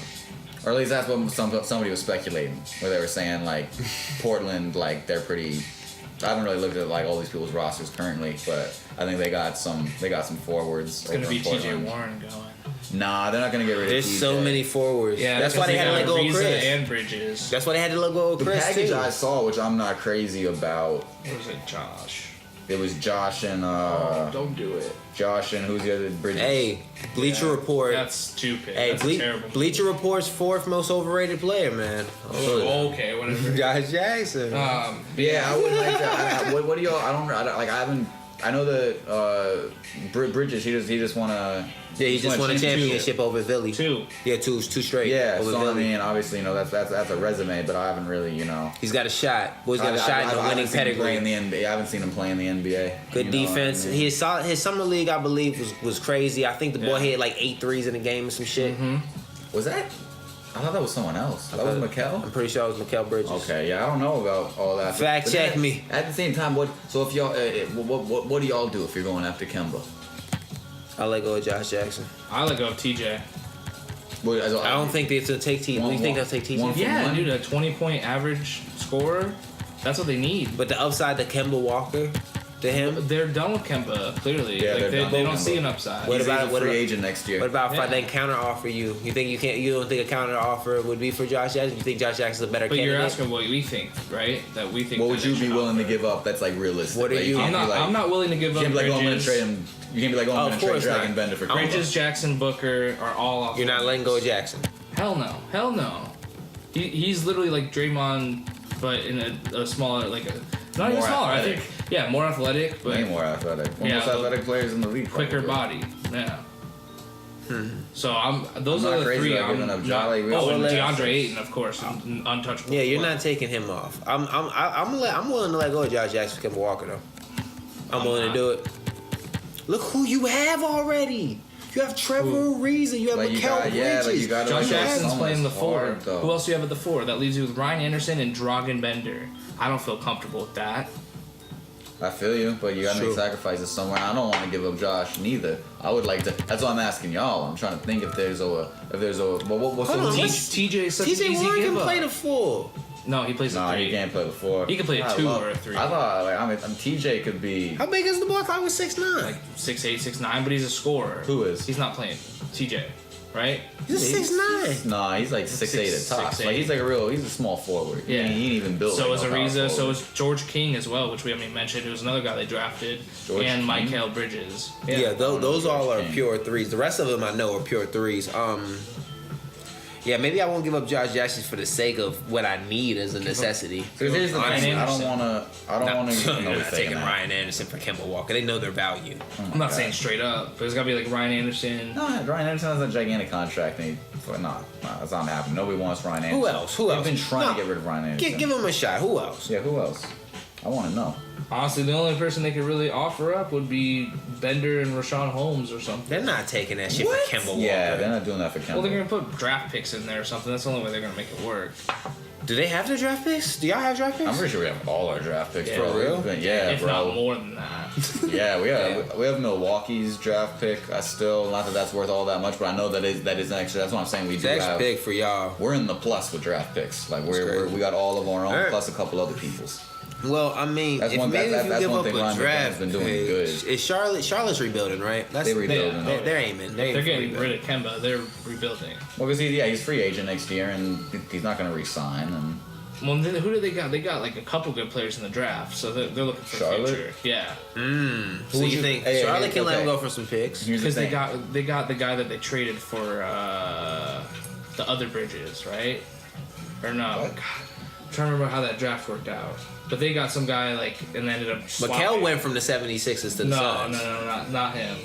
Or at least that's what somebody was speculating, where they were saying like Portland, like they're pretty. I haven't really looked at like all these people's rosters currently, but I think they got some forwards. It's gonna over be in T.J. Portland. Warren going. Nah, they're not gonna get rid of There's TJ. so many forwards. Yeah, that's why they had to let go of Ariza Chris. and Bridges. That's why they had to let go of The Chris package too. I saw, which I'm not crazy about, What was it, Josh? it was Josh and Don't do it. Josh and who's the other Bridges? Hey, Bleacher Report. That's stupid. Hey, That's terrible. Bleacher Report's fourth most overrated player, man. Oh, okay, whatever. Josh Jackson. Yeah, I would like to. What do y'all? I haven't. I know that Bridges. He just won a. Yeah, he just won a two. championship over Philly. Two. Yeah, two straight. Yeah, over so I Philly. mean, obviously, that's a resume, but I haven't really, He's got a shot. Boy's got a shot in the I winning haven't seen him play pedigree. in the NBA. I haven't seen him play in the NBA. Good You know what I defense. mean? His summer league, I believe, was crazy. I think the boy hit like 8 threes in a game or some shit. Was that? I thought that was someone else. That was I'm Mikal. pretty sure it was Mikal Bridges. Okay, yeah, I don't know about all that. Fact But check then, me. At the same time, so if y'all, what do y'all do if you're going after Kemba? I let go of Josh Jackson. I let go of TJ. I don't think they're going to take TJ. You think they'll take TJ? one- Yeah, one? dude, a 20-point average scorer. That's what they need. But the upside to Kemba Walker, to him? They're done with Kemba, clearly. Yeah, like, they're they done don't with see Kemba. an upside. What He's about- a what free about- agent next year. What about if Yeah. they counter offer you? You think you can't? You don't think a counter offer would be for Josh Jackson? You think Josh Jackson's a better But candidate? you're asking what we think, right? That we think. What that would they you be should willing to offer. give up? That's like realistic. What are Like, you- can't be like, I'm not willing to give You up can't be like, oh, I'm gonna Bridges. trade him. You can't be like, oh, I'm Of gonna trade course Dragon not. Bender for Kemba. Bridges, Jackson, Booker are all off. You're not letting go of Jackson. Hell no. Hell no. He's literally like Draymond, but in a smaller, like a not even More smaller. athletic. I think, yeah, more athletic, but Way more athletic. One of Yeah, the most athletic players in the league. quicker probably. body. Yeah. So those I'm are not the crazy three. about I'm giving up not, Jolly. We oh, also and let- DeAndre Ayton, of course, untouchable. Yeah, you're But- not taking him off. I'm willing to let go of Josh Jackson for Kemba Walker though. I'm willing to not. do it. Look who you have already. You have Trevor Ariza. You have Like, you Mikal got- Bridges. yeah, like, you got- Josh Like, Jackson's almost playing the four. hard, though. Who else do you have at the four? That leaves you with Ryan Anderson and Dragan Bender. I don't feel comfortable with that. I feel you, but you gotta True. make sacrifices somewhere. I don't want to give up Josh neither. I would like to. That's why I'm asking y'all. I'm trying to think if there's a. What's Hold on, the let's- TJ is such TJ an easy Warren give can up. play the four. No, he plays a No, three. he can't play the four. He can play a I 2 or a 3. I thought like TJ could be. How big is the boy? I thought he was 6'9". Like 6'8", 6'9", but he's a scorer. Who is? He's not playing. TJ, right? He's a 6'9". Nah, he's like 6'8" at tops. 6'8". Like he's like he's a small forward. Yeah. He ain't even built. So like is no power Ariza. So forward. is George King as well, which we haven't even mentioned. Who's another guy they drafted, George and King? Mikal Bridges. Yeah, those George all are King. pure threes. The rest of them I know are pure threes. Yeah, maybe I won't give up Josh Jackson for the sake of what I need as a necessity. Because here's the Ryan thing. I don't Anderson. want to. I don't want to. You're not taking Ryan Anderson for Kemba Walker. They know their value. I'm not saying straight up, but it's gotta be like Ryan Anderson. No, Ryan Anderson has a gigantic contract. And that's not happening. Nobody wants Ryan Anderson. Who else? Who else? They've been trying No. to get rid of Ryan Anderson. Give him a shot. Who else? Yeah, who else? I want to know. Honestly, the only person they could really offer up would be Bender and Rashawn Holmes or something. They're not taking that shit What? for Kemba Walker. Yeah, they're not doing that for Kemba. Well, they're gonna put draft picks in there or something. That's the only way they're gonna make it work. Do they have the draft picks? Do y'all have draft picks? I'm pretty sure we have all our draft picks, Yeah, bro. for real? Yeah, if bro. not more than that. Yeah, we have Milwaukee's draft pick. I still not that that's worth all that much, but I know that is extra. That's what I'm saying. We do That's have. big for y'all. We're in the plus with draft picks. Like crazy. we got all of our own Alright. plus a couple other people's. Well, I mean, That's if one- maybe that- if you that's give one up thing a Ron draft McMahon's been doing pick, good. is Charlotte's rebuilding, right? They rebuilding. They're aiming. They're They're aiming getting for rid rebuilding. of Kemba. They're rebuilding. Well, because he's free agent next year, and he's not going to re-sign. And Well, then who do they got? They got like a couple good players in the draft, so they're looking for Charlotte? the future. Yeah, So would you you- think Hey, Charlotte hey, can let okay. him go for some picks? here's the because thing. they got the guy that they traded for the other Bridges, right? Or no? What? God, I'm trying to remember how that draft worked out. But they got some guy like and ended up. Mikel swapping. went from the 76ers to the No, Suns. not him.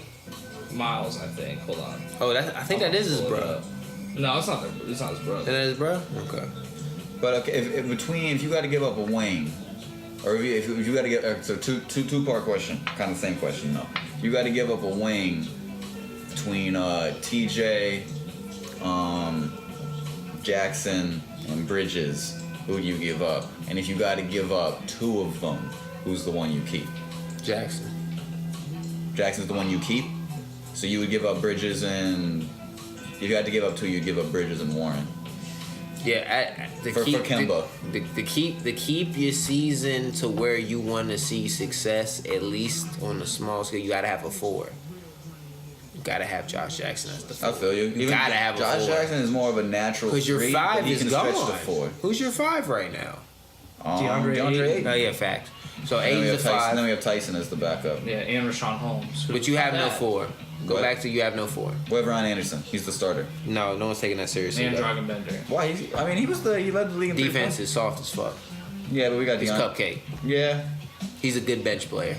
Miles, I think. Hold on. Oh, I think that is his Pull it bro. up. No, it's not. It's not his Is brother. that his bro? Okay. But okay, if you got to give up a wing, or if you got to get so two part question, kind of the same question though. If you got to give up a wing between TJ, Jackson, and Bridges, who do you give up? And if you got to give up two of them, who's the one you keep? Jackson. Jackson's the one you keep. So you would give up Bridges and if you had to give up two, you'd give up Bridges and Warren. Yeah, For Kemba. The keep your season to where you want to see success, at least on a small scale. You gotta have a four. You gotta have Josh Jackson as the four. I feel you. You gotta have a Josh four. Jackson is more of a natural Because your three, five but he is can gone. stretch to four. Who's your five right now? DeAndre Ayton. Oh yeah, fact. So And then we Aiden's have a Tyson, then we five, have Tyson as the backup. Yeah, and Rashawn Holmes. but you have no That. four. Go What? back to you have no four. We have Ryan Anderson. He's the starter. No one's taking that seriously. And though. Dragan Bender. Why? He led the league in Defense 3 points. is soft as fuck. Yeah, but we got He's DeAndre. cupcake. Yeah. He's a good bench player.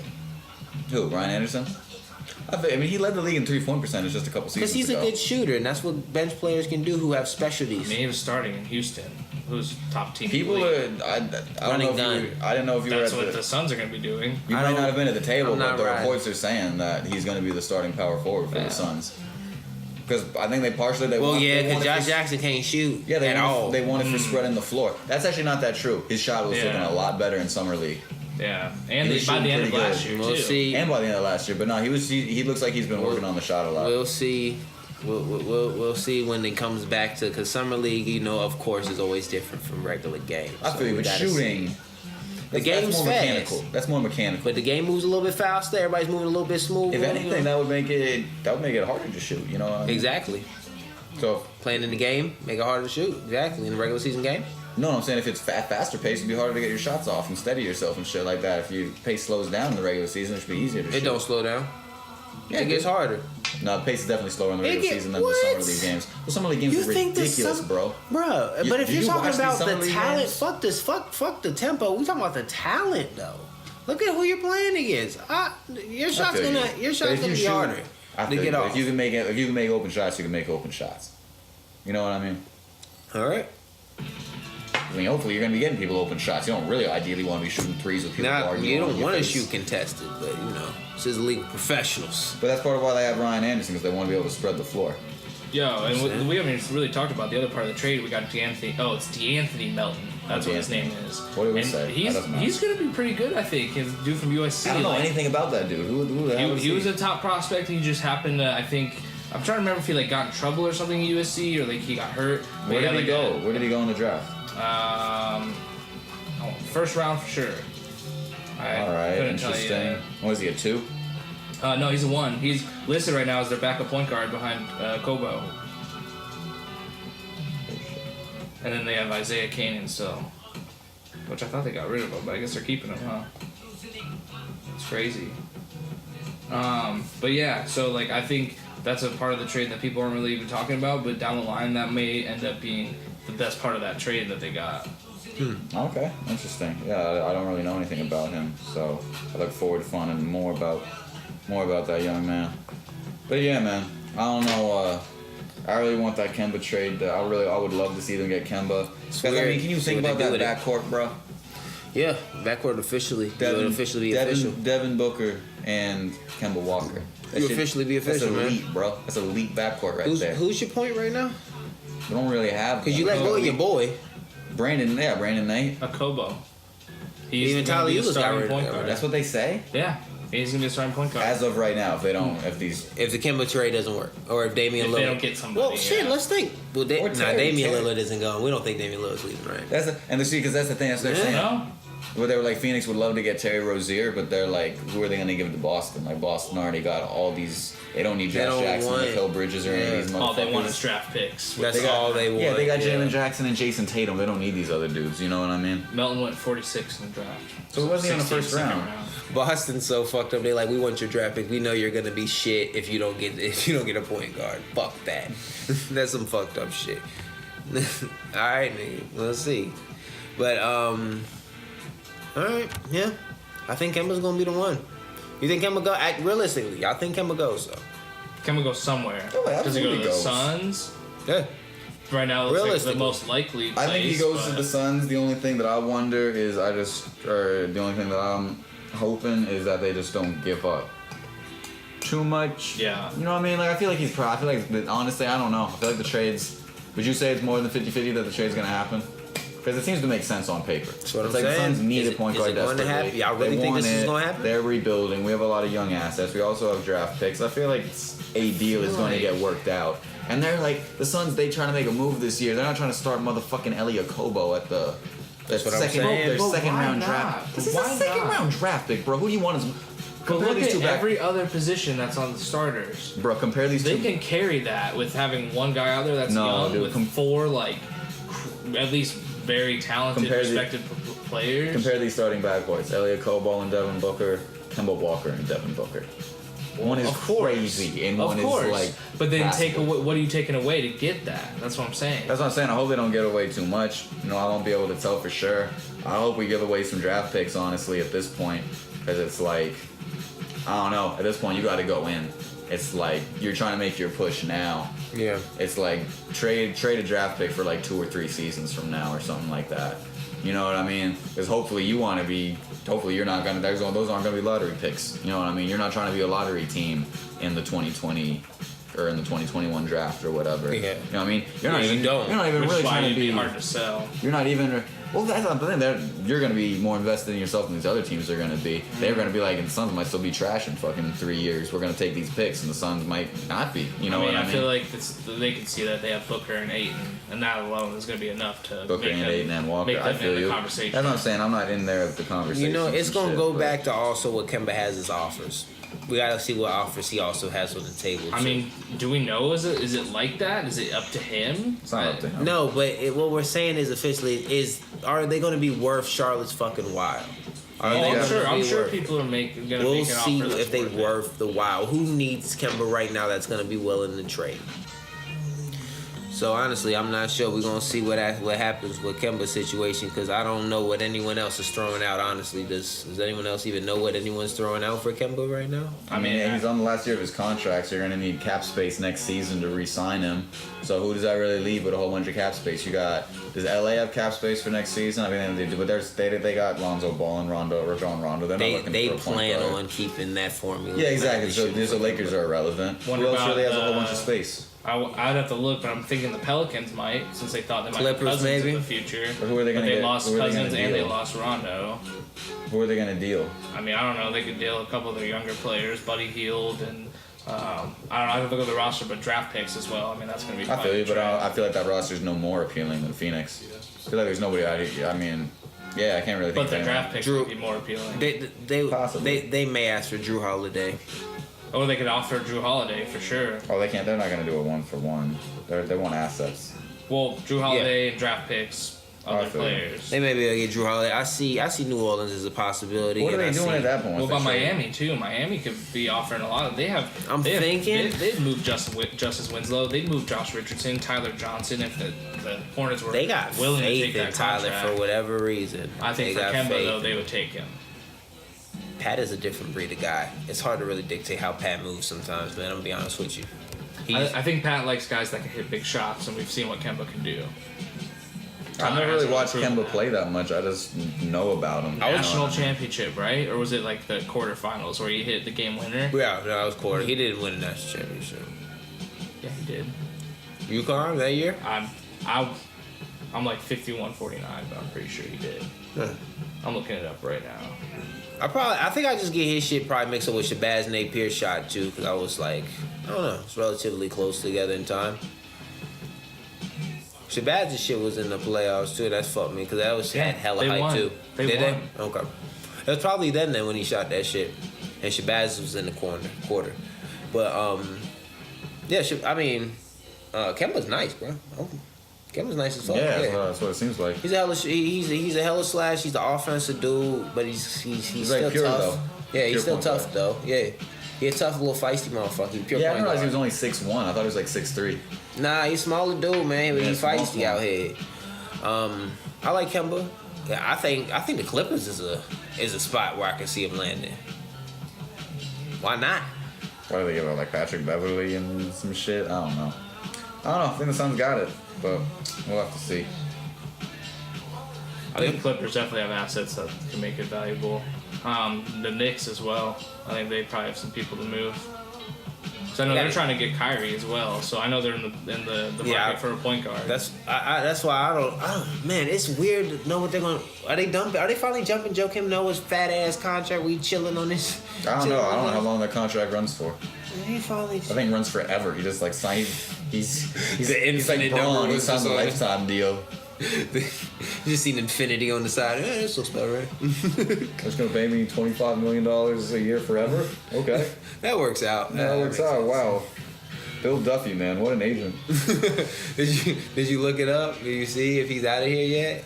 Who? Ryan Anderson? I mean, he led the league in 3-point percentage just a couple seasons Because he's ago. a good shooter, and that's what bench players can do who have I specialties. mean, he was starting in Houston, who's top team. in People the league. are. I don't Running know if gun. you. I didn't know if you That's were what at the Suns are going to be doing. You I might don't- not have been at the table, I'm but not the riding. reports are saying that he's going to be the starting power forward for Yeah. the Suns. Because I think they partially Well, want- yeah, they because want it Josh for- Jackson can't shoot Yeah, at all. They want it for spreading the floor. That's actually not that true. His shot was Yeah. looking a lot better in summer league, Yeah, and He was by the shooting end of pretty last good. year We'll too. see. and by the end of last year. But no, he looks like he's been working on the shot a lot. We'll see. We'll see when it comes back to, because summer league, of course, is always different from regular games. I So feel you, we but gotta shooting. see. The game's more fast. mechanical. That's more mechanical. But the game moves a little bit faster. Everybody's moving a little bit smoother. If anything, that would make it harder to shoot. You know what I mean? Exactly. So Playing in the game, make it harder to shoot. Exactly. In the regular season game. no, I'm saying if it's faster pace, it'd be harder to get your shots off and steady yourself and shit like that. If your pace slows down in the regular season, it should be easier to shoot. It don't slow down. Yeah, It gets harder. No, the pace is definitely slower in the It regular get- season than what? the summer league games. The summer league games are ridiculous, bro. Bruh, You- but if did you're you talking watch about these the summer league talent, games? fuck the tempo. We talking about the talent though. Look at who you're playing against. Your shot's feel gonna you. your But shot's if gonna you be shoot- harder I to feel get you. off. If you can make open shots, you can make open shots. You know what I mean? All right. I mean, hopefully you're gonna be getting people open shots. You don't really ideally want to be shooting threes with people. Now guarding you on don't your want to face. shoot contested, but you know this is a league of professionals. But that's part of why they have Ryan Anderson, because they want to be able to spread the floor. Yo, and we haven't really talked about the other part of the trade. We got D'Anthony. Oh, it's D'Anthony Melton. That's what his name is. What did we And say? That He's doesn't matter. he's gonna be pretty good, I think. His dude from USC. I don't know like, anything about that dude. Who the hell is He was a top prospect. He just happened to, I think. I'm trying to remember if he like got in trouble or something at USC or like he got hurt. Where But did he yeah, go? Where did he go in the draft? First round for sure. All right, couldn't tell you interesting. that. What is he, a 2? No, he's a 1. He's listed right now as their backup point guard behind Kobo. And then they have Isaiah Kanan still, which I thought they got rid of him, but I guess they're keeping him, huh? It's crazy. But yeah, so like I think that's a part of the trade that people aren't really even talking about, but down the line that may end up being the best part of that trade that they got. Okay, interesting. Yeah, I don't really know anything about him, so I look forward to finding more about that young man. But yeah, man, I don't know. I really want that Kemba trade. I would love to see them get Kemba. 'Cause, I mean, can you See think what about they do that with backcourt, bro? Yeah, backcourt officially. It would officially be official. Devin Booker and Kemba Walker. That You shit- officially be official, That's man. elite, bro. That's elite backcourt right there. Who's your point right now? We don't really have. Because you let go of your boy. Brandon Knight. A Kobo. Even gonna Tyler be a Ulis got starting rid of point that, guard. That's what they say. Yeah, he's gonna be a starting point guard. As of right now, if they don't, if these If the Kemba trade doesn't work, or if Damian If Lillard, they don't get somebody, well, shit. yeah. Let's think. Well, Or Terry. Damian Lillard isn't going. We don't think Damian Lillard's leaving, right? that's because that's the thing that's they're Yeah. saying. No, Well, they were like Phoenix would love to get Terry Rozier, but they're like, who are they going to give to Boston? Like Boston already got all these. They don't need They Josh don't Jackson, want- Mikal Bridges, or any of these motherfuckers. all they want is draft picks. That's They got- all they want. Yeah, they got Jalen Jackson and Jason Tatum. They don't need these other dudes. You know what I mean? Melton went 46 in the draft. So it wasn't even the 16 first second round. Boston's so fucked up. They're like, we want your draft pick. We know you're gonna be shit if you don't get a point guard. Fuck that. That's some fucked up shit. All right, nigga. Let's see. But all right, yeah. I think Kemba's gonna be the one. You think Kemba go? Realistically, I think Kemba goes though. Kemba go somewhere. Oh, Does he go to absolutely the goes. Suns? Yeah. Right now, it looks like the Realistically. most likely place. I think he goes to but- the Suns. The only thing that I wonder is the only thing that I'm hoping is that they just don't give up too much. Yeah. You know what I mean? Like I feel like honestly, I don't know. I feel like the trades. Would you say it's more than 50-50 that the trade's gonna happen? Because it seems to make sense on paper. That's what It's I'm like saying. the Suns need Is a it- point is guard it going to desperately. happen? Y'all really They think this want is it. gonna happen? They're rebuilding. We have a lot of young assets. We also have draft picks. I feel like a deal is going to get worked out. And they're like the Suns. They trying to make a move this year. They're not trying to start motherfucking Elliot Kobo at the That's what I'm second saying. their But second why round not? draft. This is Why a second not? round draft pick, bro. Who do you want as But compare look these two at back? every other position that's on the starters. Bro, compare these They two. can carry that with having one guy out there that's No, young dude, with four like at least very talented, Compare the- respected players. Compare these starting backcourts: Elliot Kobo and Devin Booker, Kemba Walker and Devin Booker. One is Of course. crazy, and Of one course. is like. But then passable. take away. What are you taking away to get that? That's what I'm saying. That's what I'm saying. I hope they don't get away too much. You know, I won't be able to tell for sure. I hope we give away some draft picks, honestly, at this point, because it's like, I don't know. At this point, you got to go in. It's like you're trying to make your push now. Yeah. It's like trade a draft pick for like 2 or 3 seasons from now or something like that. You know what I mean? Because hopefully you want to be. Hopefully you're not gonna. Those aren't gonna be lottery picks. You know what I mean? You're not trying to be a lottery team in the 2020 or in the 2021 draft or whatever. Yeah. You know what I mean? You're not Yeah, even. you don't. You're not even Which really is why trying to it'd be be hard to sell. You're not even. Well, that's not the thing. You're going to be more invested in yourself than these other teams are going to be. They're going to be like, and the Suns might still be trash in fucking 3 years. We're going to take these picks, and the Suns might not be. You know what I mean? I feel like they can see that they have Booker and Ayton, and that alone is going to be enough to Booker make and them, Ayton and Walker. make them I feel in the you. conversation. That's what I'm saying. I'm not in there with the conversation. You know, it's and gonna shit, go but- back to also what Kemba has as offers. We gotta see what offers he also has on the table. I too. mean, do we know? Is it like that? Is it up to him? It's not up to him. no, but what we're saying is officially are they gonna be worth Charlotte's fucking while? Are Oh, they I'm gonna sure. be I'm sure worth- people are gonna make We'll an see offer that's if they worth it. worth the while. Who needs Kemba right now that's gonna be willing to trade? So honestly, I'm not sure. We're gonna see what happens with Kemba's situation because I don't know what anyone else is throwing out. Honestly, does anyone else even know what anyone's throwing out for Kemba right now? I mean, he's on the last year of his contract, so you're going to need cap space next season to re-sign him. So who does that really leave with a whole bunch of cap space? Does LA have cap space for next season? I mean, they do, but they got Lonzo Ball and Rajon Rondo. They're not looking They for a point plan guard. on keeping that formula. Yeah, exactly. So They the Lakers are irrelevant. Who Wonder else about, really has a whole bunch of space? I'd have to look, but I'm thinking the Pelicans might, since they thought they might Clippers, have Cousins maybe? in the future. But who are they But gonna they get? lost Who are they gonna Cousins and they deal? lost Rondo. Who are they going to deal? I mean, I don't know. They could deal a couple of their younger players, Buddy Hield, and I don't know. I have to look at the roster, but draft picks as well. I mean, that's going to be. I feel you, but trade. I feel like that roster's no more appealing than Phoenix. I feel like there's nobody out here. I mean, yeah, I can't really think But the of anyone. draft picks Drew- would be more appealing. Possibly. They may ask for Drew Holiday. Or they could offer Drew Holiday for sure. Oh, they can't. They're not going to do a 1-for-1. They want assets. Well, Drew Holiday and draft picks, I other feel you. players. They may be able to get Drew Holiday. I see New Orleans as a possibility. What are and they I doing see- at that point? What if about they trade? Miami too? Miami could be offering a lot. I'm thinking- they've moved Justice Winslow. They'd moved Josh Richardson, Tyler Johnson. If the Hornets were They got willing to faith take in that Tyler contract, for whatever reason. I think They for got Kemba faith though, in they him. would take him. Pat is a different breed of guy. It's hard to really dictate how Pat moves sometimes, man. I'm gonna be honest with you. I think Pat likes guys that can hit big shots, and we've seen what Kemba can do. I've never really watched Proven Kemba that. play that much. I just know about him. National championship, right? Or was it like the quarterfinals where he hit the game winner? Yeah, no, that was quarter. He didn't win a national championship. Yeah, he did. UConn that year? I'm like 51-49, but I'm pretty sure he did. Huh. I'm looking it up right now. I think I just get his shit probably mixed up with Shabazz Napier's shot too, because I was like, I don't know, it's relatively close together in time. Shabazz's shit was in the playoffs too. That's fucked me because that was had hella they hype won. too. They Did won. they? Okay. It was probably then when he shot that shit, and Shabazz was in the quarter. But yeah, Kemba's nice, bro. Kemba's nice as fuck. Yeah, that's what it seems like. He's a hella slash. He's the offensive dude, but he's still like pure, tough. though. Yeah, he's Pure still point tough guard. though. Yeah, he's a tough little feisty motherfucker. He's pure Yeah, I point didn't realize he guard. was only 6'1". I thought he was like 6'3". Nah, he's a smaller dude, man, but Yeah, he's small, feisty small. out here. I like Kemba. Yeah, I think the Clippers is a spot where I can see him landing. Why not? Why do they give out like Patrick Beverly and some shit? I don't know. I think the Suns got it, but we'll have to see. I think the Clippers definitely have assets that can make it valuable. The Knicks as well. I think they probably have some people to move. So I know they're trying to get Kyrie as well. So I know they're in the Yeah, market for a point guard. That's why I don't. Man, it's weird to know what they're going. Are they finally jumping Joakim Noah's fat ass contract? We chilling on this. I don't know how long that contract runs for. He finally. I think it runs forever. He just like signed. He's The like infinite Braun. number He was signed just a on it. lifetime deal. You just seen infinity on the side. Yeah, this looks about right. That's gonna pay me $25 million a year forever. Okay, That works out. that works out. Wow, Bill Duffy, man, what an agent. Did you look it up? Did you see if he's out of here yet?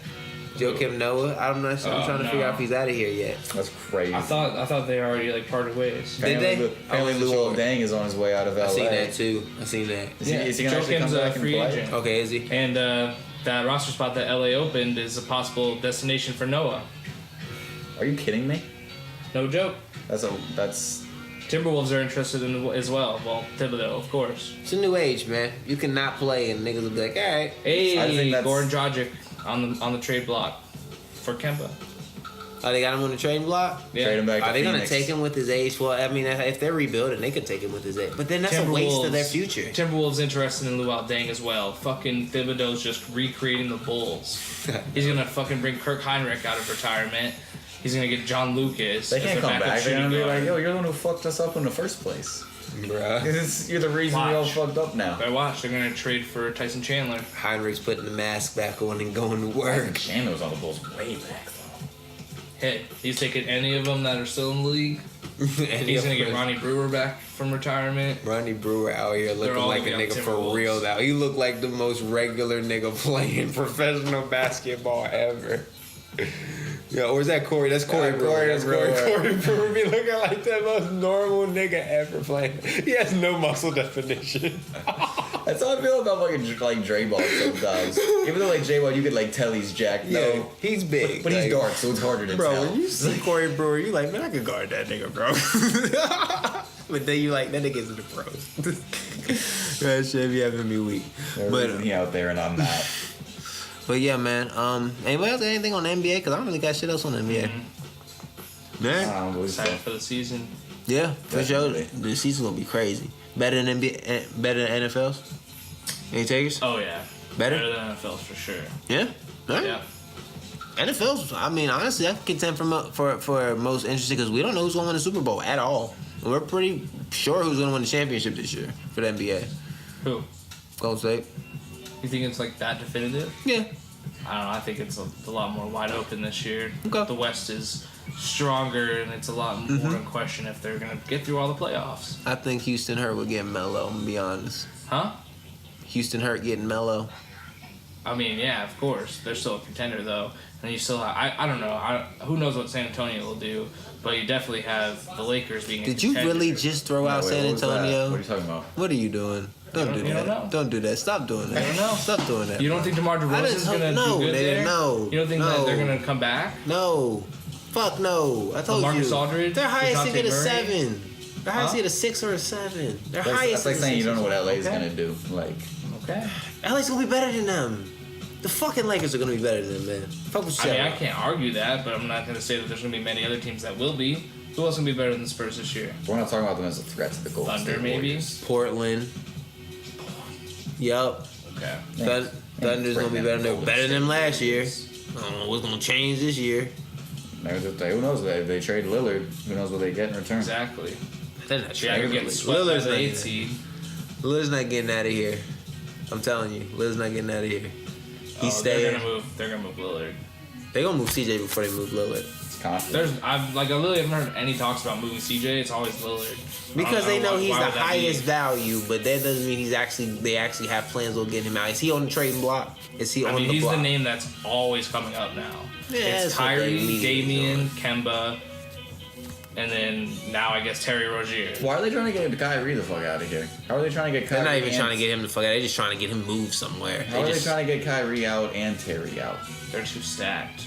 Joakim Noah. I'm trying to no. figure out if he's out of here yet. That's crazy. I thought they already like parted ways. Did they? Apparently, I wasn't Luol sure. Deng is on his way out of LA. I seen that too. I seen that. Is he gonna actually come Joakim's back a and free play? agent. Okay, is he? And that roster spot that LA opened is a possible destination for Noah. Are you kidding me? No joke. That's Timberwolves are interested in as well. Well, Thibodeau, of course. It's a new age, man. You cannot play and niggas will be like, all right. I think Hey, that's- Goran Dragic on the trade block for Kemba. Oh, they got him on the trading block? Yeah. Trade him back to Are they going to Phoenix. take him with his age? Well, I mean, if they're rebuilding, they could take him with his age. But then that's a waste of their future. Timberwolves interested in Luol Deng as well. Fucking Thibodeau's just recreating the Bulls. He's going to fucking bring Kirk Heinrich out of retirement. He's going to get John Lucas. They as can't their come backup back. They're shooting gonna be guard. like, yo, you're the one who fucked us up in the first place. Bruh. You're the reason we all Watch. fucked up now. Better watch. They're going to trade for Tyson Chandler. Heinrich's putting the mask back on and going to work. Chandler was on the Bulls way back though. Hey, he's taking any of them that are still in the league. He's going to get Ronnie Brewer back from retirement. Ronnie Brewer out here looking all like a gonna be nigga on for Timberwolves. real now. He looked like the most regular nigga playing professional basketball ever. Yeah, or is that Corey? That's Corey Brewer. Corey, That's Brewer. Corey Brewer be looking like the most normal nigga ever playing. He has no muscle definition. That's how I feel about fucking like Draymond sometimes. Even though like J-Ball, you could like tell he's jacked. Yeah, No, he's big. but he's like, dark, so it's harder to Bro, tell. when you see Corey Brewer, you like, man, I could guard that nigga, bro. But then you like, that nigga's in the pros. That shit be having me weak. But he out there and I'm not. But yeah, man. Anybody else got anything on the NBA? Because I don't really got shit else on the NBA. Man. I don't believe so. Excited for the season. Yeah, for sure. Definitely. The season's gonna be crazy. Better than NBA, better than NFL's. Any takers? Oh, yeah. Better? Better than NFL's for sure. Yeah. All right. Yeah. NFL's. I mean, honestly, I contend for most interesting because we don't know who's gonna win the Super Bowl at all. And we're pretty sure who's gonna win the championship this year for the NBA. Who? Golden State. You think it's like that definitive? Yeah. I don't know. I think it's a lot more wide open this year. Okay. The West is stronger, and it's a lot more in question if they're going to get through all the playoffs. I think Houston Hurt will get mellow. I'm gonna be honest. Huh? Houston Hurt getting mellow. I mean, yeah, of course. They're still a contender, though. And you still have, I don't know. Who knows what San Antonio will do, but you definitely have the Lakers being a Did you contender. really just throw out Wait, San what was that? Antonio? What are you talking about? What are you doing? Don't do You that. don't know. Don't do that. Stop doing that. You don't know. Stop doing that. You don't think DeMar I just DeRozan's hope- going to no, do good nigga, there? no, You don't think no. that they're going to come back? No. Fuck no. I told Marcus you. Aldridge? Their highest DeJounte seed a Murray? 7. Their highest Huh? seed a 6 or a 7. Their That's highest like is a saying you 6 don't know or what LA is Okay. gonna do. Like, Okay. LA's gonna be better than them. The fucking Lakers are gonna be better than them, man. Fuck with I mean, you. I can't argue that, but I'm not going to say that there's going to be many other teams that will be. Who else going to be better than the Spurs this year? we're not talking about them as a threat to the Golden Thunder, State maybe? Warriors. Portland. Yup. Okay. Thunder's gonna be better. They're better than them last year. I don't know what's gonna change this year. Who knows? They trade Lillard. Who knows what they get in return? Exactly. They're not Yeah, you're trading getting swept by Lillard's the not 8th getting- seed. Lillard's not getting out of here. I'm telling you, Lillard's not getting out of here. He's Oh, staying. They're gonna move Lillard. They're gonna move CJ before they move Lillard. It's confident. I really haven't heard any talks about moving CJ. It's always Lillard. Because they know he's why the would that highest be? value, but that doesn't mean they actually have plans on getting him out. Is he on the trading block? Is he I on mean, the he's block? the name that's always coming up now. Yeah, it's that's what they Kyrie, immediately Damian, Kemba, and then now I guess Terry Rozier. Why are they trying to get Kyrie the fuck out of here? How are they trying to get Kyrie? They're not even and- trying to get him the fuck out. They're just trying to get him moved somewhere. How are they trying to get Kyrie out and Terry out? They're too stacked.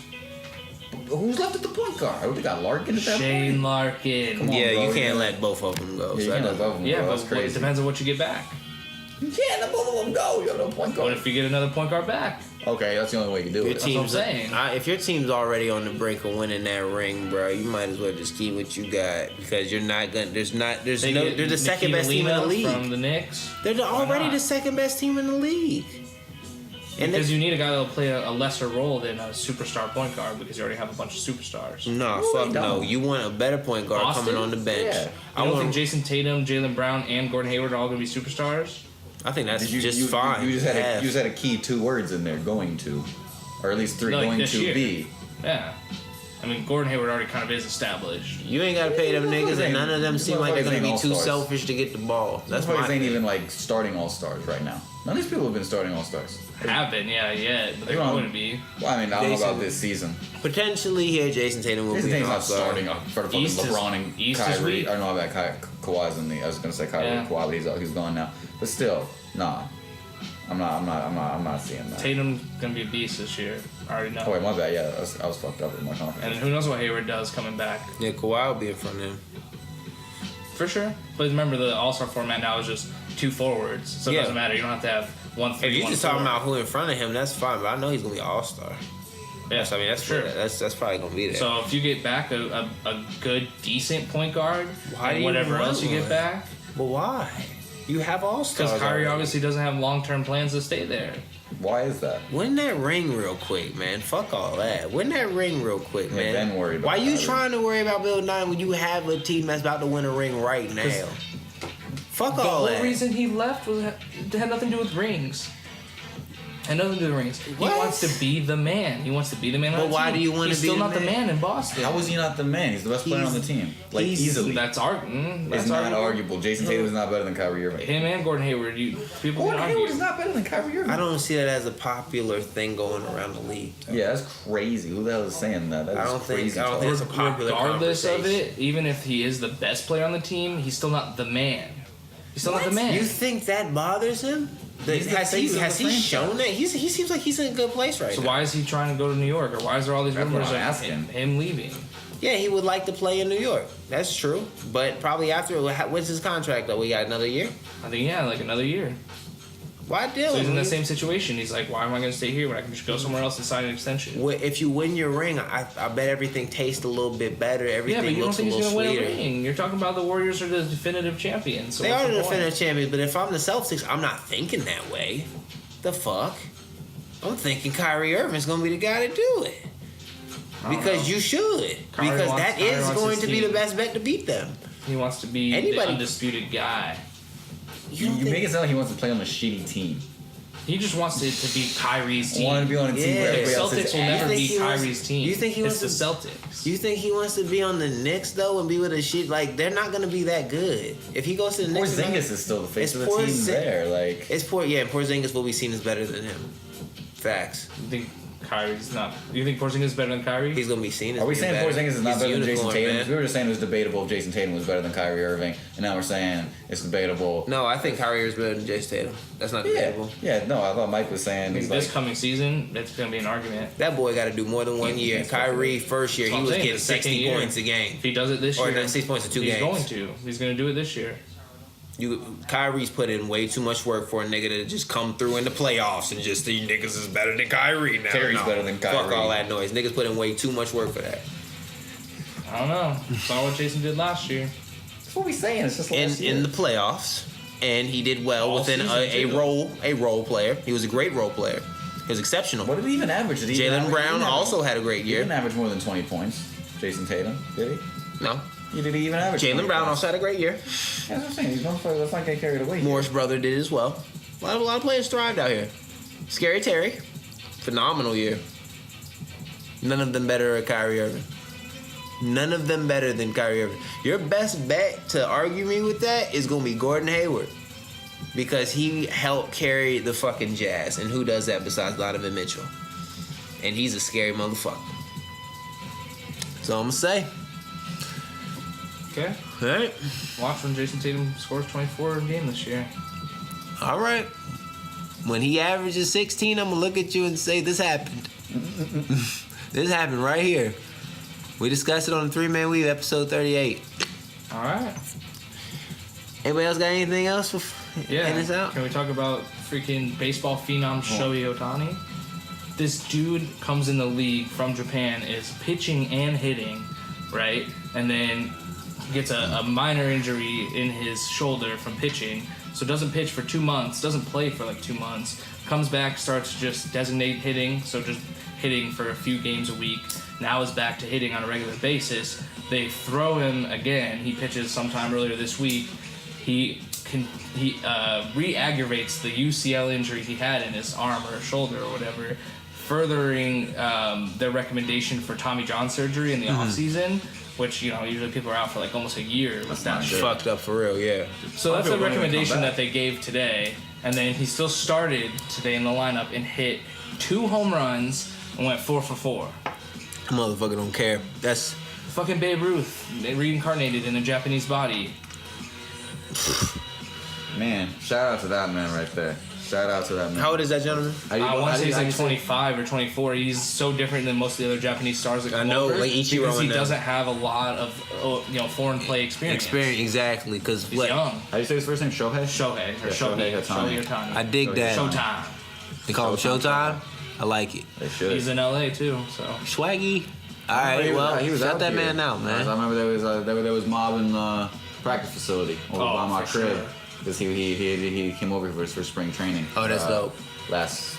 Who's left at the point guard? Oh, they got Larkin at that Shane point. Larkin. Come on, Yeah, bro. you can't let both of them go. Yeah, you so can't that let both of them Yeah, go. but That's it crazy. depends on what you get back. You can't let both of them go. You have no point What guard. if you get another point guard back? Okay, that's the only way you can do Your it. what I'm team's saying. If your team's already on the brink of winning that ring, bro, you might as well just keep what you got because you're not gonna. They're the second best team in the league. From the Knicks. They're already not? the second best team in the league. And Because they, you need a guy that'll play a lesser role than a superstar point guard because you already have a bunch of superstars. You no, No, fuck they no. don't. You want a better point guard Boston? coming on the bench. Yeah. I don't want. think Jason Tatum, Jaylen Brown, and Gordon Hayward are all going to be superstars? I think that's You just fine. You just had Half. you just had a key 2 words in there. Going to, or at least 3. Like going this to year. be. Yeah. I mean, Gordon Hayward already kind of is established. You ain't gotta pay them These niggas, and none of them these seem like they're gonna motherfuckers be ain't too all-stars. selfish to get the ball. That's These my motherfuckers ain't thing. even like starting all stars right now. None of these people have been starting all stars. Have been, yeah, but they're They're on- going to be. Well, I mean, I don't know Jason- about this season. Potentially here, Jason Tatum will Jason be an Tatum's not all-star. starting for fucking East is- LeBron and East is Kyrie. weak. I don't know about Kawhi's in the. I was gonna say Kyrie Yeah. and Kawhi, but he's gone now. But still, nah. I'm not seeing that. Tatum's going to be a beast this year. I already know. Oh wait, my bad. Yeah, I was fucked up with my And confidence. who knows what Hayward does coming back. Yeah, Kawhi will be in front of him. For sure. But remember, the All-Star format now is just 2 forwards. So it Yeah. doesn't matter. You don't have to have 1 3 If you're 1 just 4. talking about who in front of him, that's fine. But I know he's gonna be an all-star. Yeah, I mean, that's sure. That's probably gonna be there. So if you get back a good, decent point guard, Why do and you whatever want else you get one? back, But why? You have all stars. because Kyrie obviously doesn't have long-term plans to stay there. Why is that? Win that ring real quick, man. Fuck all that. Win that ring real quick, Yeah, man. then worry about Why you Kyrie. trying to worry about building 9 when you have a team that's about to win a ring right now? Fuck The all whole that. reason he left had nothing to do with rings. Had nothing to do with rings. What? He wants to be the man. He wants to be the man. But on the why team. do you wanna He's be still the not the man? man in Boston. How is he not the man? He's the best player on the team. Like, he's- easily. That's arguable. It's not arguable. Jason Tatum is not better than Kyrie Irving. Him and Gordon Hayward. People can Gordon argue. Hayward is not better than Kyrie Irving. I don't see that as a popular thing going around the league. Yeah, that's crazy. Who the hell is saying that? That I is don't think- crazy I don't talk. think it's a popular Regardless of conversation. it, even if he is the best player on the team, he's still not the man. He's still not the man. You think that bothers him? He's the Has he face of the franchise. shown that? He seems like he's in a good place right So now. why is he trying to go to New York, or why is there all these That's rumors what I'm of asking. him leaving? Yeah, he would like to play in New York. That's true. But probably after, when's his contract though? We got another year? I think like another year. Why So he's in Dylan? that same situation. He's like, why am I going to stay here when I can just go somewhere else and sign an extension? If you win your ring, I bet everything tastes a little bit better. Yeah, Everything but you don't looks a think he's little going to win sweeter. a ring. You're talking about the Warriors are the definitive champions. So They what's are the point? defending champions, but if I'm the Celtics, I'm not thinking that way. The fuck? I'm thinking Kyrie Irving's gonna be the guy to do it. Because you should. Kyrie Because wants- that Kyrie is wants going his to be the team. best bet to beat them. He wants to be the Anybody- undisputed guy. You don't think- make it sound like he wants to play on a shitty team. He just wants it to be Kyrie's team. I want to be on a team Yeah. where The everybody else is Celtics will ass. never think be he wants- Kyrie's team. you think he it's wants the to- Celtics. You think he wants to be on the Knicks though and be with a shit like they're not gonna be that good. If he goes to the Knicks, Porzingis is still the face It's of the team Porzingis. there. Like, it's poor. Yeah, Porzingis will be seen as better than him. Facts. You think Kyrie's not? You think Porzingis is better than Kyrie? He's gonna be seen as. are we being saying better. Porzingis is not He's better than Jason unicorn, Tatum? man. We were just saying it was debatable if Jason Tatum was better than Kyrie Irving, and now we're saying it's debatable. No, I think Kyrie is better than Jason Tatum. That's not Yeah, debatable. yeah. No, I thought Mike was saying he's this like, coming season, that's going to be an argument. That boy got to do more than 1 year. He's Kyrie first year That's what he I'm was saying, getting the second 60 year. points a game. If he does it this Or year, no, 6 points in 2 he's games. going to. He's going to do it this year. Kyrie's put in way too much work for a nigga to just come through in the playoffs and just think niggas is better than Kyrie now. Terry's better than Fuck Kyrie. all that noise. Niggas put in way too much work for that. I don't know. Saw what Jason did last year. that's what we saying. It's just last year. In the playoffs, and he did well All within season, a too. role player. He was a great role player. He was exceptional. What did he even average? Did he even Jalen average- Brown he didn't also had a great He year. didn't average more than 20 points. Jason Tatum, did he? No, Did he even average? 20 Jalen Brown points? also had a great year. Yeah, that's what I'm saying. These motherfuckers, let's not get carried away. Morris brother did as well. A lot of players thrived out here. Scary Terry, phenomenal year. None of them better than Kyrie Irving. None of them better than Kyrie Irving. Your best bet to argue me with that is gonna be Gordon Hayward, because he helped carry the fucking Jazz, and who does that besides Donovan Mitchell? And he's a scary motherfucker. So I'm gonna say, Okay. all right, Watch when Jason Tatum scores 24 a game this year. all right. When he averages 16, I'm gonna look at you and say, this happened. This happened right here. We discussed it on the 3-Man Weave, episode 38. All right. Anybody else got anything else for Yeah. end this out? Can we talk about freaking baseball phenom Shohei Ohtani? This dude comes in the league from Japan, is pitching and hitting, right? And then gets a minor injury in his shoulder from pitching. So doesn't pitch for 2 months, doesn't play for like 2 months. Comes back, starts to just designate hitting, so just hitting for a few games a week. Now is back to hitting on a regular basis. They throw him again. He pitches sometime earlier this week. He re-aggravates the UCL injury he had in his arm or shoulder or whatever, furthering their recommendation for Tommy John surgery in the off season, which usually people are out for like almost a year with that shit. Fucked up for real, yeah. So that's the people don't even recommendation come that back. they gave today, and then he still started today in the lineup and hit 2 home runs and went 4 for 4. Motherfucker don't care. That's Fucking Babe Ruth, reincarnated in a Japanese body. Man, shout out to that man right there. Shout out to that man. how old is that gentleman? I want to say he's how do like you say- 25 or 24. He's so different than most of the other Japanese stars that I come know, over like Ichiro because he and them. doesn't have a lot of foreign play experience. Exactly, because He's young. How do you say his first name? Shohei? Shohei or Yeah, Shohei Shohei Ohtani. Ohtani. I dig that. Showtime. They call him Showtime. I like it. They should. He's in LA too, so. Swaggy. All right, well, he was shut out that here. man out, man. I remember there was mob in the practice facility over by my for crib sure. because he came over for spring training. Oh, that's dope. Last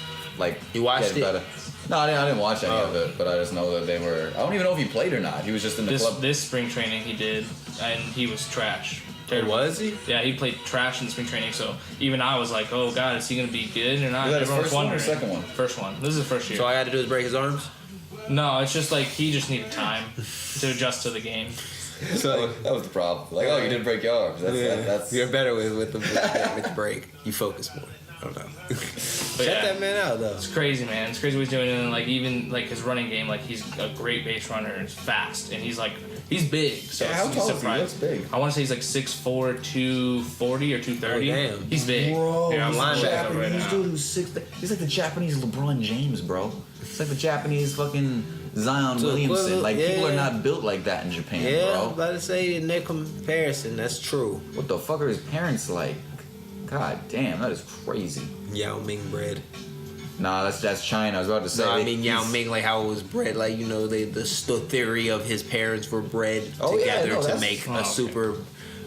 You watched getting it? better. No, I didn't watch any of it, but I just know that they were. I don't even know if he played or not. He was just in the club. This spring training he did, and he was trash. Was he? Yeah, he played trash in spring training. So even I was like, "Oh God, is he gonna be good or not?" Was that his Everyone was first one or wondering. second one? First one. This is the first year. So all I had to do is break his arms? No, it's just like he just needed time to adjust to the game. So that was the problem. Like, oh, you didn't break your arms. That's You're better with the break. You focus more. I don't know. But Shut yeah, that man out, though. it's crazy, man. It's crazy what he's doing, and then, like even like his running game, like he's a great base runner. He's fast, and he's big. So Yeah, how it's tall is he? surprised. He looks big. I want to say he's like 6'4", 240 or 230. Oh, damn. He's big. Bro, Yeah, I'm he's looking the it up Japanese right now. dude who's he's like the Japanese LeBron James, bro. It's like the Japanese fucking Zion So, Williamson. Like, people are yeah. not built like that in Japan, Yeah, I'm bro. about to say in their comparison, that's true. What the fuck are his parents like? God damn, that is crazy. Yao Ming bread. Nah, that's China. I was about to say. No, I mean Yao Ming, like how it was bred, like the theory of his parents were bred Oh, yeah, together no, to that's- make oh, a okay. super,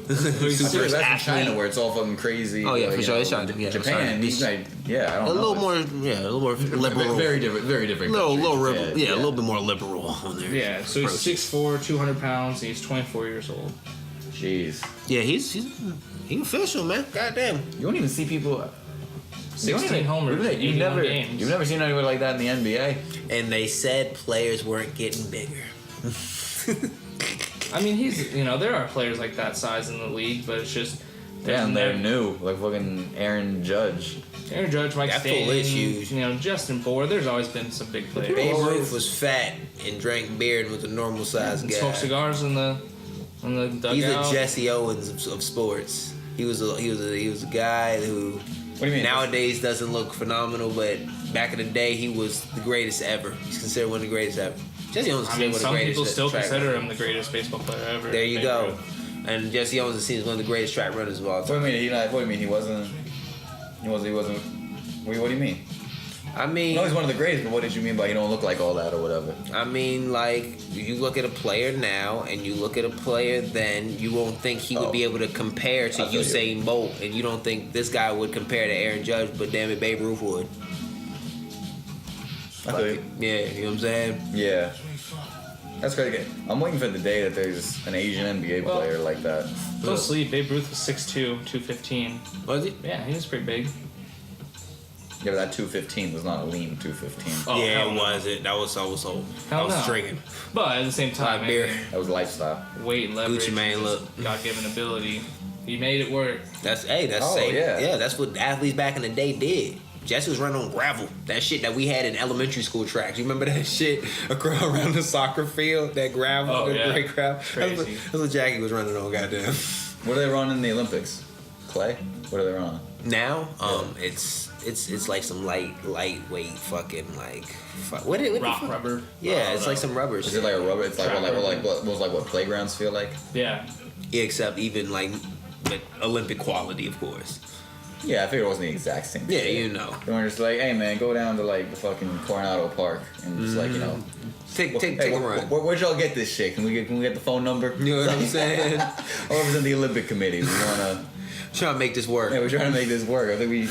I super figure that's in athlete. China where it's all fucking crazy. Oh, yeah, like, for you sure, know, it's China, yeah, Japan, sorry. he's like, yeah, I A don't know. little more, yeah, a little more liberal. Very different, very different. little countries. liberal, yeah, a little bit more liberal on there. Yeah, so he's 6'4", 200 pounds. He's 24 years old. Jeez. Yeah, he's official, man. Goddamn. You don't even see people. 16 homers in 81 games. You've never seen anyone like that in the NBA. And they said players weren't getting bigger. I mean, there are players like that size in the league, but it's just Yeah, and they're never- new, like fucking Aaron Judge. Aaron Judge, Mike Got full Stanton, issues. Justin Bohr. There's always been some big players. Babe always- Ruth was fat and drank beer and was a normal sized And guy. smoke cigars in the dugout. He's a Jesse Owens of sports. He was a guy who What do you mean? nowadays doesn't look phenomenal, but back in the day he was the greatest ever. He's considered one of the greatest ever. Jesse Owens is I mean, considered one of the some greatest. people still track consider runners. him the greatest baseball player ever. There you Babe go. Ruth. And Jesse Owens is seen as one of the greatest track runners of all What do time. you mean? What do you mean? He wasn't. What do you mean? I mean, No, he's one of the greatest, but what did you mean by he don't look like all that or whatever? I mean, like, you look at a player now and you look at a player then, you won't think he would be able to compare to I feel you. Usain Bolt, and you don't think this guy would compare to Aaron Judge, but damn it, Babe Ruth would. I feel you. Yeah, you know what I'm saying? Yeah. That's crazy. I'm waiting for the day that there's an Asian NBA Well- player like that. Don't sleep. Babe Ruth was 6'2", 215. Was he? Yeah, he was pretty big. Yeah, but that 215 was not a lean 215. Oh, yeah, hell it no. was it. That was so. I Hell was no. drinking. But at the same time, Like beer. That was lifestyle. weight, leverage, Gucci Mane and look. God-given ability. He made it work. That's Oh, same. yeah. Yeah, that's what athletes back in the day did. Jesse was running on gravel. That shit that we had in elementary school tracks. You remember that shit around the soccer field? That gravel, Oh, the yeah. great gravel. Crazy. That's what Jackie was running on. Goddamn. What do they run in the Olympics? Clay? What do they run on? Now, it's like some lightweight fucking what the Rock fuck? rubber. Yeah, it's like some rubber Is shit. it like a rubber? It's like what playgrounds feel like? Yeah. Yeah, except even like with Olympic quality, of course. Yeah, I figured it wasn't the exact same. Yeah, shit. you know. They were just like, hey man, go down to like the fucking Coronado Park and just like, you know, Take hey, a run. where'd y'all get this shit? Can we get the phone number? You know what I'm saying? I represent the Olympic Committee. We wanna. Trying to make this work. Yeah, we're trying to make this work. I think we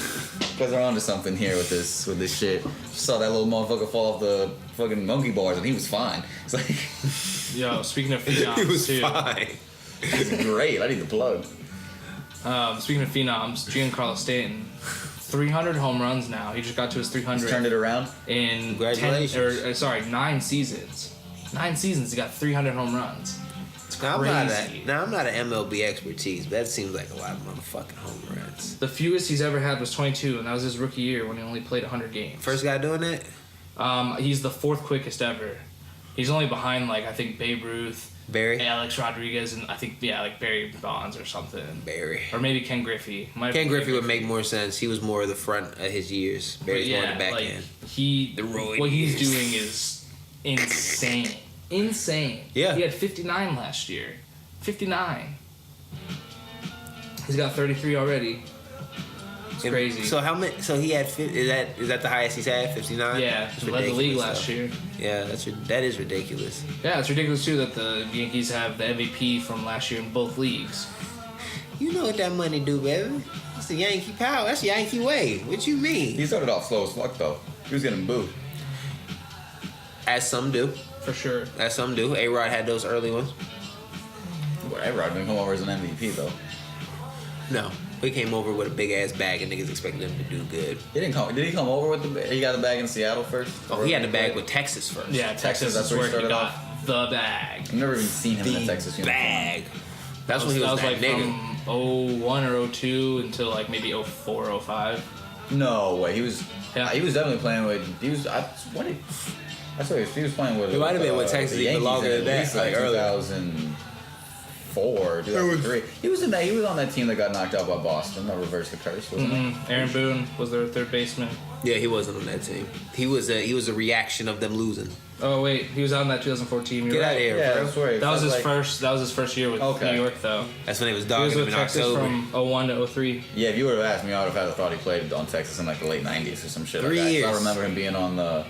guys are onto something here with this shit. Saw that little motherfucker fall off the fucking monkey bars and he was fine. It's like Yo, speaking of phenoms, It was too. fine. it's great. I need the plug. Speaking of phenoms, Giancarlo Stanton, 300 home runs now. He just got to his 300 He's turned it around. in Congratulations. 9 seasons. 9 seasons, he got 300 home runs. It's Now, crazy. I'm not an MLB expertise, but that seems like a lot of motherfucking home runs. The fewest he's ever had was 22, and that was his rookie year when he only played 100 games. First guy doing that? He's the 4th quickest ever. He's only behind, like, I think Babe Ruth, Barry? Alex Rodriguez, and I think, like Barry Bonds or something. Barry. Or maybe Ken Griffey. Ken Griffey would make more sense. He was more of the front of his years. Barry's more the back like, end. The roid what he's years. doing is insane. Insane. Yeah. He had 59 last year. 59. He's got 33 already. It's crazy. So how many? So he had. Is that the highest he's had? 59. Yeah, That's he led the league ridiculous, last though. year. Yeah, that is ridiculous. Yeah, it's ridiculous too that the Yankees have the MVP from last year in both leagues. You know what that money do, baby? That's the Yankee power. That's Yankee way. What you mean? He started off slow as fuck though. He was getting booed. As some do. For sure. As some do. A-Rod had those early ones. Whatever. I didn't come over as an MVP though. No. He came over with a big ass bag and niggas expected him to do good. He didn't come. Did he come over with the? He got the bag in Seattle first. Oh, he had the bag with Texas first. Yeah, Texas that's is where where he he started got off. the bag. I've never even seen him in a Texas uniform. Bag. That's when he that was like that nigga. from 01 or 02 until like maybe 04, 05. No way. He was. Yeah. He was definitely playing with. He was. What did? That's what he was playing with. He might have been with Texas the even Yankees longer at than that, least, like earlier. 2004, 2003. He was in that. He was on that team that got knocked out by Boston. That reversed the curse, wasn't he? Aaron Boone was their third baseman. Yeah, he wasn't on that team. He was a reaction of them losing. Oh wait, he was on that 2014. You're Get right. out of here, Yeah, bro. that's right. That was his like, first. That was his first year with Okay. New York, though. That's when they was He dogging was him with in Texas October. from 01 to 03. Yeah, if you would have asked me, I would have thought he played on Texas in like the late '90s or some shit. 3 like that. 'Cause years. I remember him being on the.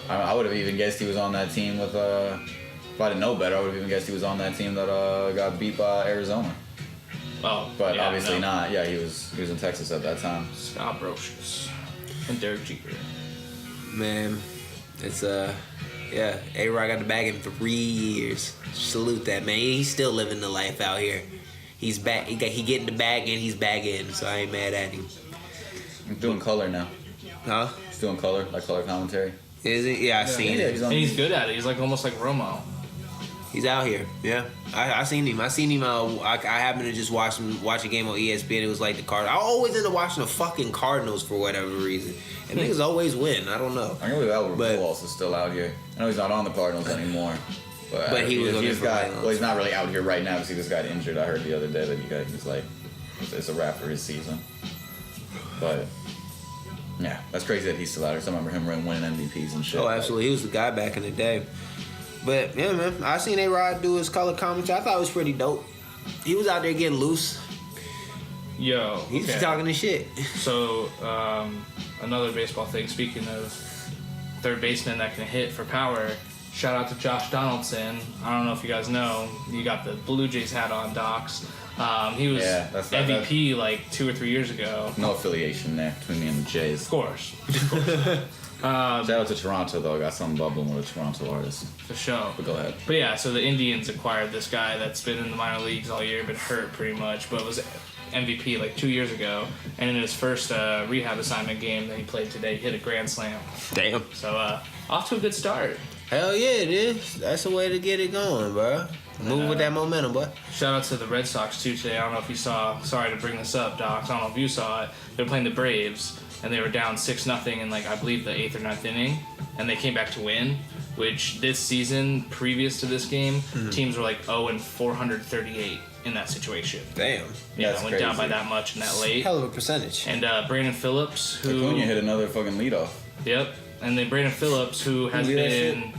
I would have even guessed he was on that team with. If I didn't know better, I would have even guessed he was on that team that got beat by Arizona. Oh, But yeah, obviously no. not. Yeah, he was in Texas at that time. Scott Brocious and Derek Jeter. Man, it's yeah. A-Rod got the bag in 3 years. Salute that man. He's still living the life out here. He's back. He getting the bag in. He's back in. So I ain't mad at him. He's doing color now. Huh? He's doing color, like color commentary. Is it? Yeah, I seen Yeah, it. he's on And he's good at it. He's like almost like Romo. He's out here. Yeah, I seen him. I seen him. I happened to just watch a game on ESPN. It was like the Cardinals. I always end up watching the fucking Cardinals for whatever reason, and niggas always win. I don't know. I can't believe Albert But- Pujols is still out here. I know he's not on the Cardinals anymore. But he was on he's different got. islands. Well, he's not really out here right now because he just got injured. I heard the other day that he was like, it's a wrap for his season. But yeah, that's crazy that he's still out here. 'Cause I remember him winning MVPs and shit. Oh, absolutely. He was the guy back in the day. But yeah, man, I seen A-Rod do his color commentary. I thought it was pretty dope. He was out there getting loose. Yo, He's okay. talking his shit. So, another baseball thing. Speaking of third baseman that can hit for power, shout out to Josh Donaldson. I don't know if you guys know. You got the Blue Jays hat on, Docs. He was Yeah, that's not MVP like 2 or 3 years ago. No affiliation there between me and the Jays. Of course. Shout out to Toronto though. I got something bubbling with a Toronto artist. For sure. But go ahead. But yeah, so the Indians acquired this guy that's been in the minor leagues all year, been hurt pretty much, but was MVP like 2 years ago. And in his first rehab assignment game that he played today, he hit a grand slam. Damn. So off to a good start. Hell yeah, it is. That's the way to get it going, bro. Move with that momentum, boy. Shout out to the Red Sox too today. I don't know if you saw. Sorry to bring this up, Doc. I don't know if you saw it. They were playing the Braves, and they were down 6-0 in like I believe the 8th or 9th inning, and they came back to win. Which this season, previous to this game, teams were like 0 and 438 in that situation. Damn. Yeah, That's went down by crazy. that much in that late. Hell of a percentage. And Brandon Phillips, who Acuna hit another fucking leadoff. Yep, and then Brandon Phillips, who has see that been.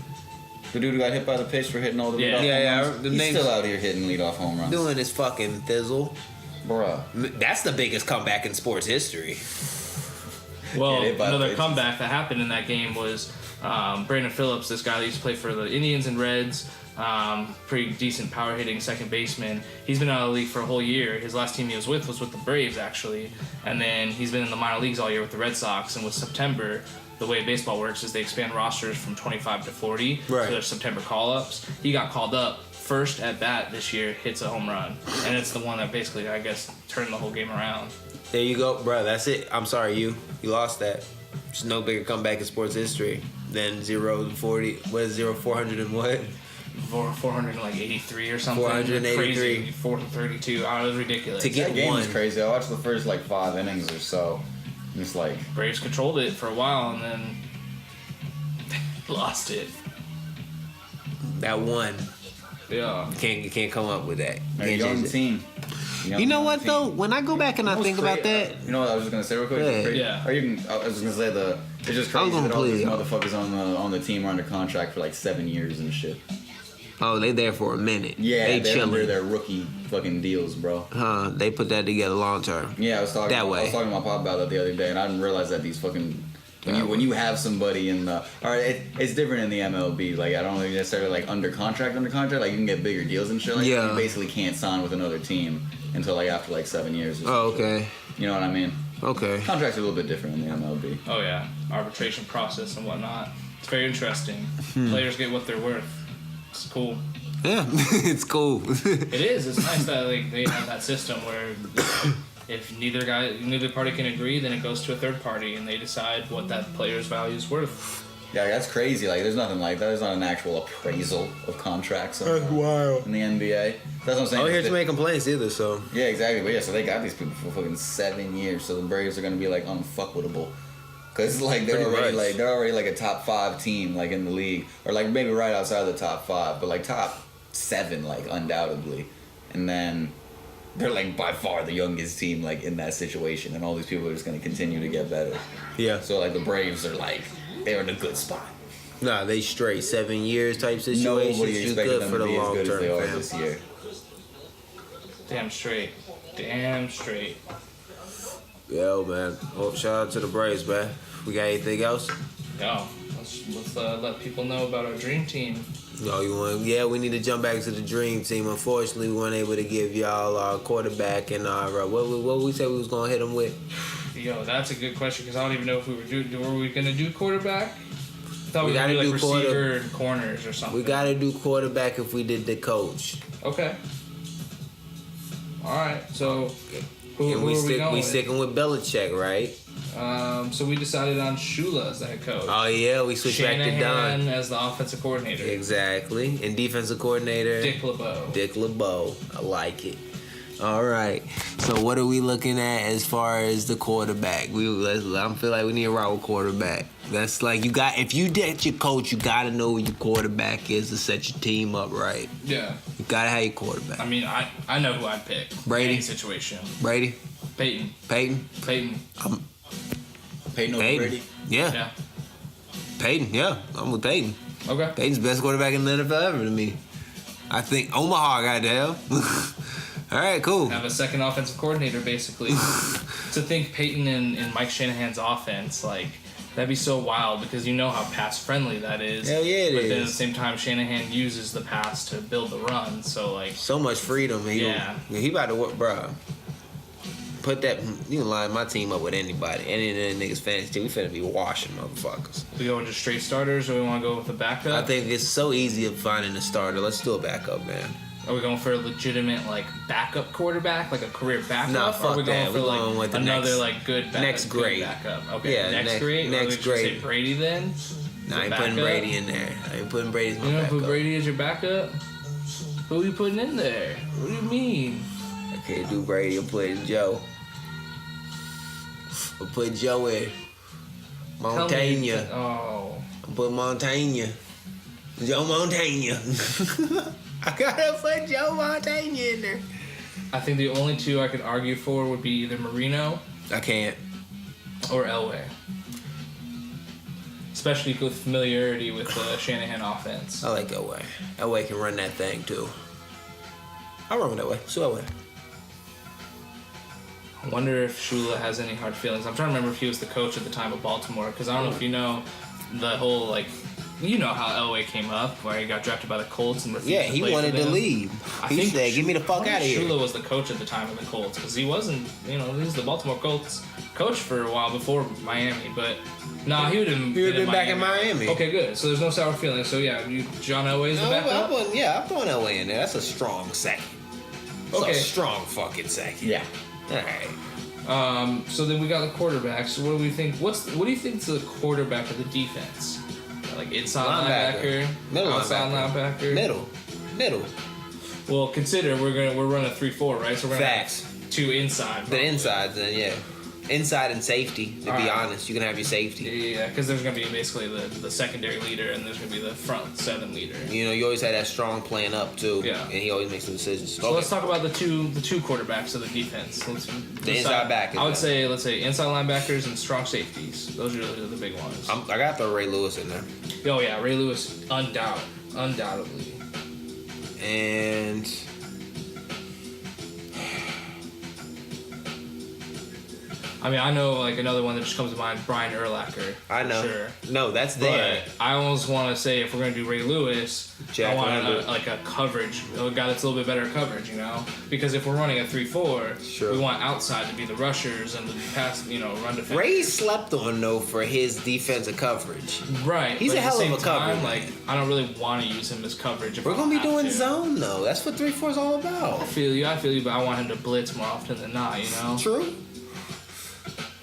The dude who got hit by the pitch for hitting all the Yeah. leadoff Yeah, home yeah, runs. the He's name's- still out here hitting leadoff home runs. Doing his fucking thizzle. Bruh. That's the biggest comeback in sports history. Well, hit by another pitches. comeback that happened in that game was Brandon Phillips, this guy that used to play for the Indians and Reds, pretty decent power hitting second baseman. He's been out of the league for a whole year. His last team he was with the Braves, actually. And then he's been in the minor leagues all year with the Red Sox. And with September, the way baseball works is they expand rosters from 25 to 40. Right. So there's September call-ups. He got called up first at bat this year, hits a home run. And it's the one that basically, I guess, turned the whole game around. There you go, bro. That's it. I'm sorry, you lost that. There's no bigger comeback in sports history than 0 to 40. What is 400 and what? 483 or something. 483. Crazy. 432. Oh, it was ridiculous. To get That game was one. crazy. I watched the first like 5 innings or so. And it's like, Braves controlled it for a while and then lost it. That one. Yeah. You can't come up with that. a Can't young change it. team. You know what though? When I go back and I think about that, You know what I was just gonna say real quick? Yeah. Crazy. Yeah. Or you can, I was just gonna say it's just I was crazy gonna that all these play it. motherfuckers on the team are under contract for like 7 years and shit. Oh, they there for a minute. Yeah, they they're under chilling. their rookie fucking deals, bro. Huh? They put that together long term. Yeah, I was talking That way. I was talking to my pop about that the other day, and I didn't realize that these fucking when you have somebody in the it's different in the MLB. Like I don't think necessarily like under contract. Like you can get bigger deals and shit. Like Yeah. you basically can't sign with another team until like after like 7 years. Or Oh, something. okay. You know what I mean? Okay. Contracts are a little bit different in the MLB. Oh yeah, arbitration process and whatnot. It's very interesting. Players get what they're worth. It's cool. Yeah, it's cool. It is. It's nice that like they have that system where if neither party can agree, then it goes to a third party and they decide what that player's value is worth. Yeah, that's crazy. Like there's nothing like that. There's not an actual appraisal of contracts. wild. In the NBA. That's what I'm saying. I don't hear too many complaints either, so. Yeah, exactly. But yeah, so they got these people for fucking 7 years. So the Braves are gonna be like unfuckwittable, cause like they're already like a top 5 team like in the league, or like maybe right outside the top 5, but like top 7 like undoubtedly, and then they're like by far the youngest team like in that situation, and all these people are just gonna continue to get better. Yeah. So like the Braves are like they're in a good spot. Nah, they straight 7 years type situation. Nobody You expected good them for to the be as long good as term, they are fam. this year. Damn straight. Damn straight. Yo, man. Well, shout out to the Braves, man. We got anything else? Yo, let's let people know about our dream team. No, you want? Yeah, we need to jump back to the dream team. Unfortunately, we weren't able to give y'all our quarterback and our what we said we was gonna hit him with. Yo, that's a good question because I don't even know if we were gonna do quarterback. I thought we gotta were gonna do do like receiver and corners or something. We gotta do quarterback if we did the coach. Okay. All right. So who And are we we going with? sticking with Belichick, right? So we decided on Shula as the head coach. Oh yeah, we switched back to Shanahan Don. as the offensive coordinator. Exactly. And defensive coordinator Dick LeBeau. Dick LeBeau. I like it. All right. So what are we looking at as far as the quarterback? I feel like we need a route quarterback. That's like if you get your coach, you gotta know who your quarterback is to set your team up right. Yeah. You gotta have your quarterback. I mean, I know who I'd pick. Brady? Any situation. Brady, Peyton. Peyton, Peyton over Peyton. Brady. Yeah, Yeah. Peyton. Yeah, I'm with Peyton. Okay. Peyton's the best quarterback in the NFL ever to me. I think Omaha, goddamn. All right, cool. Have a second offensive coordinator, basically. To think Peyton and Mike Shanahan's offense, like, that'd be so wild because you know how pass-friendly that is. Hell yeah, it but then at is. the same time, Shanahan uses the pass to build the run, so, like... So much freedom. He about to work, bro. Put that, you can line my team up with anybody. Any of the niggas fantasy team, we finna be washing motherfuckers. We go into straight starters, or we want to go with a backup? I think it's so easy of finding a starter. Let's do a backup, man. Are we going for a legitimate, like, backup quarterback? Like a career backup? Nah, or fuck are we going that. for, We're like, going with the another, next- like, good next good grade. backup? Okay, Yeah, next next- grade? next Or we should grade. say Brady then? Nah, I ain't Backup? putting Brady in there. I ain't putting Brady as my You don't backup. put Brady as your backup? Who are you putting in there? What do you mean? I can't do Brady. I'm putting Joe. I'll put Joe in. Montaigne. Oh. I'm putting Montaigne. Joe Montaigne. I gotta put Joe Montaigne in there. I think the only two I could argue for would be either Marino I can't. or Elway. Especially with familiarity with the Shanahan offense. I like Elway. Elway can run that thing too. I'll run with Elway. So Elway. I wonder if Shula has any hard feelings. I'm trying to remember if he was the coach at the time of Baltimore, because I don't know if you know the whole, like, you know how Elway came up, where he got drafted by the Colts and refused Yeah, to he play wanted for to them. leave. I He think said, "Get me the fuck out of here." Shula was the coach at the time of the Colts, because he wasn't, he was the Baltimore Colts coach for a while before Miami, but nah, he would have been back in Miami. Okay, good. So there's no sour feelings. So yeah, John Elway's the backup. I'm throwing Elway in there. That's a strong second. That's Okay. a strong fucking second. Yeah. All right. So then we got the quarterbacks. What do we think? What do you think's the quarterback of the defense? Like inside linebacker, Middle outside linebacker, Middle. Well, consider we're running a 3-4, right? So we're gonna Facts. have two inside. The probably. insides, then, yeah. Inside and safety, to be Alright. honest. You can have your safety. Yeah, because there's gonna be basically the secondary leader, and there's gonna be the front seven leader. You know, you always had that strong playing up, too. Yeah. And he always makes the decisions. So let's talk about the two quarterbacks of the defense. Let's inside backers, I would though. say let's say inside linebackers and strong safeties. Those are the big ones. I got to throw Ray Lewis in there. Oh yeah, Ray Lewis, undoubtedly. And I mean, I know like another one that just comes to mind, Brian Urlacher. I know. Sure. No, that's there. But I almost want to say if we're gonna do Ray Lewis, Jack I want Lambert. like a coverage, a guy that's a little bit better coverage, you know? Because if we're running a 3-4, Sure. we want outside to be the rushers and the pass, run defenders. Ray slept on though for his defensive coverage. Right. He's but a at the hell of same a cover, time, man. like I don't really want to use him as coverage. If We're I gonna be don't have doing to. zone though. That's what 3-4 is all I about. feel you, but I want him to blitz more often than not, you know? True.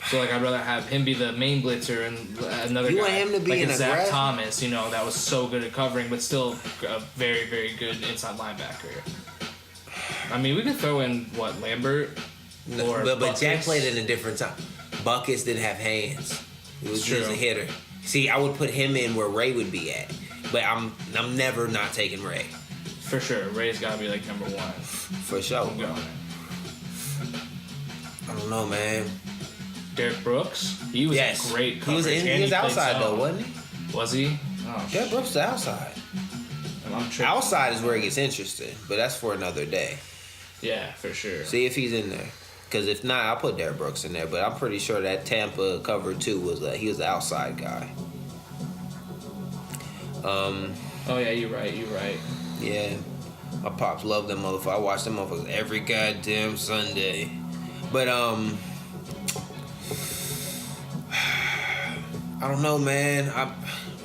So like I'd rather have him be the main blitzer and another You guy want him to be like an a Zach aggressive- Thomas, that was so good at covering, but still a very, very good inside linebacker. I mean, we could throw in Lambert or But Jack Buckus. played in a different time. Buckus didn't have hands. He was True. a hitter. See, I would put him in where Ray would be at. But I'm never not taking Ray. For sure. Ray's got to be like number one. For sure. I'm going. I don't know, man. Derek Brooks, he was Yes. a great He coverage. was, and he was played outside though, zone. wasn't he? Was he? Oh, Derek Brooks is outside. I'm tripping. Outside is where it gets interesting, but that's for another day. Yeah, for sure. See if he's in there. Because if not, I'll put Derek Brooks in there. But I'm pretty sure that Tampa cover 2 he was the outside guy. Oh yeah, you're right. Yeah. My pops love them motherfuckers. I watch them motherfuckers every goddamn Sunday. But I don't know, man.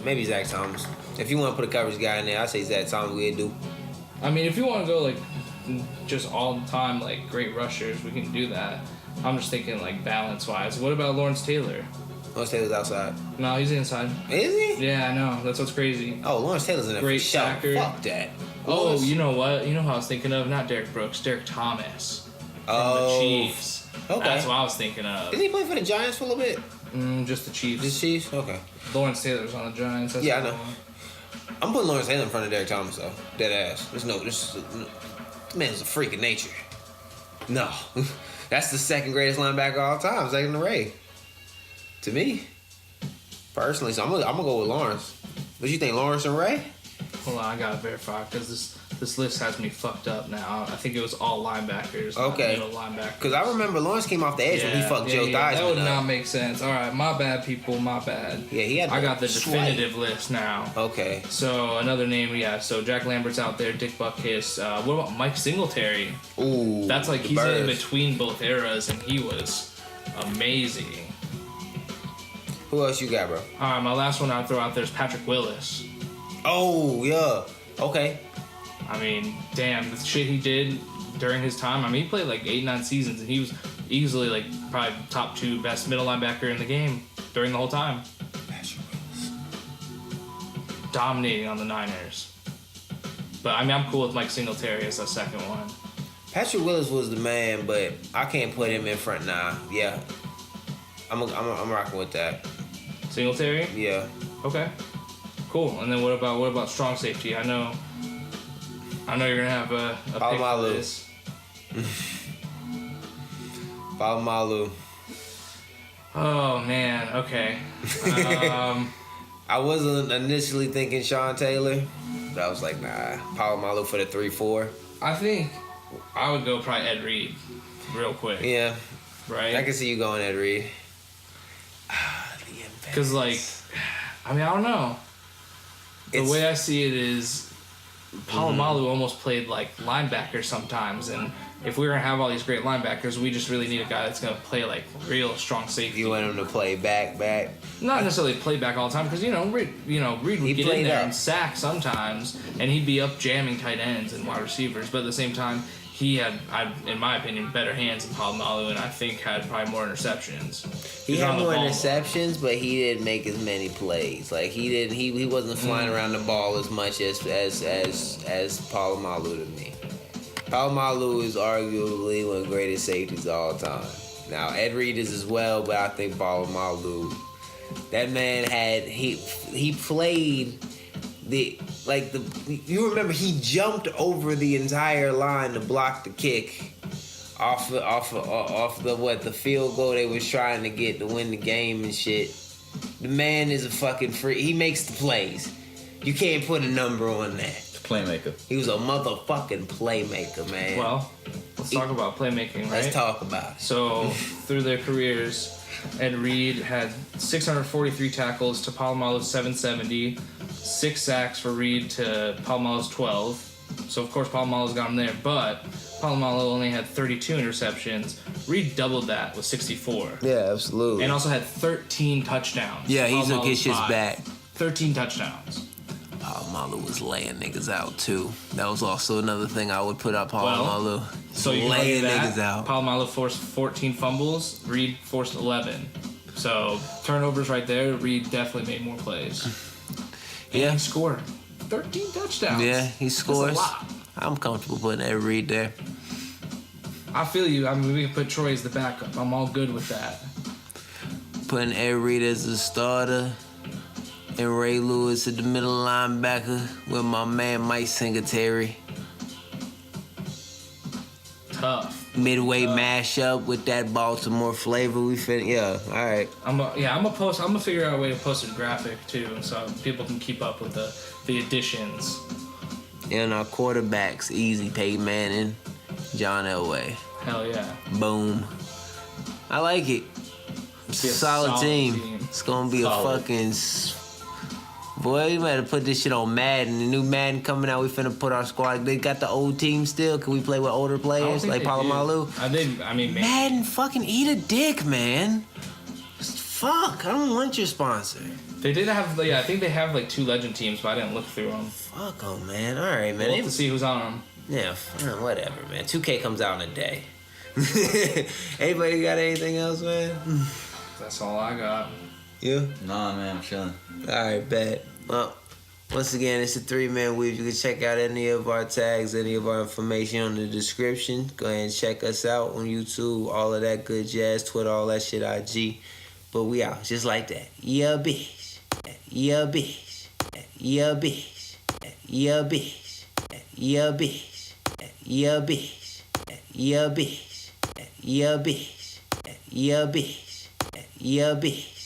Maybe Zach Thomas. If you want to put a coverage guy in there, I say Zach Thomas. We'd do. I mean, if you want to go like just all the time like great rushers, we can do that. I'm just thinking like balance wise. What about Lawrence Taylor? Lawrence Taylor's outside. No, he's inside. Is he? Yeah, I know. That's what's crazy. Oh, Lawrence Taylor's in there Great for sure. sacker. Fuck that. Oh, Lawrence- you know what? You know who I was thinking of? Not Derek Brooks, Derek Thomas from Oh. the Chiefs. Okay. That's what I was thinking of. Didn't he play for the Giants for a little bit? Just the Chiefs. The Chiefs? Okay. Lawrence Taylor's on the Giants. That's Yeah, I the know. one. I'm putting Lawrence Taylor in front of Derek Thomas, though. Dead ass. This man's a freak of nature. No. That's the second greatest linebacker of all time, second to Ray. To me. Personally, so I'm gonna go with Lawrence. What you think, Lawrence and Ray? Hold on, I gotta verify because this list has me fucked up now. I think it was all linebackers. not Okay. middle linebackers. Because I remember Lawrence came off the edge when he fucked Joe Theismann That would up. not make sense. All right, my bad, people. My bad. Yeah, he had I got the swipe. definitive list now. Okay. So another name, yeah. So Jack Lambert's out there, Dick Buckus. What about Mike Singletary? Ooh. That's like the he's in Birds. between both eras, and he was amazing. Who else you got, bro? All right, my last one I'll throw out there is Patrick Willis. Oh, yeah. Okay. I mean, damn, the shit he did during his time. I mean, he played like 8-9 seasons, and he was easily like probably top 2 best middle linebacker in the game during the whole time. Dominating on the Niners. But I mean, I'm cool with Mike Singletary as a second one. Patrick Willis was the man, but I can't put him in front now. Yeah. I'm rocking with that. Singletary? Yeah. Okay. Cool. And then what about strong safety? I know you're gonna have a pick for Palomalu. this. Palomalu. Oh man. Okay. I wasn't initially thinking Sean Taylor, but I was like, nah. Palomalu for the 3-4. I think I would go probably Ed Reed, real quick. Yeah. Right. I can see you going Ed Reed. Because like, I mean, I don't know. The way I see it is, Palomalu almost played like linebacker sometimes, and if we were gonna have all these great linebackers, we just really need a guy that's gonna play like real strong safety. You want him to play back. Not necessarily play back all the time, because Reed would He get played in there up. and sack sometimes, and he'd be up jamming tight ends and wide receivers. But at the same time, he had, in my opinion, better hands than Palomalu, and I think had probably more interceptions. He He's had on the more ball interceptions, but he didn't make as many plays. Like he wasn't flying around the ball as much as Palomalu to me. Palomalu is arguably one of the greatest safeties of all time. Now Ed Reed is as well, but I think Palomalu, that man he played you remember he jumped over the entire line to block the kick off the field goal they was trying to get to win the game and shit. The man is a fucking freak. He makes the plays. You can't put a number on that. Playmaker. He was a motherfucking playmaker, man. Well, let's talk about playmaking, right? Let's talk about it. So, through their careers, Ed Reed had 643 tackles to Polamalu's 770, 6 sacks for Reed to Polamalu's 12. So, of course, Polamalu's got him there, but Polamalu only had 32 interceptions. Reed doubled that with 64. Yeah, absolutely. And also had 13 touchdowns. Yeah, he took Polamalu's his shit 5. back. 13 touchdowns. Palomalu was laying niggas out too. That was also another thing I would put up Palomalu. So you laying laying niggas that. out. Polamalu forced 14 fumbles. Reed forced 11. So turnovers right there. Reed definitely made more plays. And Yeah. he scored 13 touchdowns. Yeah, he scores. That's a lot. I'm comfortable putting Ed Reed there. I feel you. I mean, we can put Troy as the backup. I'm all good with that. Putting Ed Reed as the starter. And Ray Lewis at the middle linebacker with my man Mike Singletary. Tough. Midway mashup with that Baltimore flavor we fit. Yeah, all right. I'm gonna figure out a way to post a graphic too, so people can keep up with the additions. And our quarterbacks, easy. Peyton Manning, John Elway. Hell yeah. Boom. I like it. It's a solid team. It's gonna be Solid. a fucking. Boy, you better put this shit on Madden. The new Madden coming out, we finna put our squad. They got the old team still. Can we play with older players like Palomalu? I mean, maybe. Madden, fucking eat a dick, man. Fuck, I don't want your sponsor. They did have, I think they have like 2 legend teams, but I didn't look through them. Fuck them, man. All right, man. We'll have to see who's on them. Yeah, whatever, man. 2K comes out in a day. Anybody got anything else, man? That's all I got. You? Nah, man, I'm chilling. All right, bet. Well, once again, it's a 3-man weave. You can check out any of our tags, any of our information on the description. Go ahead and check us out on YouTube, all of that good jazz, Twitter, all that shit, IG. But we out, just like that. Yeah, bitch. Yeah, bitch. Yeah, bitch. Yeah, bitch. Yeah, bitch. Yeah, bitch. Yeah, bitch. Yeah, bitch. Yeah, bitch. Yeah, bitch.